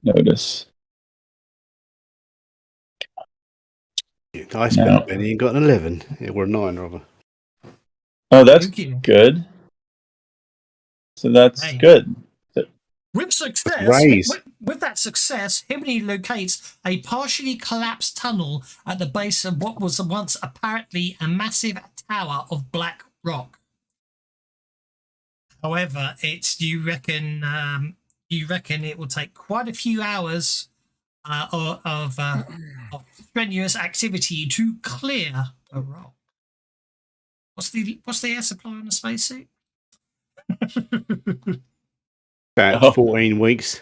Notice. I spent a penny and got an 11. Yeah, we're 9 rather. Oh, that's good. So that's good. With success, with that success, Himini locates a partially collapsed tunnel at the base of what was once apparently a massive tower of black rock. However, you reckon it will take quite a few hours of strenuous activity to clear the rock. What's the air supply on a spacesuit? About 14 weeks.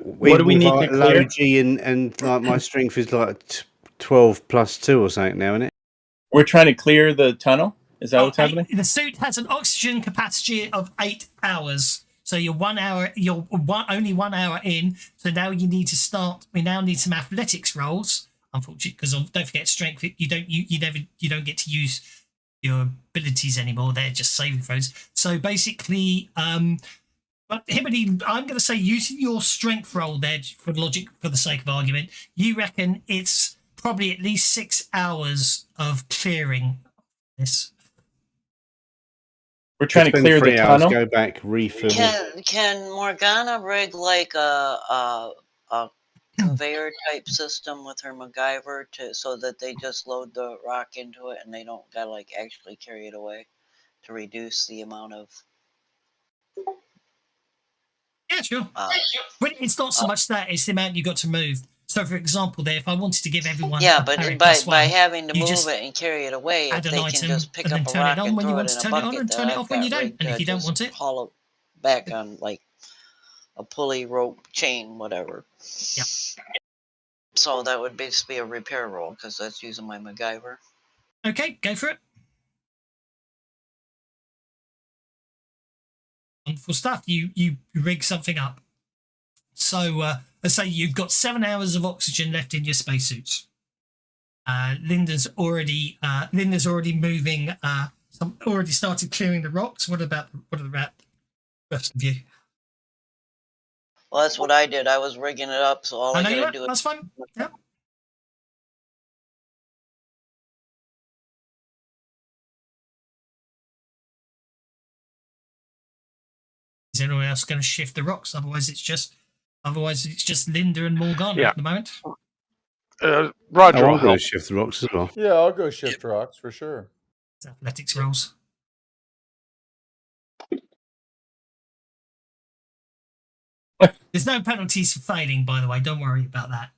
What do we need to clear? Low G and like my strength is like 12 plus 2 or something now, isn't it? We're trying to clear the tunnel? Is that what's happening? The suit has an oxygen capacity of 8 hours. So you're only 1 hour in. So now you need to start. We now need some athletics rolls. Unfortunately, because don't forget strength. You don't get to use your abilities anymore. They're just saving throws. So basically, but Himini, I'm going to say using your strength roll there for the sake of argument, you reckon it's probably at least 6 hours of clearing this. We're trying to clear the tunnel. Go back, refill. Can Morgana rig like a conveyor type system with her MacGyver so that they just load the rock into it and they don't gotta like actually carry it away to reduce the amount of. Yeah, sure. But it's not so much that; it's the amount you got to move. So, for example, there, if I wanted to give everyone, but by having to move it and carry it away, if they can just pick up a rock and throw it in a bucket, turn it off when you don't, and if you don't want it, haul it back on like a pulley, rope, chain, whatever. Yeah. So that would basically be a repair roll because that's using my MacGyver. Okay, go for it. Wonderful stuff. You rig something up. So let's say you've got 7 hours of oxygen left in your spacesuits. Linda's already moving. Already started clearing the rocks. What about the rest of you? Well, that's what I did. I was rigging it up, so all I gotta do is. That's fine. Yeah. Is anyone else going to shift the rocks? Otherwise, it's just Linda and Morgana Yeah. at the moment. Roger I'll will go help. shift the rocks as well. Yeah, I'll go shift rocks for sure. It's athletics rolls. There's no penalties for failing, by the way. Don't worry about that.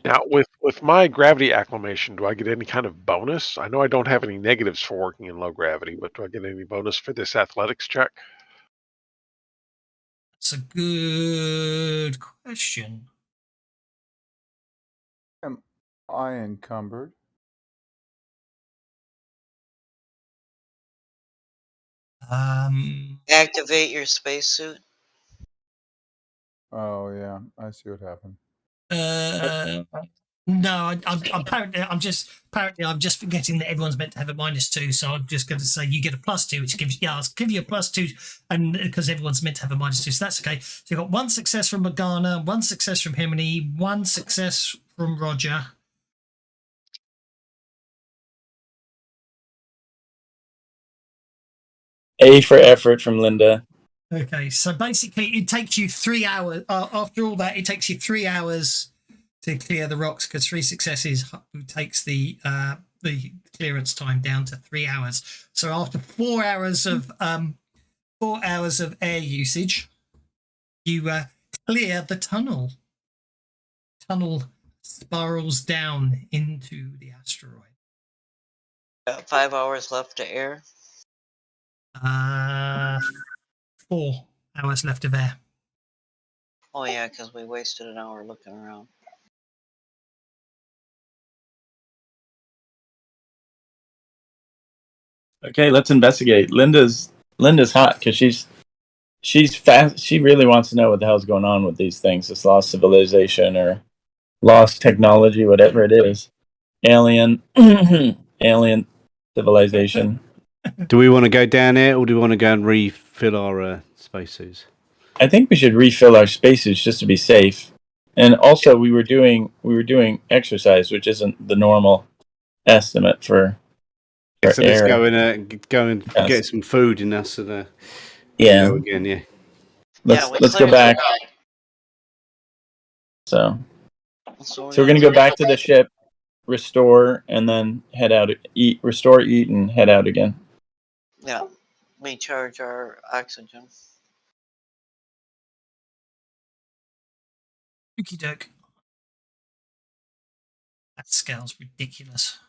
Now, with my gravity acclimation, do I get any kind of bonus? I know I don't have any negatives for working in low gravity, but do I get any bonus for this athletics check? That's a good question. Am I encumbered? Activate your spacesuit. Oh yeah, I see what happened. No, I'm just forgetting that everyone's meant to have a -2, so I'm just going to say you get a +2, which gives I'll give you a +2, and because everyone's meant to have a -2, so that's okay. So you've got 1 success from Morgana, 1 success from Hemini, 1 success from Roger. A for effort from Linda. Okay, so basically it takes you 3 hours. After all that, it takes you 3 hours to clear the rocks, because 3 successes takes the clearance time down to 3 hours. So after 4 hours of air usage, you clear the tunnel. Tunnel spirals down into the asteroid. Got 5 hours left to air. 4 hours left of air. Oh yeah, because we wasted an hour looking around. Okay, let's investigate. Linda's hot because she's fast. She really wants to know what the hell's going on with these things. This lost civilization or lost technology, whatever it is. Alien civilization. Do we want to go down there, or do we want to go and refill our spacesuits? I think we should refill our spacesuits just to be safe. And also, we were doing exercise, which isn't the normal estimate for So let's air. go and get some food in us, and Yeah. go again. Yeah. Let's go back. So we're gonna go back to the ship, restore, and then head out. Restore, eat, and head out again. Yeah, recharge our oxygen. Okie doke. That scale's ridiculous.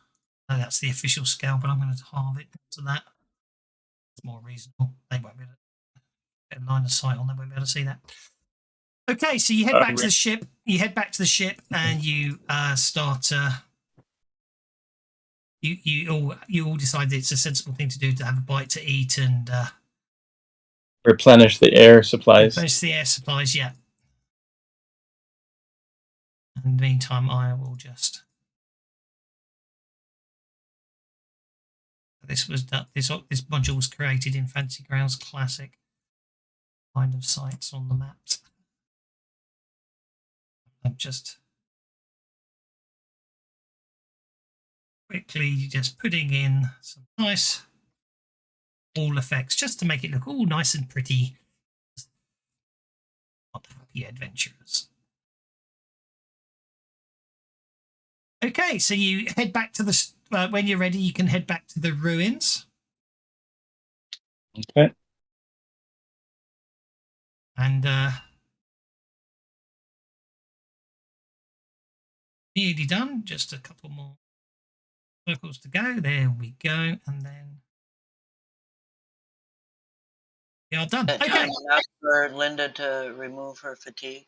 No, that's the official scale, but I'm going to halve it to that. It's more reasonable. They won't be able to get a line of sight on. They won't be able to see that. Okay, so you head back to the ship. You head back to the ship, and you start. You all decide that it's a sensible thing to do to have a bite to eat and replenish the air supplies. Replenish the air supplies, yeah. In the meantime, I will just. This module was created in Fantasy Grounds Classic kind of sites on the maps. I'm just quickly just putting in some nice wall effects just to make it look all nice and pretty. Not happy adventurers. Okay, so you head back to the when you're ready, you can head back to the ruins. Okay. And nearly done. Just a couple more circles to go. There we go. And then we are done. Okay. Enough for Linda to remove her fatigue.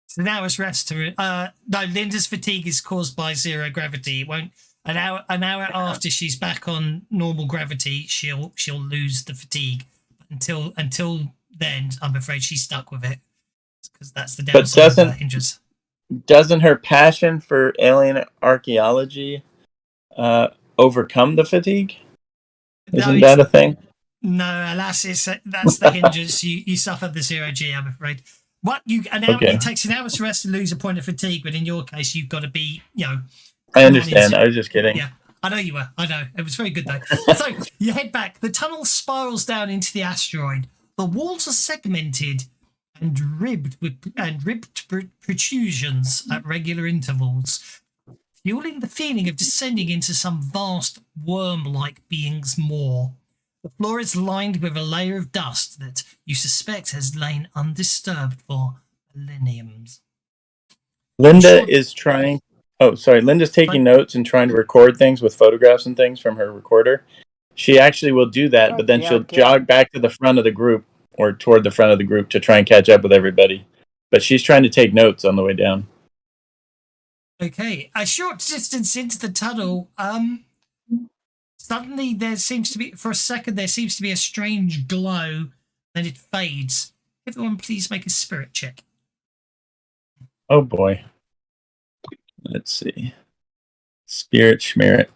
So now it's rest to no, Linda's fatigue is caused by 0 gravity. It won't an hour after she's back on normal gravity, she'll lose the fatigue. Until then, I'm afraid she's stuck with it. Because that's the downside of hinges. Doesn't her passion for alien archaeology overcome the fatigue? Isn't that a thing? No, alas, that's the hindrance. You suffer the 0G, I'm afraid. It takes an hour to rest and lose a point of fatigue, but in your case, you've got to be, I understand. I was just kidding. Yeah. I know you were. I know. It was very good, though. So you head back. The tunnel spirals down into the asteroid. The walls are segmented and ribbed protrusions at regular intervals, fueling the feeling of descending into some vast worm-like being's maw. The floor is lined with a layer of dust that you suspect has lain undisturbed for millenniums. Linda is trying. Oh, sorry. Linda's taking notes and trying to record things with photographs and things from her recorder. She actually will do that, but then she'll jog back to the front of the group or toward the front of the group to try and catch up with everybody. But she's trying to take notes on the way down. Okay, a short distance into the tunnel, suddenly there seems to be, for a second, there seems to be a strange glow, then it fades. Everyone please make a spirit check. Oh boy. Let's see. Spirit schmerit.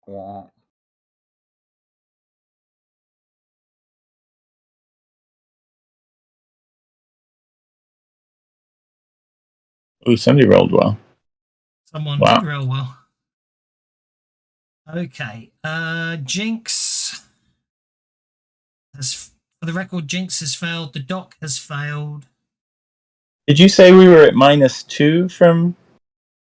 Wow. Ooh, somebody rolled well. Someone did roll well. Okay. Jinx has, for the record, Jinx has failed. The doc has failed. Did you say we were at -2 from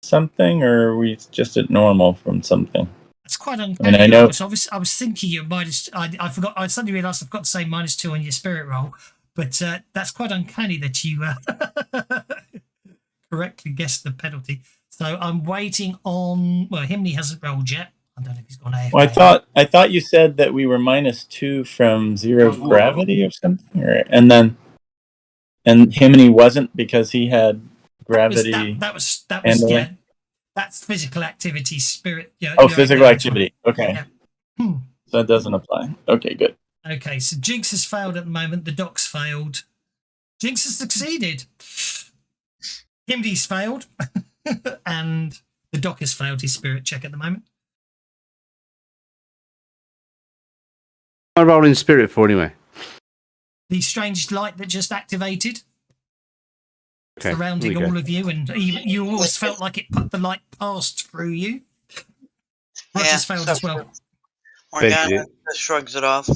something, or are we just at normal from something? That's quite uncanny. I know. I was thinking you minus. I forgot. I suddenly realised I've got to say -2 on your spirit roll, but that's quite uncanny that you correctly guessed the penalty. So I'm waiting on. Well, Himney hasn't rolled yet. I don't know if he's gone AFK. Well, I thought you said that we were -2 from 0 gravity or something, and Himney wasn't because he had gravity. That was handling? that's physical activity, spirit. Yeah. Physical activity. Okay. Yeah. So that doesn't apply. Okay, good. Okay, so Jinx has failed at the moment. The doc's failed. Jinx has succeeded. Himney's failed, and the doc has failed his spirit check at the moment. I roll in spirit for anyway. The strange light that just activated, Okay, surrounding all of you, and you always felt like it put the light past through you. Roger's failed as well. Morgana just shrugs it off.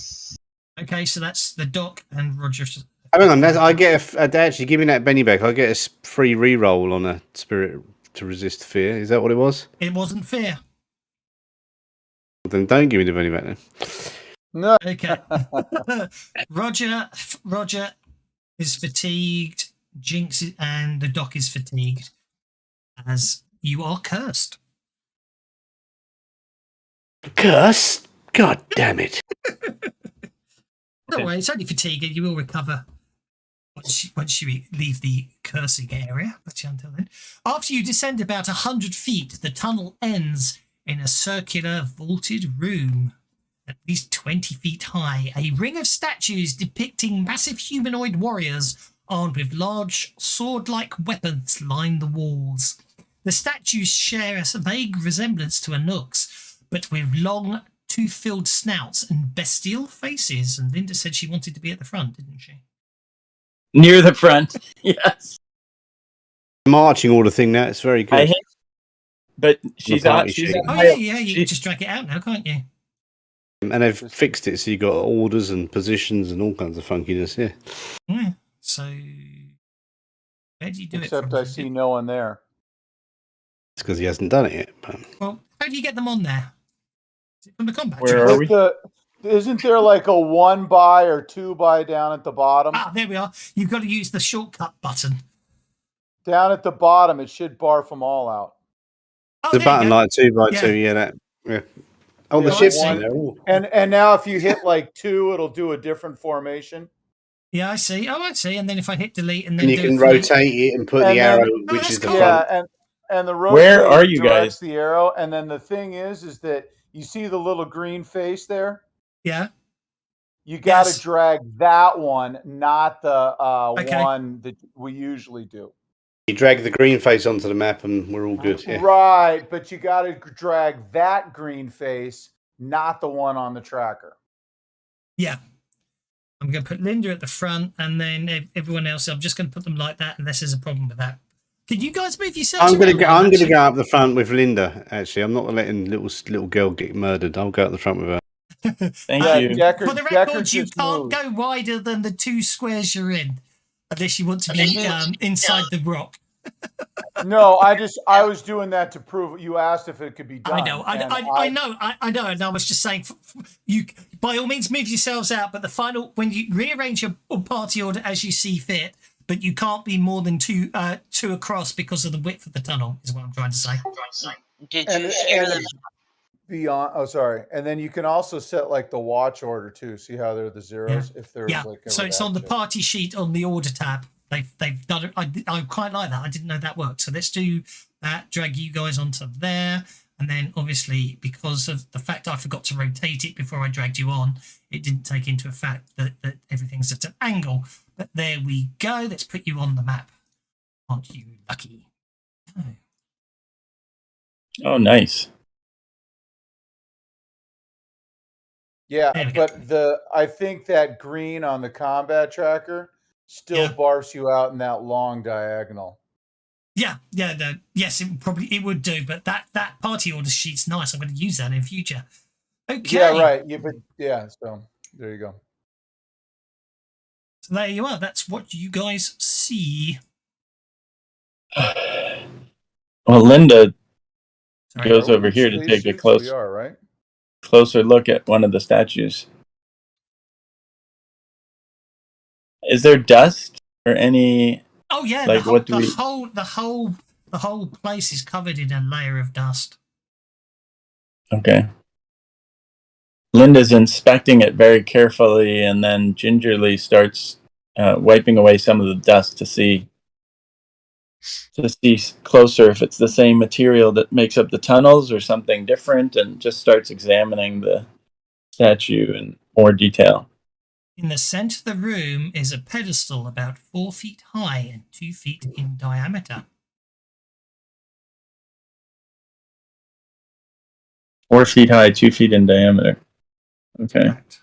Okay, so that's the doc and Roger. Hang on, I get actually give me that Benny back. I get a free re-roll on a spirit to resist fear. Is that what it was? It wasn't fear. Well, then don't give me the Benny back then. No. Okay. Roger is fatigued. Jinx and the doc is fatigued, as you are cursed. Curse? God damn it! Don't worry, it's only fatigue, and you will recover once you leave the cursing area. But until then, after you descend about 100 feet, the tunnel ends in a circular vaulted room, at least 20 feet high. A ring of statues depicting massive humanoid warriors armed with large sword-like weapons line the walls. The statues share a vague resemblance to Anouk's, but with long, tooth-filled snouts and bestial faces. And Linda said she wanted to be at the front, didn't she? Near the front, yes. Marching order thing now, it's very good. But she's out. Yeah, you can just drag it out now, can't you? And they've fixed it so you got orders and positions and all kinds of funkiness, Yeah. So, where do you do Except it from? I see no one there. It's because he hasn't done it yet. But... Well, how do you get them on there? Is it from the combat? Where are we? Isn't there like a 1 by or 2 by down at the bottom? Ah, there we are. You've got to use the shortcut button. Down at the bottom, it should barf them all out. Oh, the button like 2 by 2, yeah. Oh, the ship's in there. And now if you hit like 2, it'll do a different formation. Yeah, I see. Oh, I see. And then if I hit delete and then you can rotate it and put the arrow, which is the front. Yeah, and the rotate Where are you guys? The arrow, and then the thing is that you see the little green face there. Yeah. You got to drag that one, not the one that we usually do. You drag the green face onto the map, and we're all good. Yeah. Right, but you got to drag that green face, not the one on the tracker. Yeah. I'm going to put Linda at the front, and then everyone else, I'm just going to put them like that, unless there's a problem with that. Can you guys move yourselves I'm gonna around? go. Then, I'm gonna actually? go up the front with Linda. Actually, I'm not letting little girl get murdered. I'll go up the front with her. Thank Yeah, you. Decker, For the Decker record, you just can't moved. go wider than the 2 squares you're in, unless you want to be inside the rock. No, I was doing that to prove. You asked if it could be done. I know, I know, I know, and I was just saying, you by all means move yourselves out, but the final, when you rearrange your party order as you see fit, but you can't be more than two across because of the width of the tunnel, is what I'm trying to say. Did you share the beyond? Oh, sorry. And then you can also set like the watch order too. See how they're the zeros? If there's Yeah, like so it's on the party sheet on the order tab. They've done it. I quite like that. I didn't know that worked. So let's do that. Drag you guys onto there, and then obviously because of the fact I forgot to rotate it before I dragged you on, it didn't take into effect that everything's at an angle. But there we go. Let's put you on the map. Aren't you lucky? Oh, nice. Yeah, but I think that green on the combat tracker still barfs you out in that long diagonal. Yeah, yes, it would do, but that party order sheet's nice. I'm going to use that in future. Okay. Yeah, right. So there you go. So there you are. That's what you guys see. Well, Linda goes over here to take a closer look at one of the statues. Is there dust or any? Oh yeah, like the whole place is covered in a layer of dust. Okay. Linda's inspecting it very carefully and then gingerly starts wiping away some of the dust to see closer if it's the same material that makes up the tunnels or something different, and just starts examining the statue in more detail. In the center of the room is a pedestal about 4 feet high and 2 feet in diameter. 4 feet high, 2 feet in diameter. Okay. Correct.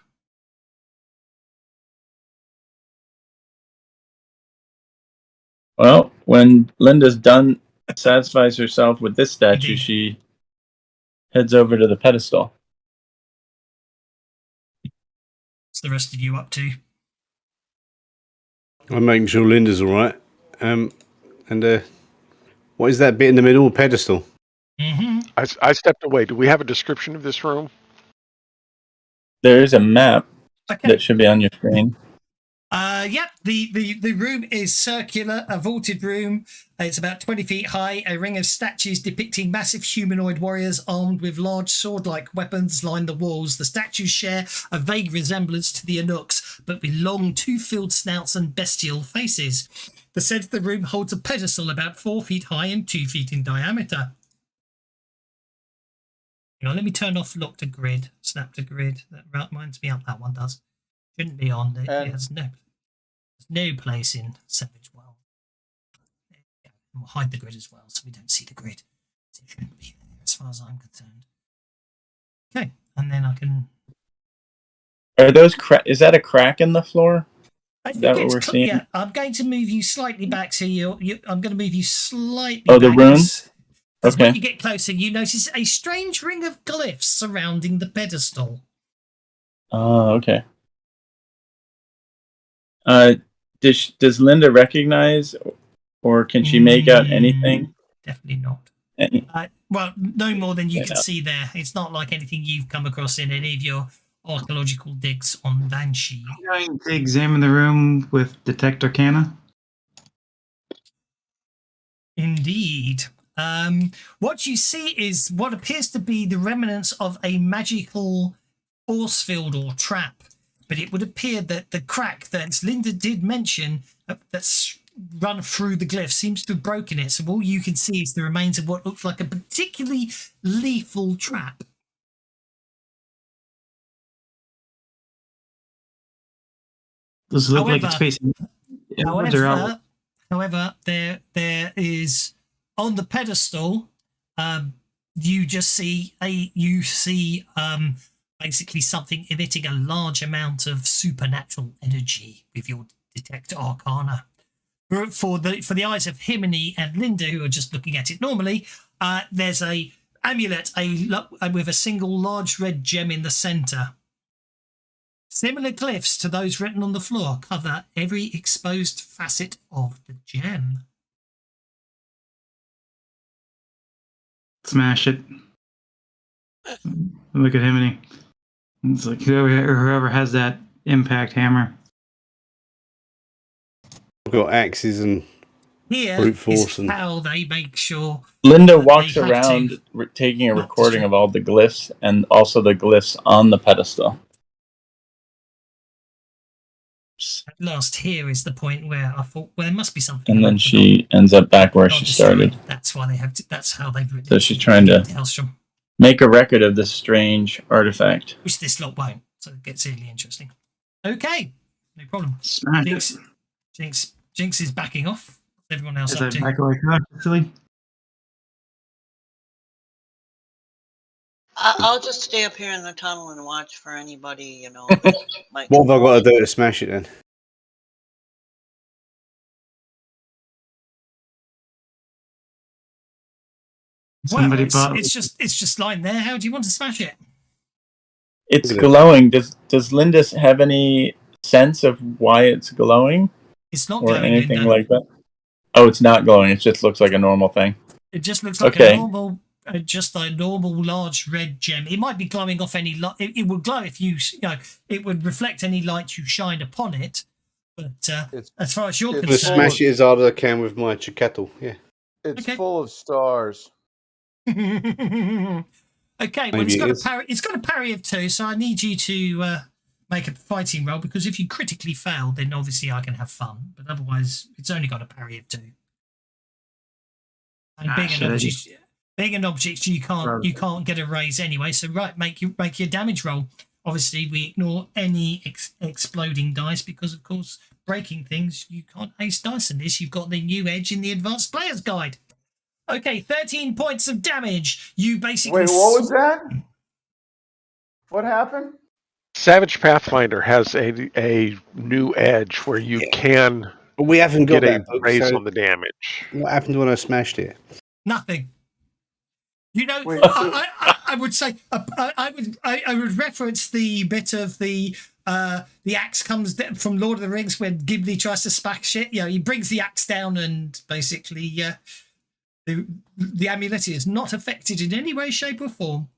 Well, when Linda's done, satisfies herself with this statue, she heads over to the pedestal. What's the rest of you up to? I'm making sure Linda's all right. And what is that bit in the middle? Pedestal. Mm-hmm. I stepped away. Do we have a description of this room? There is a map that should be on your screen. Yep, the room is circular, a vaulted room. It's about 20 feet high. A ring of statues depicting massive humanoid warriors armed with large sword-like weapons line the walls. The statues share a vague resemblance to the Anouks, but with long, two-filled snouts and bestial faces. The center of the room holds a pedestal about 4 feet high and 2 feet in diameter. Hang on, let me turn off lock to grid, snap to grid. That reminds me up, that one does. Shouldn't be on. It has no place in Savage World. We'll hide the grid as well, so we don't see the grid. It shouldn't be there, as far as I'm concerned. Okay, and then I can. Are those is that a crack in the floor? Is that what we're seeing? Yeah, I'm going to move you slightly back, so I'm going to move you slightly. Oh, back. the runes. Okay. When you get closer, you notice a strange ring of glyphs surrounding the pedestal. Oh, okay. Does Linda recognize, or can she make out anything? Definitely not. Well, no more than you can see there. It's not like anything you've come across in any of your archaeological digs on Banshee. I'm going to examine the room with Detect Arcana. Indeed. What you see is what appears to be the remnants of a magical force field or trap. But it would appear that the crack that Linda did mention that's run through the glyph seems to have broken it. So all you can see is the remains of what looks like a particularly lethal trap. Does it look like it's facing inwards or outwards? However, there is on the pedestal. You just see basically something emitting a large amount of supernatural energy with your Detect Arcana. for the eyes of Himini and Linda, who are just looking at it normally, there's a amulet with a single large red gem in the center. Similar glyphs to those written on the floor cover every exposed facet of the gem. Smash it. Look at Himini. It's like whoever has that impact hammer. I've got axes and Here brute force is and how they make sure. Linda that walks they have around to taking a not recording destroy- of all the glyphs and also the glyphs on the pedestal. At last, here is the point where I thought, well, there must be something. And I then forgot. she ends up back where Not she destroyed. started. That's why they have to. That's how they've written So it. she's trying to Hellstrom, make a record of this strange artifact. which this lot won't. So it gets really interesting. Okay, no problem. Smash Jinx, it. Jinx is backing off. What's everyone else Is up that to? back away cautiously? I'll just stay up here in the tunnel and watch for anybody, you know. That might what have I got to do to smash it then? Somebody Well, bought. it's just lying there. How do you want to smash it? It's Look at it. glowing. Does Linda have any sense of why it's glowing It's not or glowing, anything Linda. like that? Oh, it's not glowing. It just looks like a normal thing. It just looks like Okay. a normal, just a normal large red gem. It might be glowing off any light. It would glow if you know. It would reflect any light you shined upon it. But as far as you're it's I'm going to full concerned, smash it as hard as I can with my kettle. Yeah. It's Okay. full of stars. okay. Well, Maybe it it's got a parry of 2, so I need you to make a fighting roll, because if you critically fail, then obviously I can have fun. But otherwise, it's only got a parry of 2. And being an object, you can't get a raise anyway. So make your damage roll. Obviously, we ignore any exploding dice because, of course, breaking things, you can't ace dice in this. You've got the new edge in the advanced player's guide. Okay, 13 points of damage. You basically. Wait, what was that? What happened? Savage Pathfinder has a new edge where you can But we haven't got get a that book, raise so on the damage. what happened when I smashed it? Nothing. You know, Wait, I would say I would reference the bit of the axe comes from Lord of the Rings when Gimli tries to smash it. You know, he brings the axe down and basically the amulet is not affected in any way, shape, or form.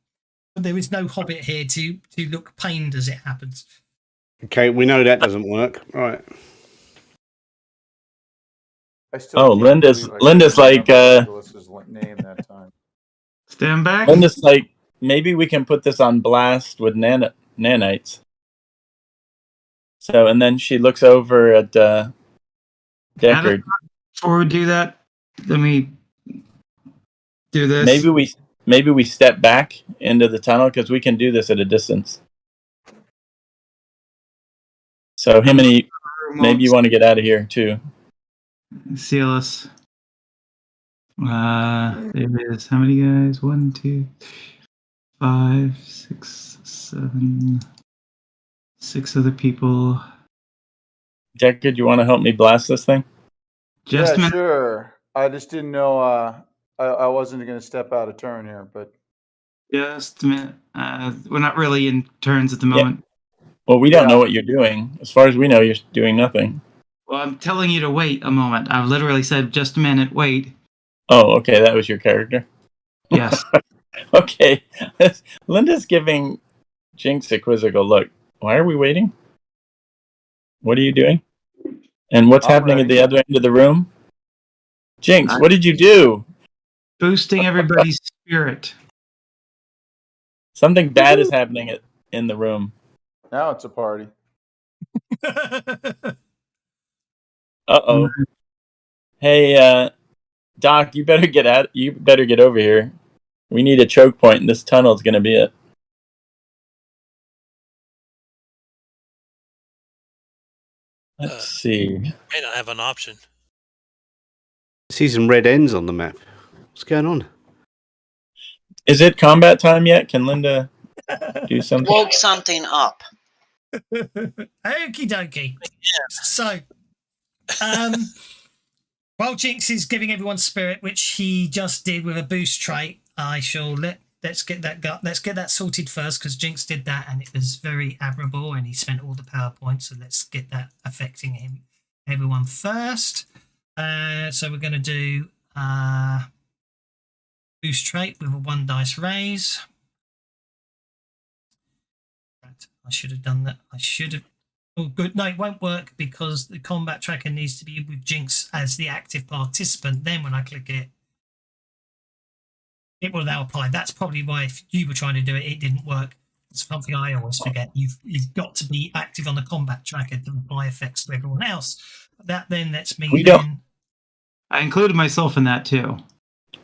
But there is no hobbit here to look pained as it happens. Okay, we know that doesn't work. Right. I still Oh, can't Linda's believe I couldn't like remember Douglas's name that time. Stand back. Linda's like, maybe we can put this on blast with nanites. So, and then she looks over at Deckard. Before we do that, let me do this. Maybe we step back into the tunnel because we can do this at a distance. So Himini, maybe you want to get out of here too. Seal us. There it is. How many guys? 1, 2, 5, 6, 7, 6 other people. Deckard, you want to help me blast this thing? Just a Yeah, minute. sure. I just didn't know. I wasn't going to step out of turn here, but Just a minute. We're not really in turns at the moment. Well, we don't Yeah. know what you're doing. As far as we know, you're doing nothing. Well, I'm telling you to wait a moment. I've literally said just a minute. Wait. Oh, okay, that was your character. Yes. Okay, Linda's giving Jinx a quizzical look. Why are we waiting? What are you doing? And what's I'm happening at ready. the other end of the room? Jinx, I- what did you do? Boosting everybody's spirit. Something bad is happening in the room. now it's a party. Uh-oh. Hey, Doc, you better get out. You better get over here. We need a choke point, and this tunnel is going to be it. Let's see. May not have an option. I see some red ends on the map. What's going on? Is it combat time yet? Can Linda do something? Woke something up. Okie dokie. So, While Jinx is giving everyone spirit, which he just did with a boost trait, I shall let's get that sorted first, because Jinx did that and it was very admirable and he spent all the power points. So let's get that affecting everyone first. So we're going to do boost trait with a 1 dice raise. I should have done that. I should have. Oh, good. No, it won't work because the combat tracker needs to be with Jinx as the active participant. Then when I click it, it will now apply. That's probably why if you were trying to do it, it didn't work. It's something I always forget. You've got to be active on the combat tracker to apply effects to everyone else. That then lets me. I included myself in that too.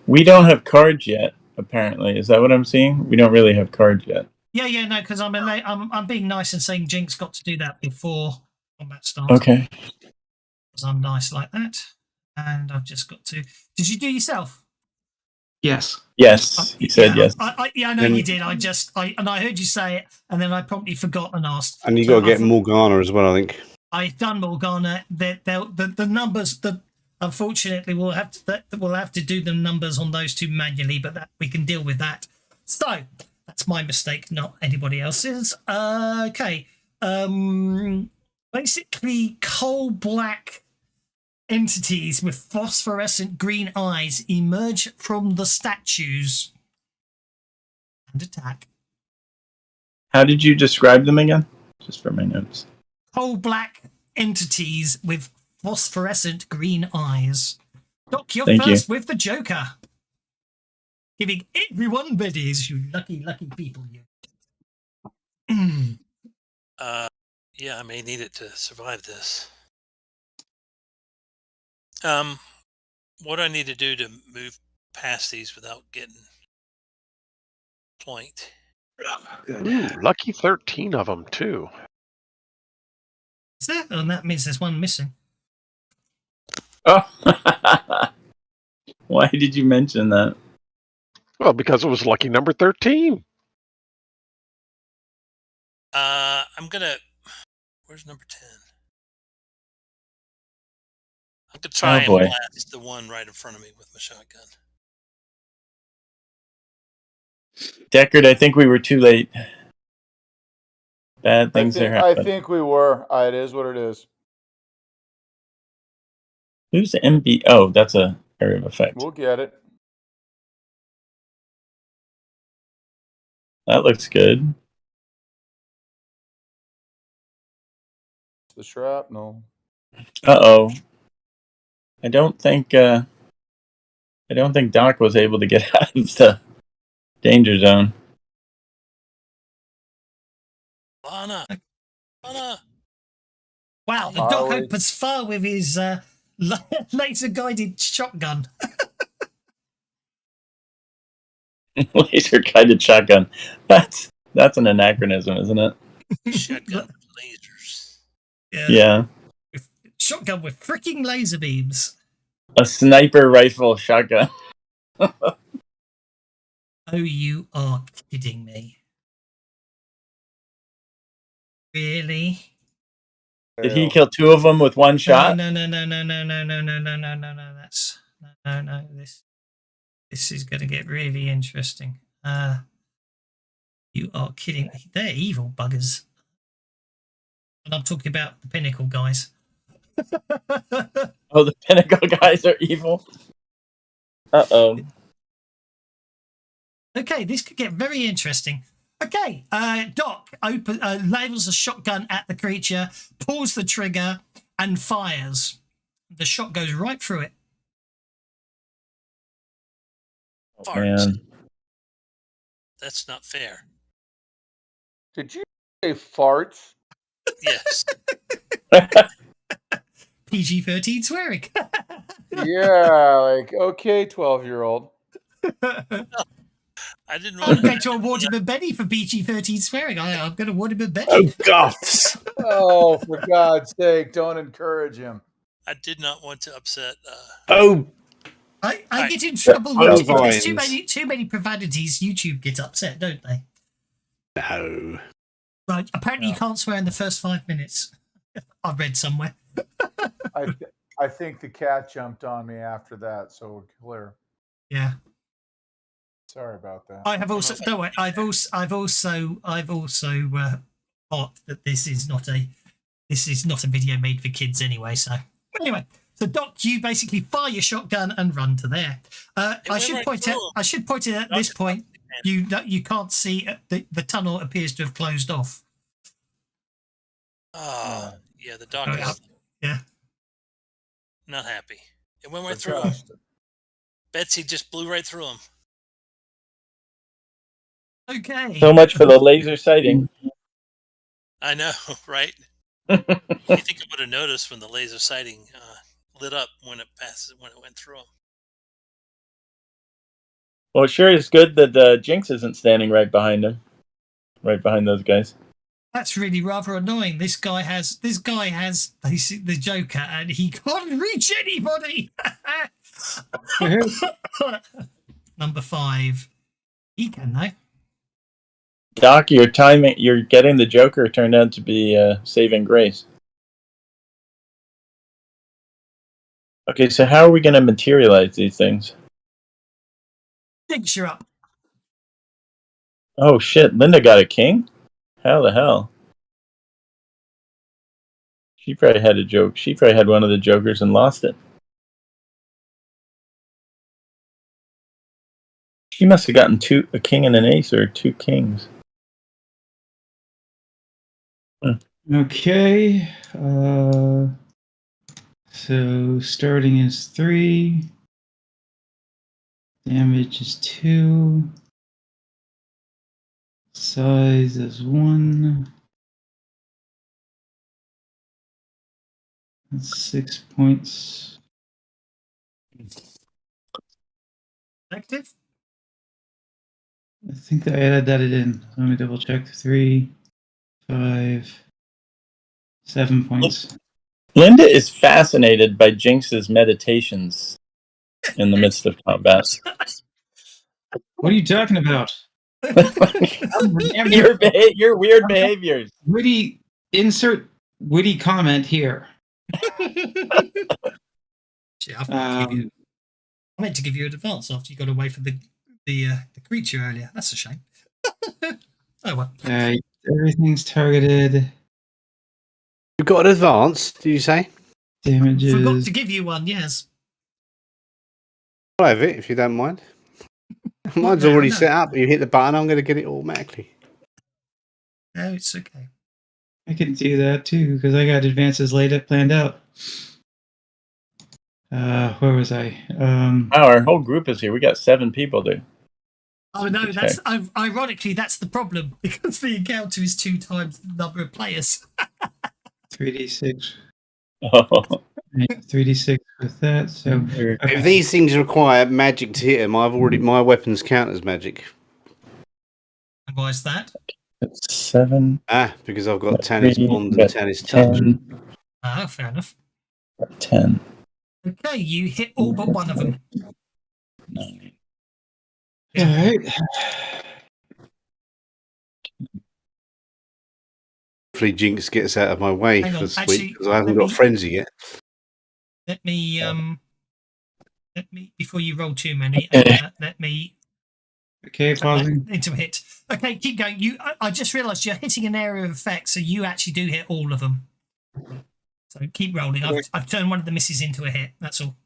We don't have cards yet. Apparently, is that what I'm seeing? We don't really have cards yet. Yeah, no, because I'm being nice and saying Jinx got to do that before combat starts. Okay. Because I'm nice like that, and I've just got to. Did you do yourself? Yes. Yes, he said yes. I know you did. I heard you say it, and then I promptly forgot and asked. And you got to get Morgana as well, I think. I've done Morgana. The numbers. Unfortunately, we'll have to do the numbers on those two manually, but that we can deal with that. So that's my mistake, not anybody else's. Okay. Basically, coal black entities with phosphorescent green eyes emerge from the statues and attack. How did you describe them again? Just for my notes. Coal black entities with phosphorescent green eyes. Doc, you're first with the Joker. Giving everyone biddies, you lucky people, you. Yeah, I may need it to survive this. What do I need to do to move past these without getting plonked? Ooh, lucky 13 of them too. Is there? And that means there's one missing. Oh, why did you mention that? Well, because it was lucky number 13. I'm gonna. Where's number 10? I'm gonna try and blast the one right in front of me with my shotgun. Deckard, I think we were too late. Bad things are happening. I think we were. It is what it is. Who's the MB? Oh, that's a area of effect. We'll get it. That looks good. The shrapnel. Uh-oh. I don't think Doc was able to get out of the danger zone. Lana. Wow, the Doc opens fire with his laser-guided shotgun. Laser-guided shotgun. That's an anachronism, isn't it? Shotgun lasers. Yeah. Shotgun with freaking laser beams. A sniper rifle shotgun. Oh, you are kidding me. Really? Did he kill 2 of them with 1 shot? No. That's no. This is going to get really interesting. You are kidding me. They're evil buggers. And I'm talking about the Pinnacle guys. Oh, the Pinnacle guys are evil? Uh-oh. Okay, this could get very interesting. Okay, Doc levels a shotgun at the creature, pulls the trigger, and fires. The shot goes right through it. Oh, man. That's not fair. Did you say farts? Yes. PG-13 swearing. Yeah, like, okay, 12-year-old. I didn't I'm going to award him a Benny for PG-13 swearing. I'm going to award him a Benny. Oh, God. Oh, for God's sake, don't encourage him. I did not want to upset. I get in trouble. There's too many profanities. YouTube get upset, don't they? No. Right. Apparently, you can't swear in the first 5 minutes. I've read somewhere. I think the cat jumped on me after that, so we're clear. Yeah. Sorry about that. I have also. Don't worry. I've also thought that this is not a video made for kids anyway. So anyway, so Doc, you basically fire your shotgun and run to there. I should point out at this point you can't see the tunnel appears to have closed off. Yeah, the doc is not happy. It went right through him. Betsy just blew right through him. Okay. So much for the laser sighting. I know, right? You think I would have noticed when the laser sighting lit up when it went through him? Well, it sure is good that Jinx isn't standing right behind him, right behind those guys. That's really rather annoying. This guy has the Joker, and he can't reach anybody. Number 5. He can though. Doc, you're getting the Joker turned out to be saving grace. Okay, so how are we going to materialize these things? Jinx, you're up. Oh shit, Linda got a king? How the hell? She probably had a joke. She probably had one of the Jokers and lost it. She must have gotten a king and an ace, or 2 kings. Okay. So starting is 3. Damage is 2. Size is 1. That's 6 points. Effective? I think that I added that in. Let me double check. 3, 5, 7 points. Linda is fascinated by Jinx's meditations in the midst of combat. What are you talking about? Your weird behaviors. Insert witty comment here. I meant to give you an advance after you got away from the creature earlier. That's a shame. Oh well. Everything's targeted. You got an advance? Did you say? Damages. Forgot to give you one. Yes. I'll have it if you don't mind. Mine's already set up. You hit the button, I'm going to get it automatically. No, it's okay. I can do that too because I got advances planned out. Where was I? Our whole group is here. We got 7 people, dude. Oh no, that's ironically that's the problem because the encounter is 2 times the number of players. 3d6. Oh. 3d6 with that. So if these things require magic to hit them, my weapons count as magic. And why is that? It's 7. Because I've got Tannis Bond and Tannis Touch. Fair enough. 10. Okay, you hit all but one of them. 9. All right. Hopefully Jinx gets out of my way Hang for on, this actually, week because I haven't got frenzy yet. Let me before you roll too many. Let me. Okay, pausing. Into a hit. Okay, keep going. I just realised you're hitting an area of effect, so you actually do hit all of them. So keep rolling. I've turned one of the misses into a hit. That's all.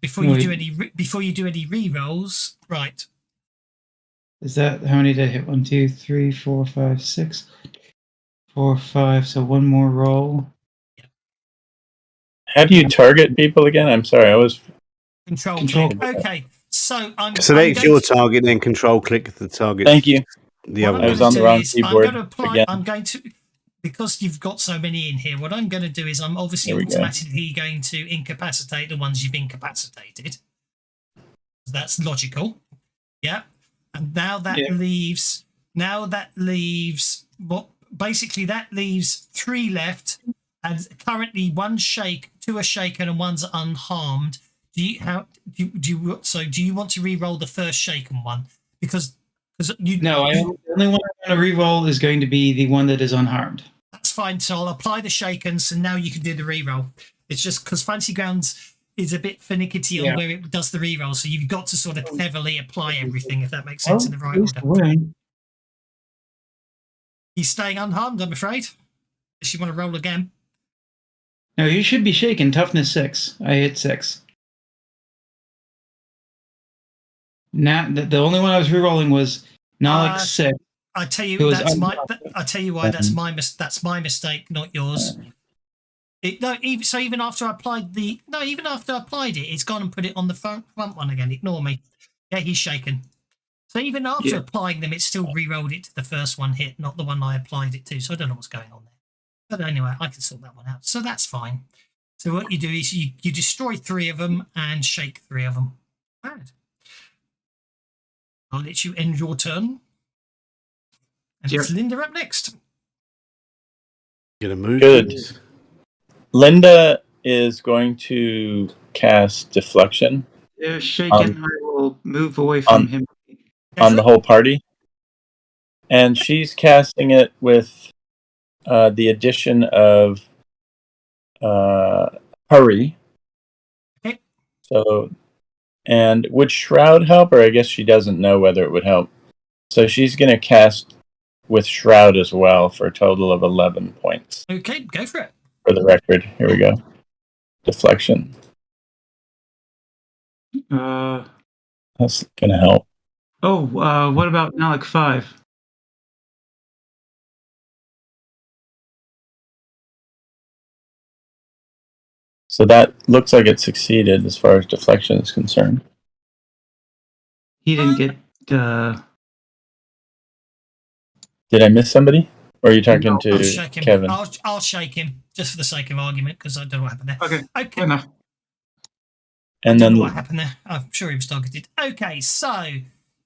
Before you do any re-rolls, right? Is that how many did I hit? 1, 2, 3, 4, 5, 6, 4, 5. So one more roll. How do you target people again? I'm sorry, I was control. Click. Okay, so select your target, then control click the target. Thank you. The other I was on the wrong keyboard. I'm going to because you've got so many in here. What I'm going to do is I'm obviously automatically going to incapacitate the ones you've incapacitated. That's logical. Yeah. And now that leaves what basically that leaves 3 left, and currently 2 are shaken and 1's unharmed. do you want to re-roll the first shaken one? Because you No, the only one I'm going to re-roll is going to be the one that is unharmed. That's fine. So I'll apply the shaken, so now you can do the re-roll. It's just because Fancy Grounds is a bit finicky on where it does the re-roll, so you've got to sort of cleverly apply everything, if that makes sense, in the right order. He's staying unharmed, I'm afraid. If you want to roll again. No, you should be shaken. Toughness 6. I hit 6. Now the only one I was re-rolling was Nalek 6. I tell you, I tell you why that's my mistake, not yours. Even after I applied it, it's gone and put it on the front one again. Ignore me. Yeah, he's shaken. So even after applying them, it still re-rolled it to the first one hit, not the one I applied it to. So I don't know what's going on there. But anyway, I can sort that one out. So that's fine. So what you do is you destroy 3 of them and shake 3 of them. Right. I'll let you end your turn. And it's Linda up next. Gonna move. Good. Linda is going to cast Deflection. They're shaken. I will move away from him. On the whole party. And she's casting it with the addition of Hurry. Okay. So, and would Shroud help? Or I guess she doesn't know whether it would help. So she's going to cast with Shroud as well for a total of 11 points. Okay, go for it. For the record, here we go. Deflection. That's going to help. Oh, what about Nalek 5? So that looks like it succeeded as far as deflection is concerned. He didn't get. Did I miss somebody? Or are you talking to Kevin? I'll shake him just for the sake of argument because I don't know what happened there. Okay. Fair enough. And then what happened there? I'm sure he was targeted. Okay, so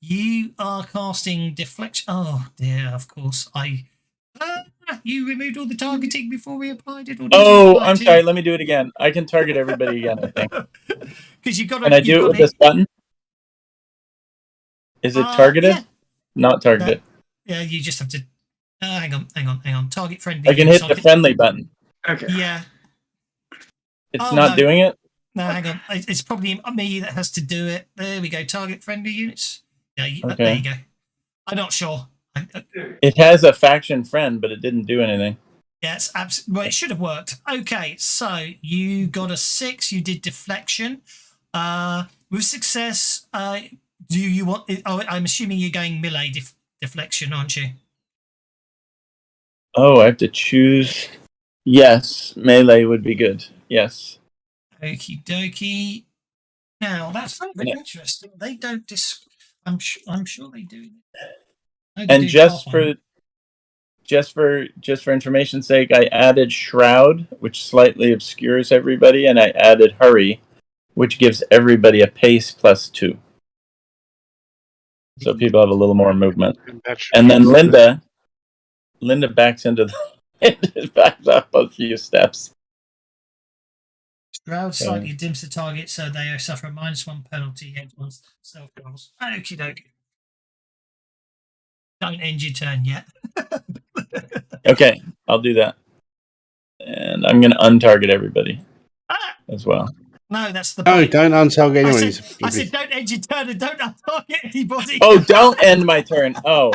you are casting deflection. Oh dear, of course. You removed all the targeting before we applied it. I'm sorry. Let me do it again. I can target everybody again, I think. Because you got. Can I do it with this button? Is it targeted? Yeah. Not targeted. Yeah, you just have to. Hang on. Target friendly. I can hit the friendly button. Okay. Yeah. It's not doing it? No, hang on. It's probably me that has to do it. There we go. Target friendly units. Yeah, okay. There you go. I'm not sure. It has a faction friend, but it didn't do anything. Yes, absolutely. Well, it should have worked. Okay, so you got a 6. You did deflection. With success, do you want? I'm assuming you're going melee deflection, aren't you? Oh, I have to choose. Yes, melee would be good. Yes. Okie dokie. Now that's very interesting. They don't I'm sure they do. No, they and do just for information's sake, I added Shroud, which slightly obscures everybody, and I added Hurry, which gives everybody a pace +2. So people have a little more movement. And then Linda backs into the backs up a few steps. Shroud slightly dims the target, so they suffer a -1 penalty against one's stealth rolls. Okie dokie. Don't end your turn yet. Okay, I'll do that. And I'm going to untarget everybody as well. No, that's the point. Don't untarget anyone. I said don't end your turn and don't untarget anybody. Oh, don't end my turn. Oh,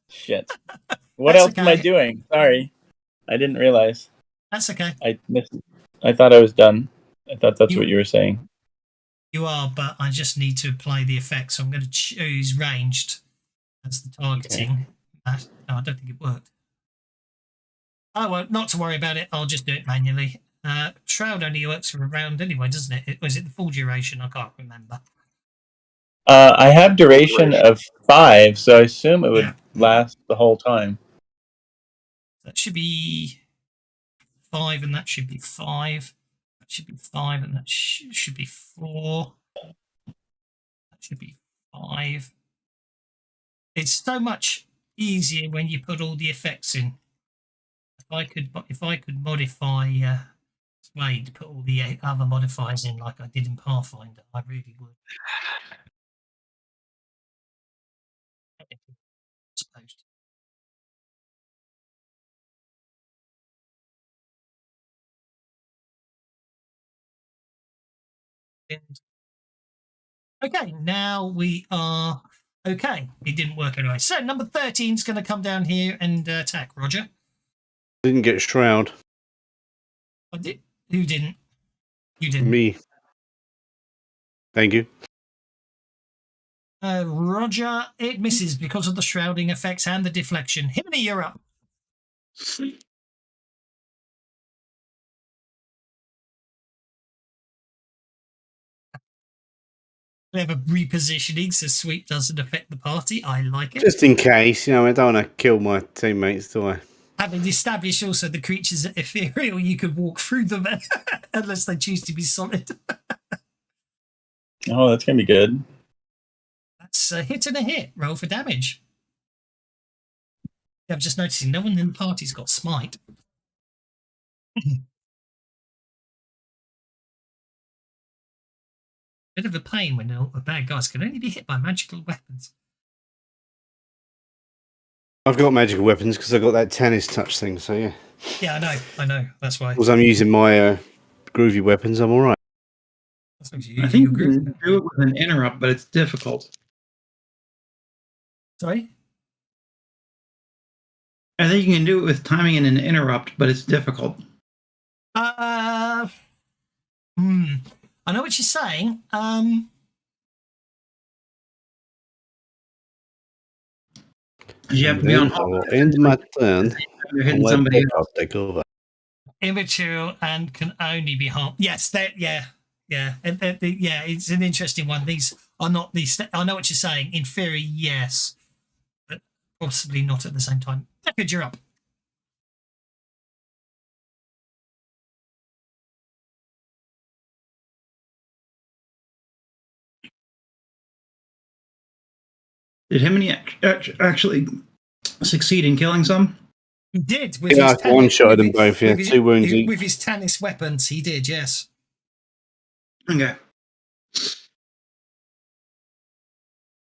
shit. What else am I doing? Sorry. I didn't realize. That's okay. I missed it. I thought I was done. I thought that's what you were saying. You are, but I just need to apply the effect, so I'm going to choose ranged as the targeting. Okay. No, I don't think it worked. Oh, well, not to worry about it. I'll just do it manually. Shroud only works for a round anyway, doesn't it? Was it the full duration? I can't remember. I have duration of 5, so I assume it would last the whole time. That should be 5, and that should be 5. That should be 5, and that should be 4. That should be 5. It's so much easier when you put all the effects in. If I could modify way to put all the other modifiers in like I did in Pathfinder. I really would. Supposed to. Okay, now we are okay. It didn't work anyway. So number 13 is going to come down here and attack. Roger. Didn't get shroud. I did. Who didn't? You didn't. Me. Thank you. Roger, it misses because of the shrouding effects and the deflection. Himini, you're up. Clever repositioning so sweep doesn't affect the party. I like it. Just in case, I don't want to kill my teammates, do I? Having established also the creatures are ethereal, you could walk through them unless they choose to be solid. Oh, that's going to be good. That's a hit and a hit. Roll for damage. Yeah, I'm just noticing no one in the party's got smite. Bit of a pain when the bad guys can only be hit by magical weapons. I've got magical weapons because I've got that tennis touch thing, so yeah. Yeah, I know. That's why. Because I'm using my groovy weapons, I'm all right. I think you can do it with an interrupt, but it's difficult. Sorry? I think you can do it with timing and an interrupt, but it's difficult. I know what you're saying. You have to be on hold. End my turn. You're hitting somebody else. I'll take over. Immaterial and can only be harmed. Yes, yeah. It's an interesting one. These are not these. I know what you're saying. In theory, yes, but possibly not at the same time. Deckard, you're up. Did Himini actually succeed in killing some? He did. Yeah, I one-shotted them both, yeah. 2 wounds each. With his Tannis weapons, he did, yes. Okay.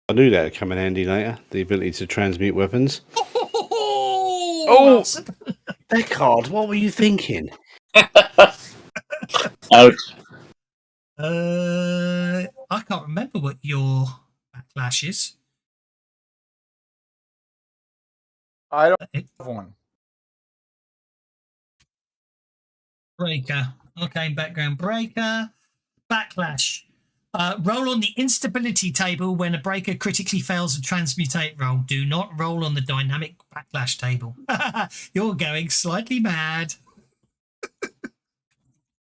I knew that would come in handy later, the ability to transmute weapons. Oh! Deckard, what were you thinking? Ouch. I can't remember what your backlash is. I don't have one. Breaker. Okay, background breaker. Backlash. Roll on the instability table when a breaker critically fails a transmutate roll. Do not roll on the dynamic backlash table. You're going slightly mad.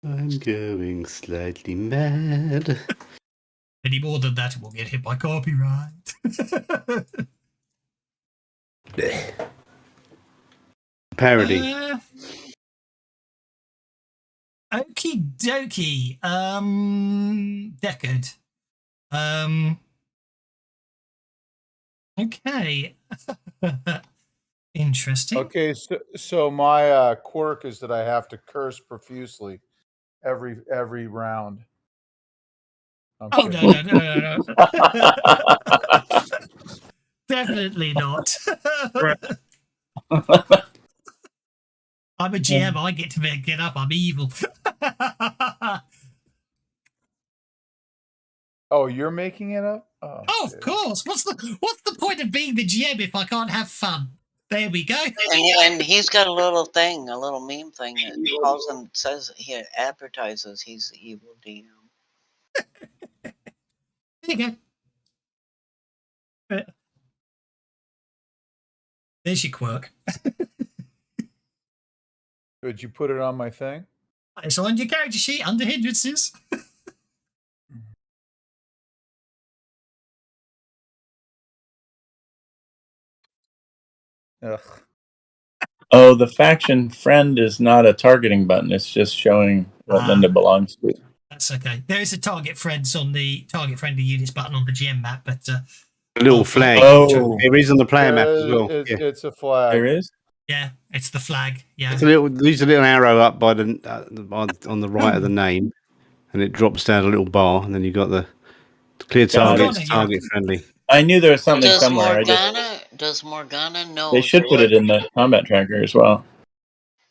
I'm going slightly mad. Any more than that, we'll get hit by copyright. Parody. Okie dokie. Deckard. Okay. Interesting. Okay, so my quirk is that I have to curse profusely every round. Oh, no. Definitely not. I'm a GM. I get to get up. I'm evil. Oh, you're making it up? Oh, of course. What's the point of being the GM if I can't have fun? There we go. And he's got a little thing, a little meme thing that calls him, says he advertises he's the evil DM. There you go. There's your quirk. Did you put it on my thing? It's on your character sheet under hindrances. Ugh. Oh, the faction friend is not a targeting button. It's just showing what Linda belongs to. That's okay. There is a target friends on the target friendly units button on the GM map, but a little flag. Oh, there is on the player map as well. It's a flag. There is? Yeah, it's the flag. Yeah. It's there's a little arrow up by on the right of the name, and it drops down a little bar, and then you got the clear targets, Morgana, yeah. target friendly. I knew there was something Does somewhere. Does Morgana know They should put it in the combat tracker as well.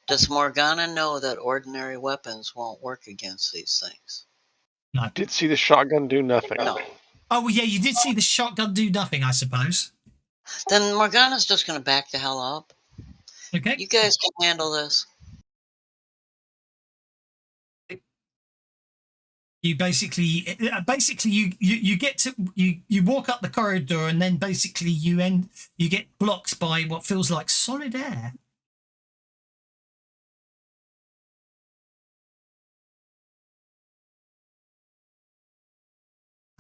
Does Morgana know that ordinary weapons won't work against these things? No. Did see the shotgun do nothing. No. Oh, well, yeah, you did see the shotgun do nothing, I suppose. Then Morgana's just going to back the hell up. Okay. You guys can handle this. You basically you get to you walk up the corridor, and then basically you get blocked by what feels like solid air.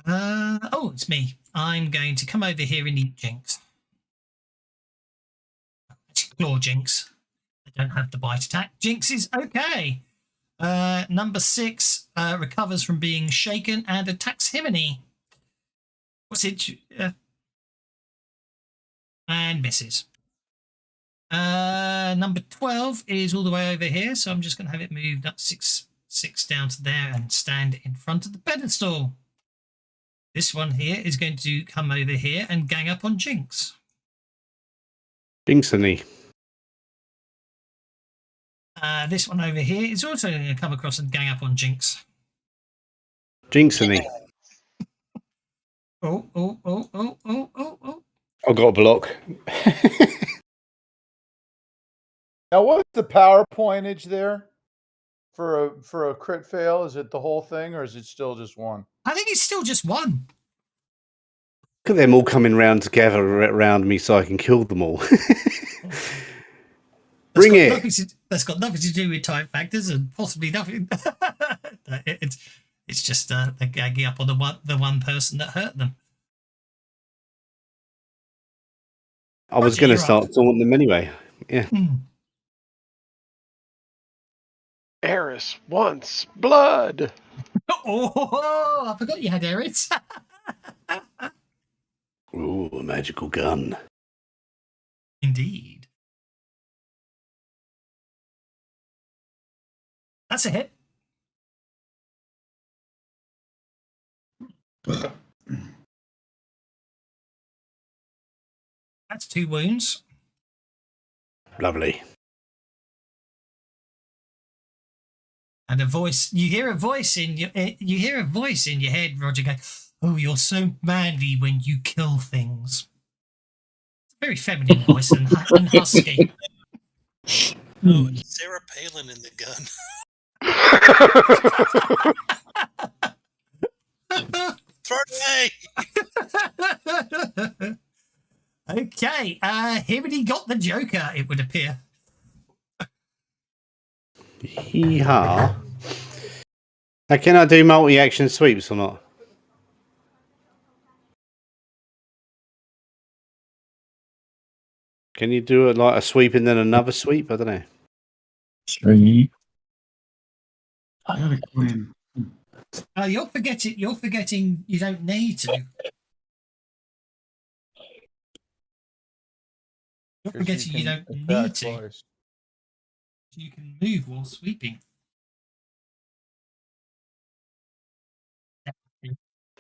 Oh, it's me. I'm going to come over here and eat Jinx. Actually, claw Jinx. I don't have the bite attack. Jinx is okay. Number 6 recovers from being shaken and attacks Himini. What's it? And misses. Number 12 is all the way over here, so I'm just going to have it moved up six down to there and stand in front of the pedestal. This one here is going to come over here and gang up on Jinx. Jinxony. This one over here is also going to come across and gang up on Jinx. Jinxony. Oh. I've got a block. Now, what's the power pointage there for a crit fail? Is it the whole thing, or is it still just one? I think it's still just one. Look at them all coming round together around me so I can kill them all. Bring it. That's got nothing to do with time factors and possibly nothing. It's just they're gagging up on the one person that hurt them. I was going to start taunting them anyway. Yeah. Eris wants blood. Oh, I forgot you had Eris. Ooh, a magical gun. Indeed. That's a hit. That's 2 wounds. Lovely. And a voice. You hear a voice in your head, Roger, going, "Oh, you're so manly when you kill things." It's a very feminine voice and husky. Oh, it's Sarah Palin in the gun. Throw it away. Okay, Himini got the Joker, it would appear. Hee-haw. Now, can I do multi-action sweeps or not? Can you do it like a sweep and then another sweep? I don't know. 3. Oh, you're forgetting you don't need to. You're forgetting you don't need to. Twice. You can move while sweeping.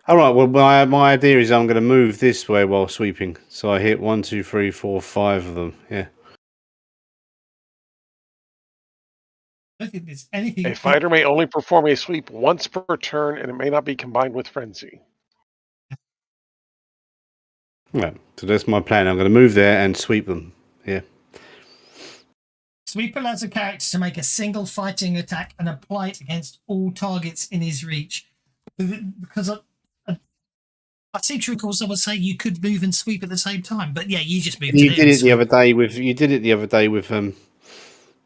All right. Well, my idea is I'm going to move this way while sweeping, so I hit 1, 2, 3, 4, 5 of them. Yeah. I don't think there's anything. A fighter may only perform a sweep once per turn, and it may not be combined with frenzy. Yeah. So that's my plan. I'm going to move there and sweep them. Yeah. Sweep allows a character to make a single fighting attack and apply it against all targets in his reach. Because I seem to recall someone say you could move and sweep at the same time, but yeah, you just moved. You did it the other day with some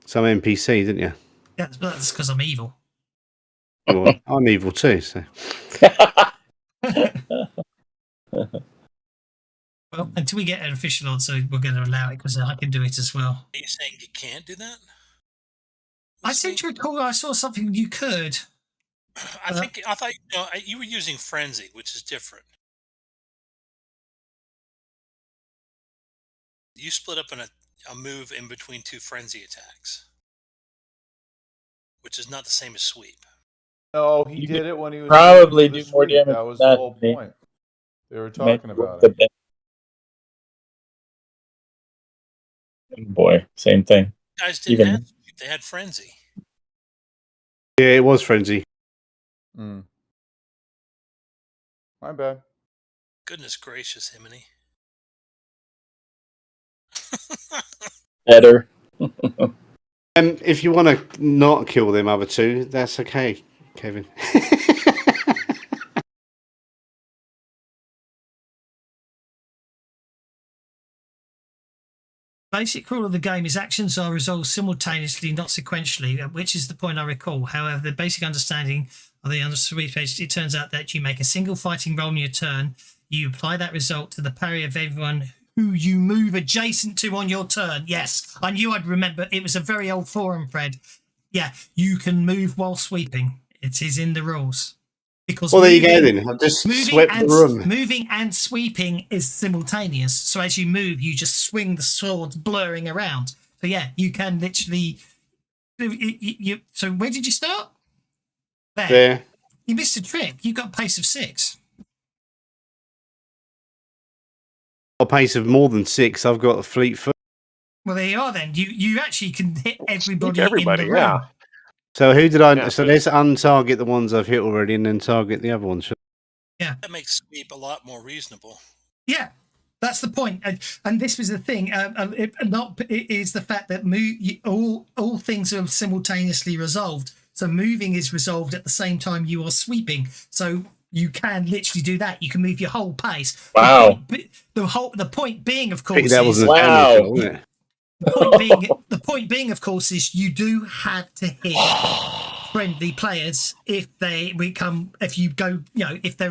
NPC, didn't you? Yeah, that's because I'm evil. Well, I'm evil too. So. Well, until we get an official on, so we're going to allow it because I can do it as well. Are you saying you can't do that? I seem to recall I saw something you could. I thought you were using frenzy, which is different. You split up a move in between 2 frenzy attacks, which is not the same as sweep. No, he You did could it when he was probably moving do to the more sweep. damage That than was the that, whole maybe. point. They were Maybe talking about the it. bit. Oh boy, same thing. Guys didn't Even have sweep, they had frenzy. Yeah, it was frenzy. Mm. My bad. Goodness gracious, Himiny. better. If you want to not kill them other two, that's okay, Kevin. Basic rule of the game is actions are resolved simultaneously, not sequentially, which is the point I recall. However, the basic understanding of the sweep page, it turns out that you make a single fighting roll in your turn. You apply that result to the parry of everyone who you move adjacent to on your turn. Yes, I knew I'd remember. It was a very old forum, Fred. Yeah, you can move while sweeping. It is in the rules. Because well, there you go then. I've just swept the room. Moving and sweeping is simultaneous. So as you move, you just swing the swords blurring around. So yeah, you can literally... So where did you start? There. You missed a trick. You got a pace of 6. A pace of more than 6. I've got a fleet foot. Well, there you are then. You actually can hit everybody in the room. Yeah. So who did I... Yeah, so let's untarget the ones I've hit already and then target the other ones. Yeah. That makes sweep a lot more reasonable. Yeah, that's the point. And this was the thing. It is the fact that all things are simultaneously resolved. So moving is resolved at the same time you are sweeping. So you can literally do that. You can move your whole pace. Wow. The point being, of course, that wasn't wow. damage, wasn't it? the point being, of course, is you do have to hit friendly players if they're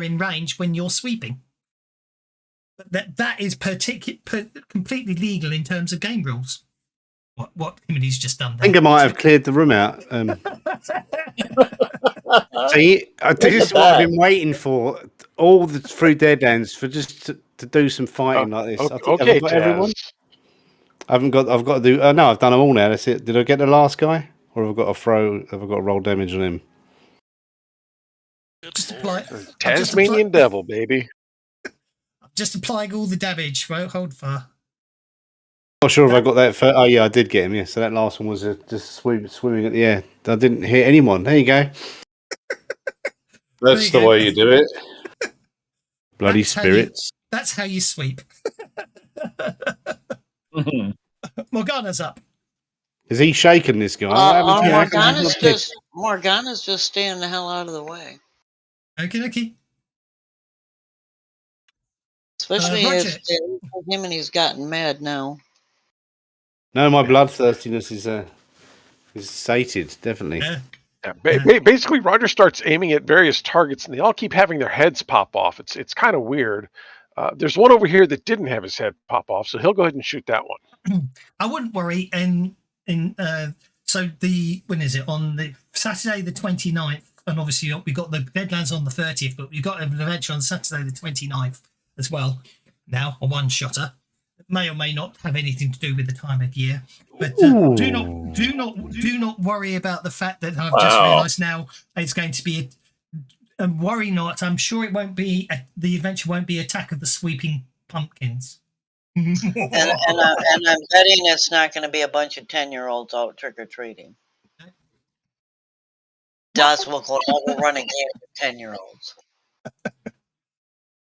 in range when you're sweeping. But that is completely legal in terms of game rules. What Himiny's just done there. I think I might have cleared the room out. See, this is what I've been waiting for through Deadlands for just to do some fighting like this. I think I've got everyone. I've got to do. No, I've done them all now. That's it. Did I get the last guy, or have I got to throw? Have I got to roll damage on him? Just apply Tasmanian devil, baby. Just applying all the damage. Won't hold fire. Not sure if I got that. Oh yeah, I did get him. Yeah, so that last one was just swimming at the air. I didn't hit anyone. There you go. That's the way you do it. Bloody spirits. That's how you sweep. Morgana's up. Is he shaking this guy? Morgana's just staying the hell out of the way. Okay. Especially if him and he's gotten mad now. No, my bloodthirstiness is sated, definitely. Yeah. Basically, Roger starts aiming at various targets, and they all keep having their heads pop off. It's kind of weird. There's one over here that didn't have his head pop off, so he'll go ahead and shoot that one. I wouldn't worry. So when is it? On the Saturday the 29th, and obviously we got the Deadlands on the 30th, but we've got an adventure on Saturday the 29th as well. Now a one-shotter. It may or may not have anything to do with the time of year, but do not worry about the fact that I've just realised now it's going to be. And worry not. I'm sure it won't be. The adventure won't be Attack of the Sweeping Pumpkins. and I'm betting it's not going to be a bunch of 10-year-olds out trick-or-treating. Das will never run a game with 10-year-olds.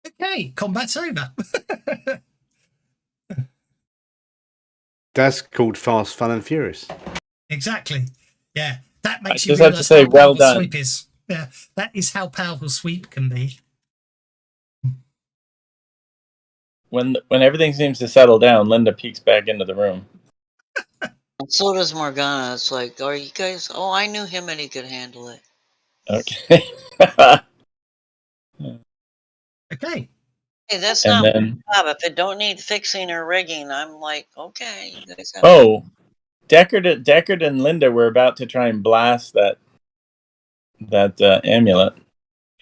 Okay, combat's over. That's called Fast, Fun and Furious. Exactly. Yeah, that makes you realise have to say, how well powerful done. sweep is. Yeah, that is how powerful sweep can be. When everything seems to settle down, Linda peeks back into the room. And so does Morgana. It's like, are you guys... Oh, I knew him and he could handle it. Okay. Okay. Hey, that's not my job. If it don't need fixing or rigging, I'm like, okay. You guys have Deckard and Linda were about to try and blast that amulet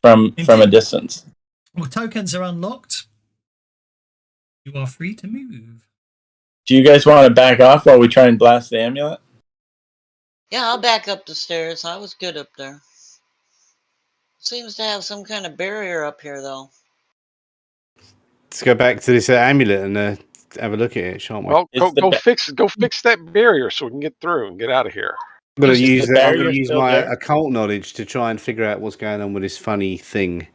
from a distance. Well, tokens are unlocked. You are free to move. Do you guys want to back off while we try and blast the amulet? Yeah, I'll back up the stairs. I was good up there. Seems to have some kind of barrier up here, though. Let's go back to this amulet and have a look at it, shan't we? Well, go fix that barrier so we can get through and get out of here. I'm going to use my occult knowledge to try and figure out what's going on with this funny thing.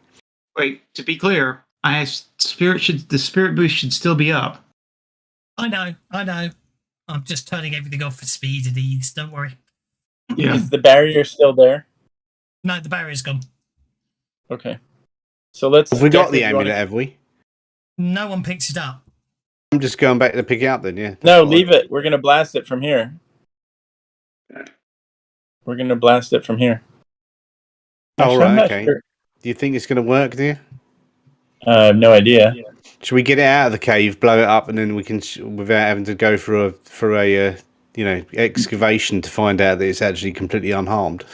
Wait, to be clear, the spirit boost should still be up. I know. I'm just turning everything off for speed and ease. Don't worry. Yeah. Is the barrier still there? No, the barrier's gone. Okay. So let's. Have we got the amulet? Have we? No one picks it up. I'm just going back to pick it up then. Yeah. No, leave it. We're gonna blast it from here. We're gonna blast it from here. Oh, right. Okay. Sure. Do you think it's going to work, do you? I have no idea. Should we get it out of the cave, blow it up, and then we can, without having to go for a excavation to find out that it's actually completely unharmed?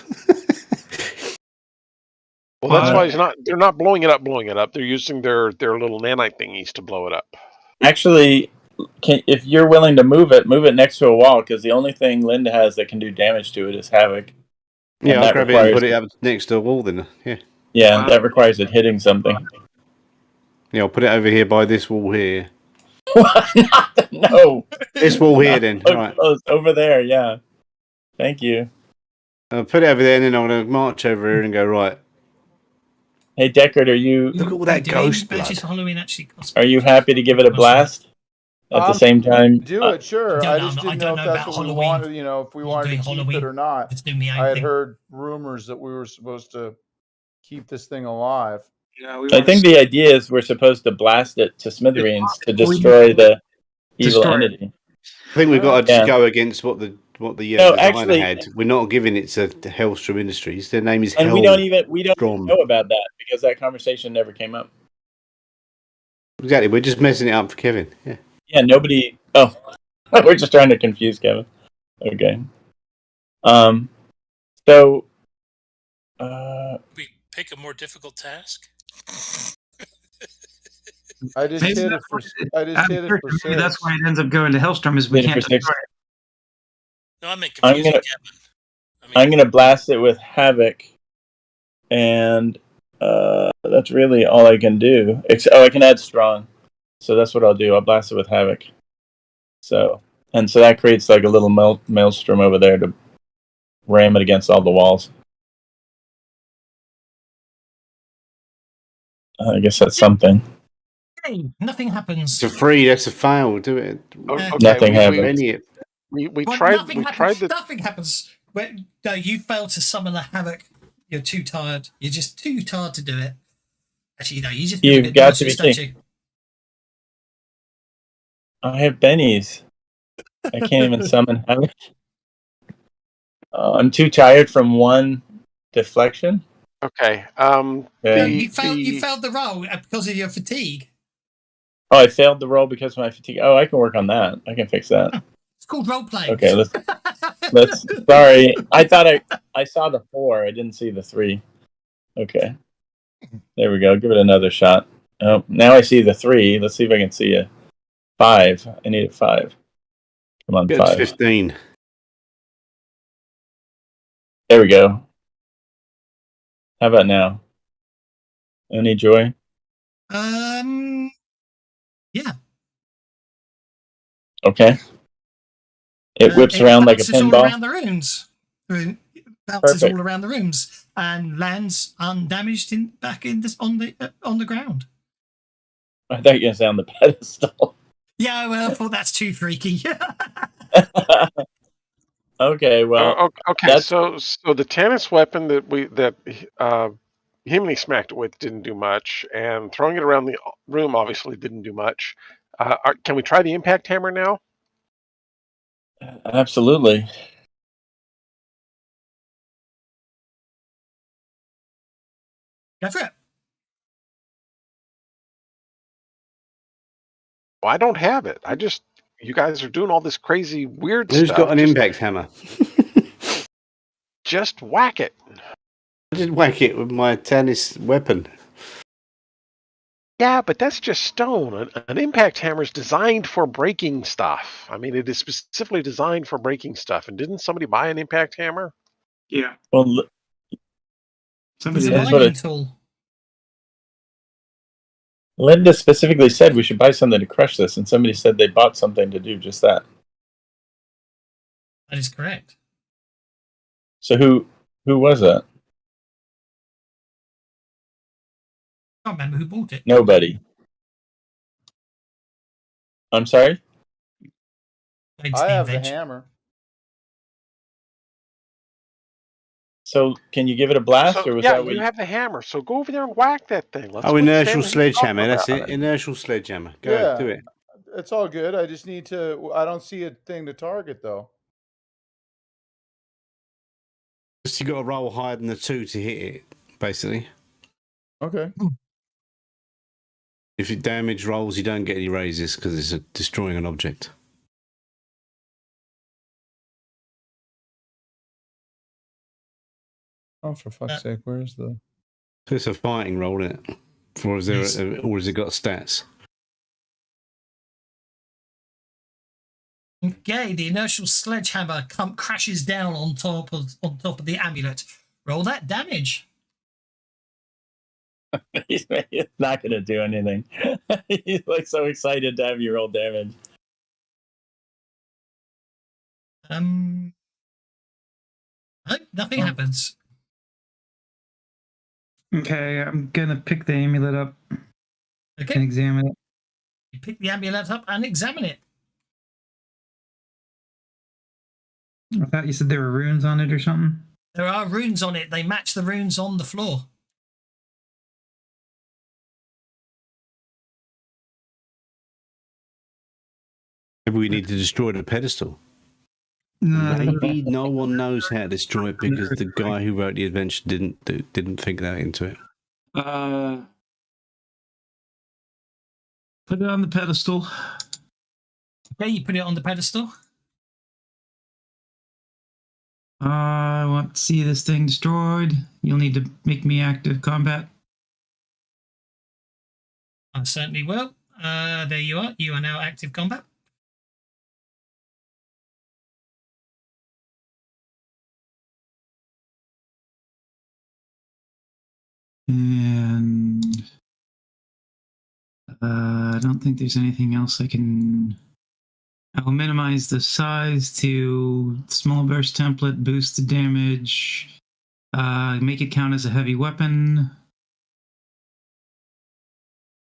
Well, that's why they're not blowing it up. They're using their little nanite thingies to blow it up. Actually, if you're willing to move it next to a wall, because the only thing Linda has that can do damage to it is Havoc. Yeah, I'll grab it and put it up next to a wall then. Yeah. Yeah, that requires it hitting something. Yeah, I'll put it over here by this wall here. No. This wall here then. Right. Over there, yeah. Thank you. I'll put it over there and then I'm going to march over here and go, right. Hey, Deckard, are you... Look at all that ghost blood. Halloween actually costs. Are you happy to give it a blast? At the same time? Do it, sure. I just didn't know if that's what we wanted, if we wanted to keep it or not. I had heard rumors that we were supposed to keep this thing alive. I think the idea is we're supposed to blast it to smithereens to destroy the evil entity. I think we've got to just go against what the designer had. We're not giving it to Hellstrom Industries. Their name is and we don't know about that because that conversation never came up. Exactly. We're just messing it up for Kevin. Yeah. Yeah, nobody... Oh, we're just trying to confuse Kevin. Okay. So... we pick a more difficult task? I just hit it for 6. Maybe that's why it ends up going to Hellstrom is we can't destroy it. No, I meant confusing Kevin. I'm going to blast it with Havoc. And that's really all I can do. I can add Strong. So that's what I'll do. I'll blast it with Havoc. So that creates like a little maelstrom over there to ram it against all the walls. I guess that's something. Hey, nothing happens. It's a free. That's a fail. Do it. Okay, nothing happens. We tried. Nothing happens. No, you failed to summon the Havoc. You're too tired. You're just too tired to do it. Actually, no, you've got to be thinking. I have bennies. I can't even summon Havoc. I'm too tired from one deflection. Okay. You failed the roll because of your fatigue. Oh, I failed the roll because of my fatigue. Oh, I can work on that. I can fix that. It's called role play. Okay, let's. Sorry, I thought I saw the 4. I didn't see the 3. Okay, there we go. Give it another shot. Oh, now I see the 3. Let's see if I can see a 5. I need a 5. Come on, 5. 15. There we go. How about now? Any joy? Yeah. Okay. It whips around like a pinball. All around the rooms. Bounces all around the rooms and lands undamaged back on the ground. I thought you were going to say on the pedestal. Yeah, well, I thought that's too freaky. Okay, well. Okay, so the Tannis weapon that Himini smacked it with didn't do much, and throwing it around the room obviously didn't do much. Can we try the impact hammer now? Absolutely. Go for it. Well, I don't have it. You guys are doing all this crazy weird stuff. Who's got an impact hammer? Just whack it. I did whack it with my tennis weapon. Yeah, but that's just stone. An impact hammer is designed for breaking stuff. I mean, it is specifically designed for breaking stuff. And didn't somebody buy an impact hammer? Yeah. Well, It's a mining tool. Linda specifically said we should buy something to crush this, and somebody said they bought something to do just that. That is correct. So who was that? I can't remember who bought it. Nobody. I'm sorry? I have the hammer. So can you give it a blast, or was that what you have the hammer? So go over there and whack that thing. Let's inertial sledgehammer. That's it. Inertial sledgehammer. Go do it. It's all good. I just need to. I don't see a thing to target though. Just you got to roll higher than the 2 to hit it, basically. Okay. If it damage rolls, you don't get any raises because it's destroying an object. Oh, for fuck's sake! Where's the? So it's a fighting roll, isn't it? Or is there, or has it got stats? Okay, the inertial sledgehammer crashes down on top of the amulet. Roll that damage. He's not going to do anything. He's like so excited to have you roll damage. No, nothing happens. Okay, I'm gonna pick the amulet up. Okay. And examine it. You pick the amulet up and examine it. I thought you said there were runes on it or something. There are runes on it. They match the runes on the floor. Maybe we need to destroy the pedestal. Maybe no one knows how to destroy it because the guy who wrote the adventure didn't think that into it. Put it on the pedestal. Okay, you put it on the pedestal. I want to see this thing destroyed. You'll need to make me active combat. I certainly will. There you are. You are now active combat. And I don't think there's anything else I can... I'll minimize the size to small burst template, boost the damage, make it count as a heavy weapon.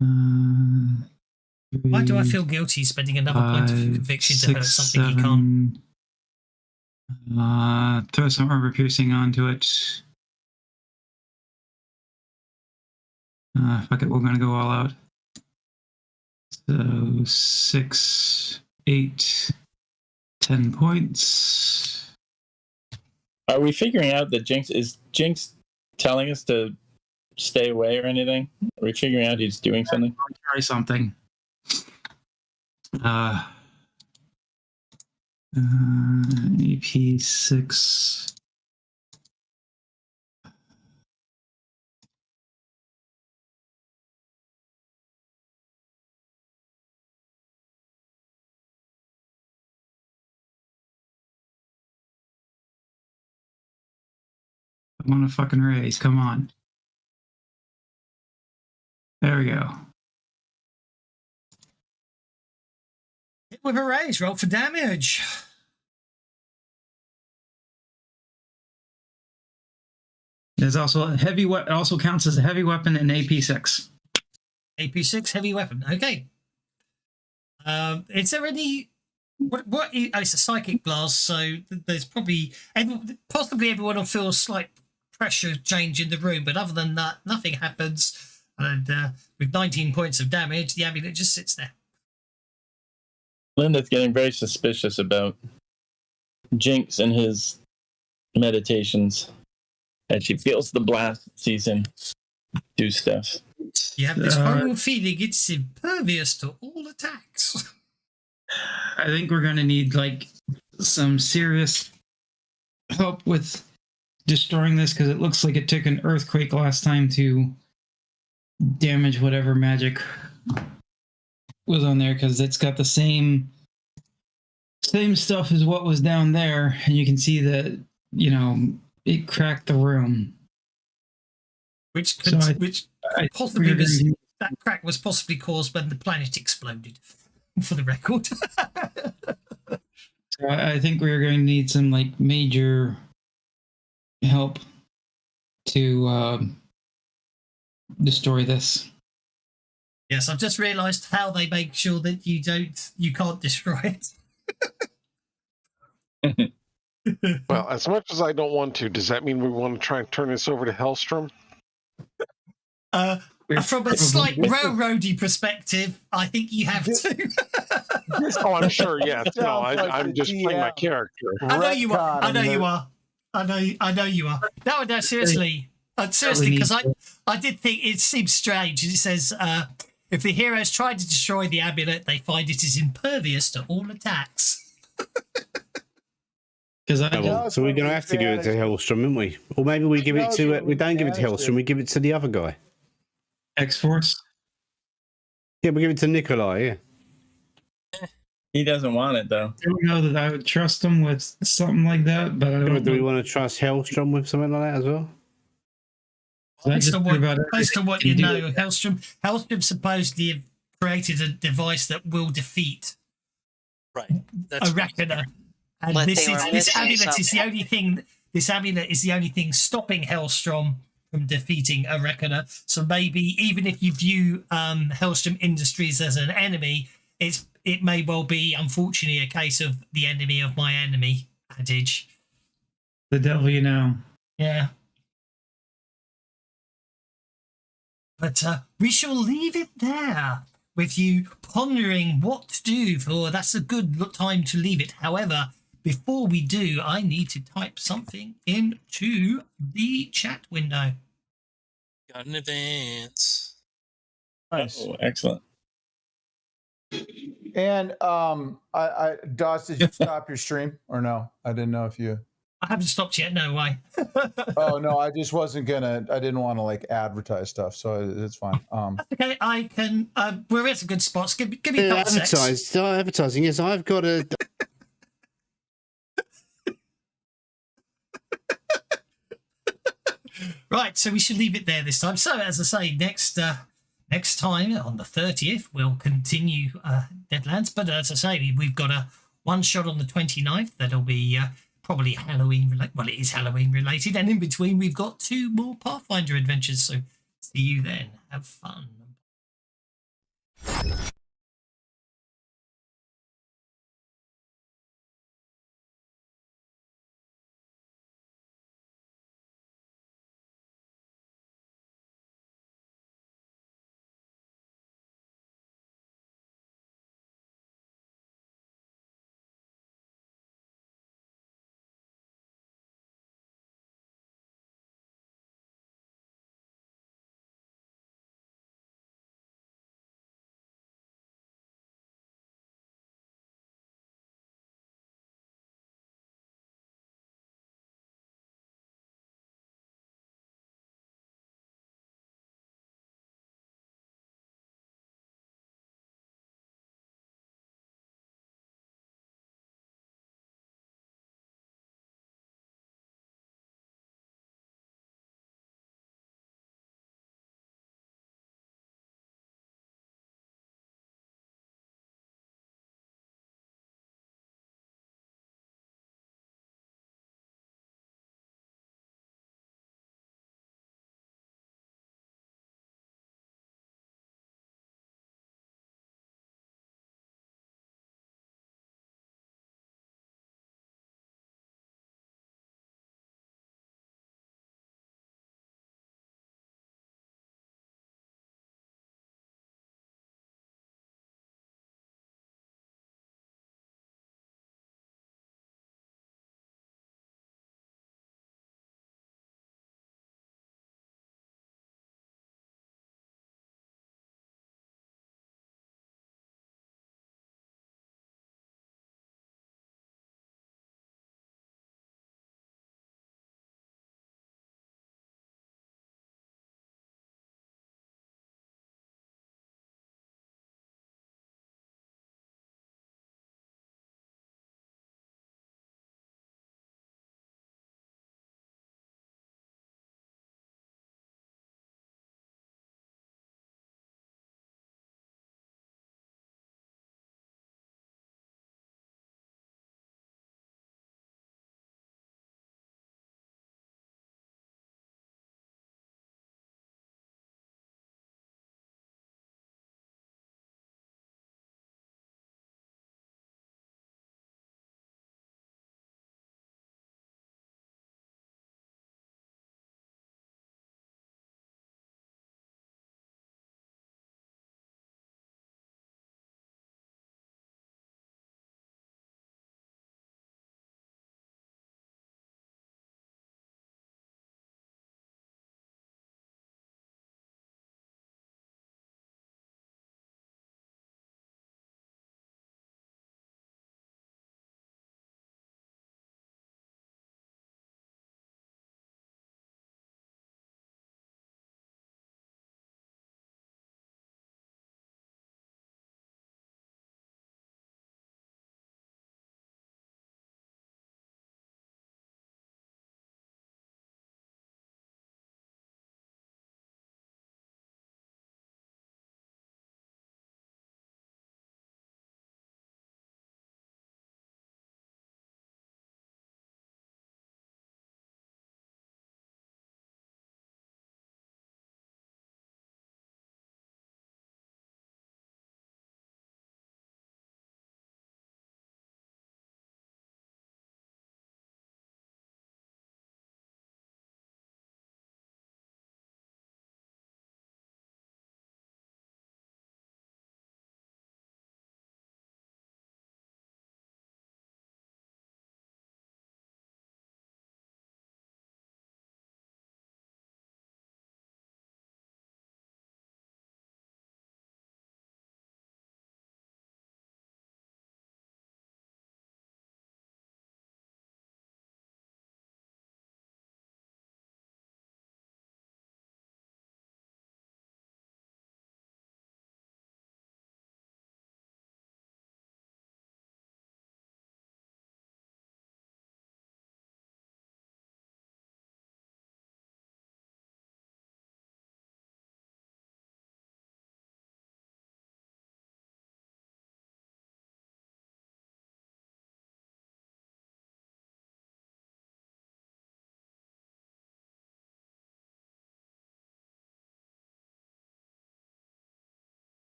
Why do I feel guilty spending another point of conviction to hurt something you can't? Throw some armor piercing onto it. Fuck it, we're gonna go all out. So 6, 8, 10 points. Are we figuring out that Jinx telling us to stay away or anything? Are we figuring out he's doing something? Try something. AP 6. I want to fucking raise. Come on. There we go. Hit with a raise. Roll for damage. There's also a heavy weapon. It also counts as a heavy weapon in AP6. AP6 heavy weapon. Okay. Is there any? What? It's a psychic blast, so there's possibly everyone will feel a slight pressure change in the room, but other than that, nothing happens. And with 19 points of damage, the amulet just sits there. Linda's getting very suspicious about Jinx and his meditations, and she feels the blast, sees him do stuff. You have this horrible feeling it's impervious to all attacks. I think we're going to need like some serious help with destroying this because it looks like it took an earthquake last time to damage whatever magic was on there, because it's got the same stuff as what was down there, and you can see that, you know, it cracked the room. Which possibly was, that crack was possibly caused when the planet exploded, for the record. So I think we're going to need some like major help to destroy this. Yes, I've just realised how they make sure that you can't destroy it. Well, as much as I don't want to, does that mean we want to try and turn this over to Hellstrom? From a slight railroady perspective, I think you have to. Oh, I'm sure. Yes. No, I'm just playing my character. I know you are. I know you are. I know you are. No, seriously. Seriously, because I did think it seems strange. It says, if the heroes try to destroy the amulet, they find it is impervious to all attacks. So we're going to have to give it to Hellstrom, aren't we? Or maybe we give it to we don't give it to Hellstrom. We give it to the other guy. X-Force. Yeah, we give it to Nikolai. Yeah. He doesn't want it though. I don't know that I would trust him with something like that, but I don't. Do we want to trust Hellstrom with something like that as well? Based on what you know, Hellstrom supposedly created a device that will defeat a reckoner. And this amulet is the only thing. This amulet is the only thing stopping Hellstrom from defeating a reckoner. So maybe even if you view Hellstrom Industries as an enemy, it may well be, unfortunately, a case of the enemy of my enemy adage. The devil you know. Yeah. But we shall leave it there with you pondering what to do, for that's a good time to leave it. However, before we do, I need to type something into the chat window. Got an advance. Nice. Oh, excellent. And Doss, did you stop your stream or no? I didn't know if you. I haven't stopped yet. No way. Oh no, I just wasn't gonna. I didn't want to like advertise stuff, so it's fine. That's okay. I can. We're at some good spots. Give me a couple seconds. Advertising. Yes, I've got a. Right, so we should leave it there this time. So, as I say, next time on the 30th, we'll continue Deadlands. But as I say, we've got a one shot on the 29th that'll be probably Halloween related. Well, it is Halloween related, and in between, we've got 2 more Pathfinder adventures. So, see you then. Have fun.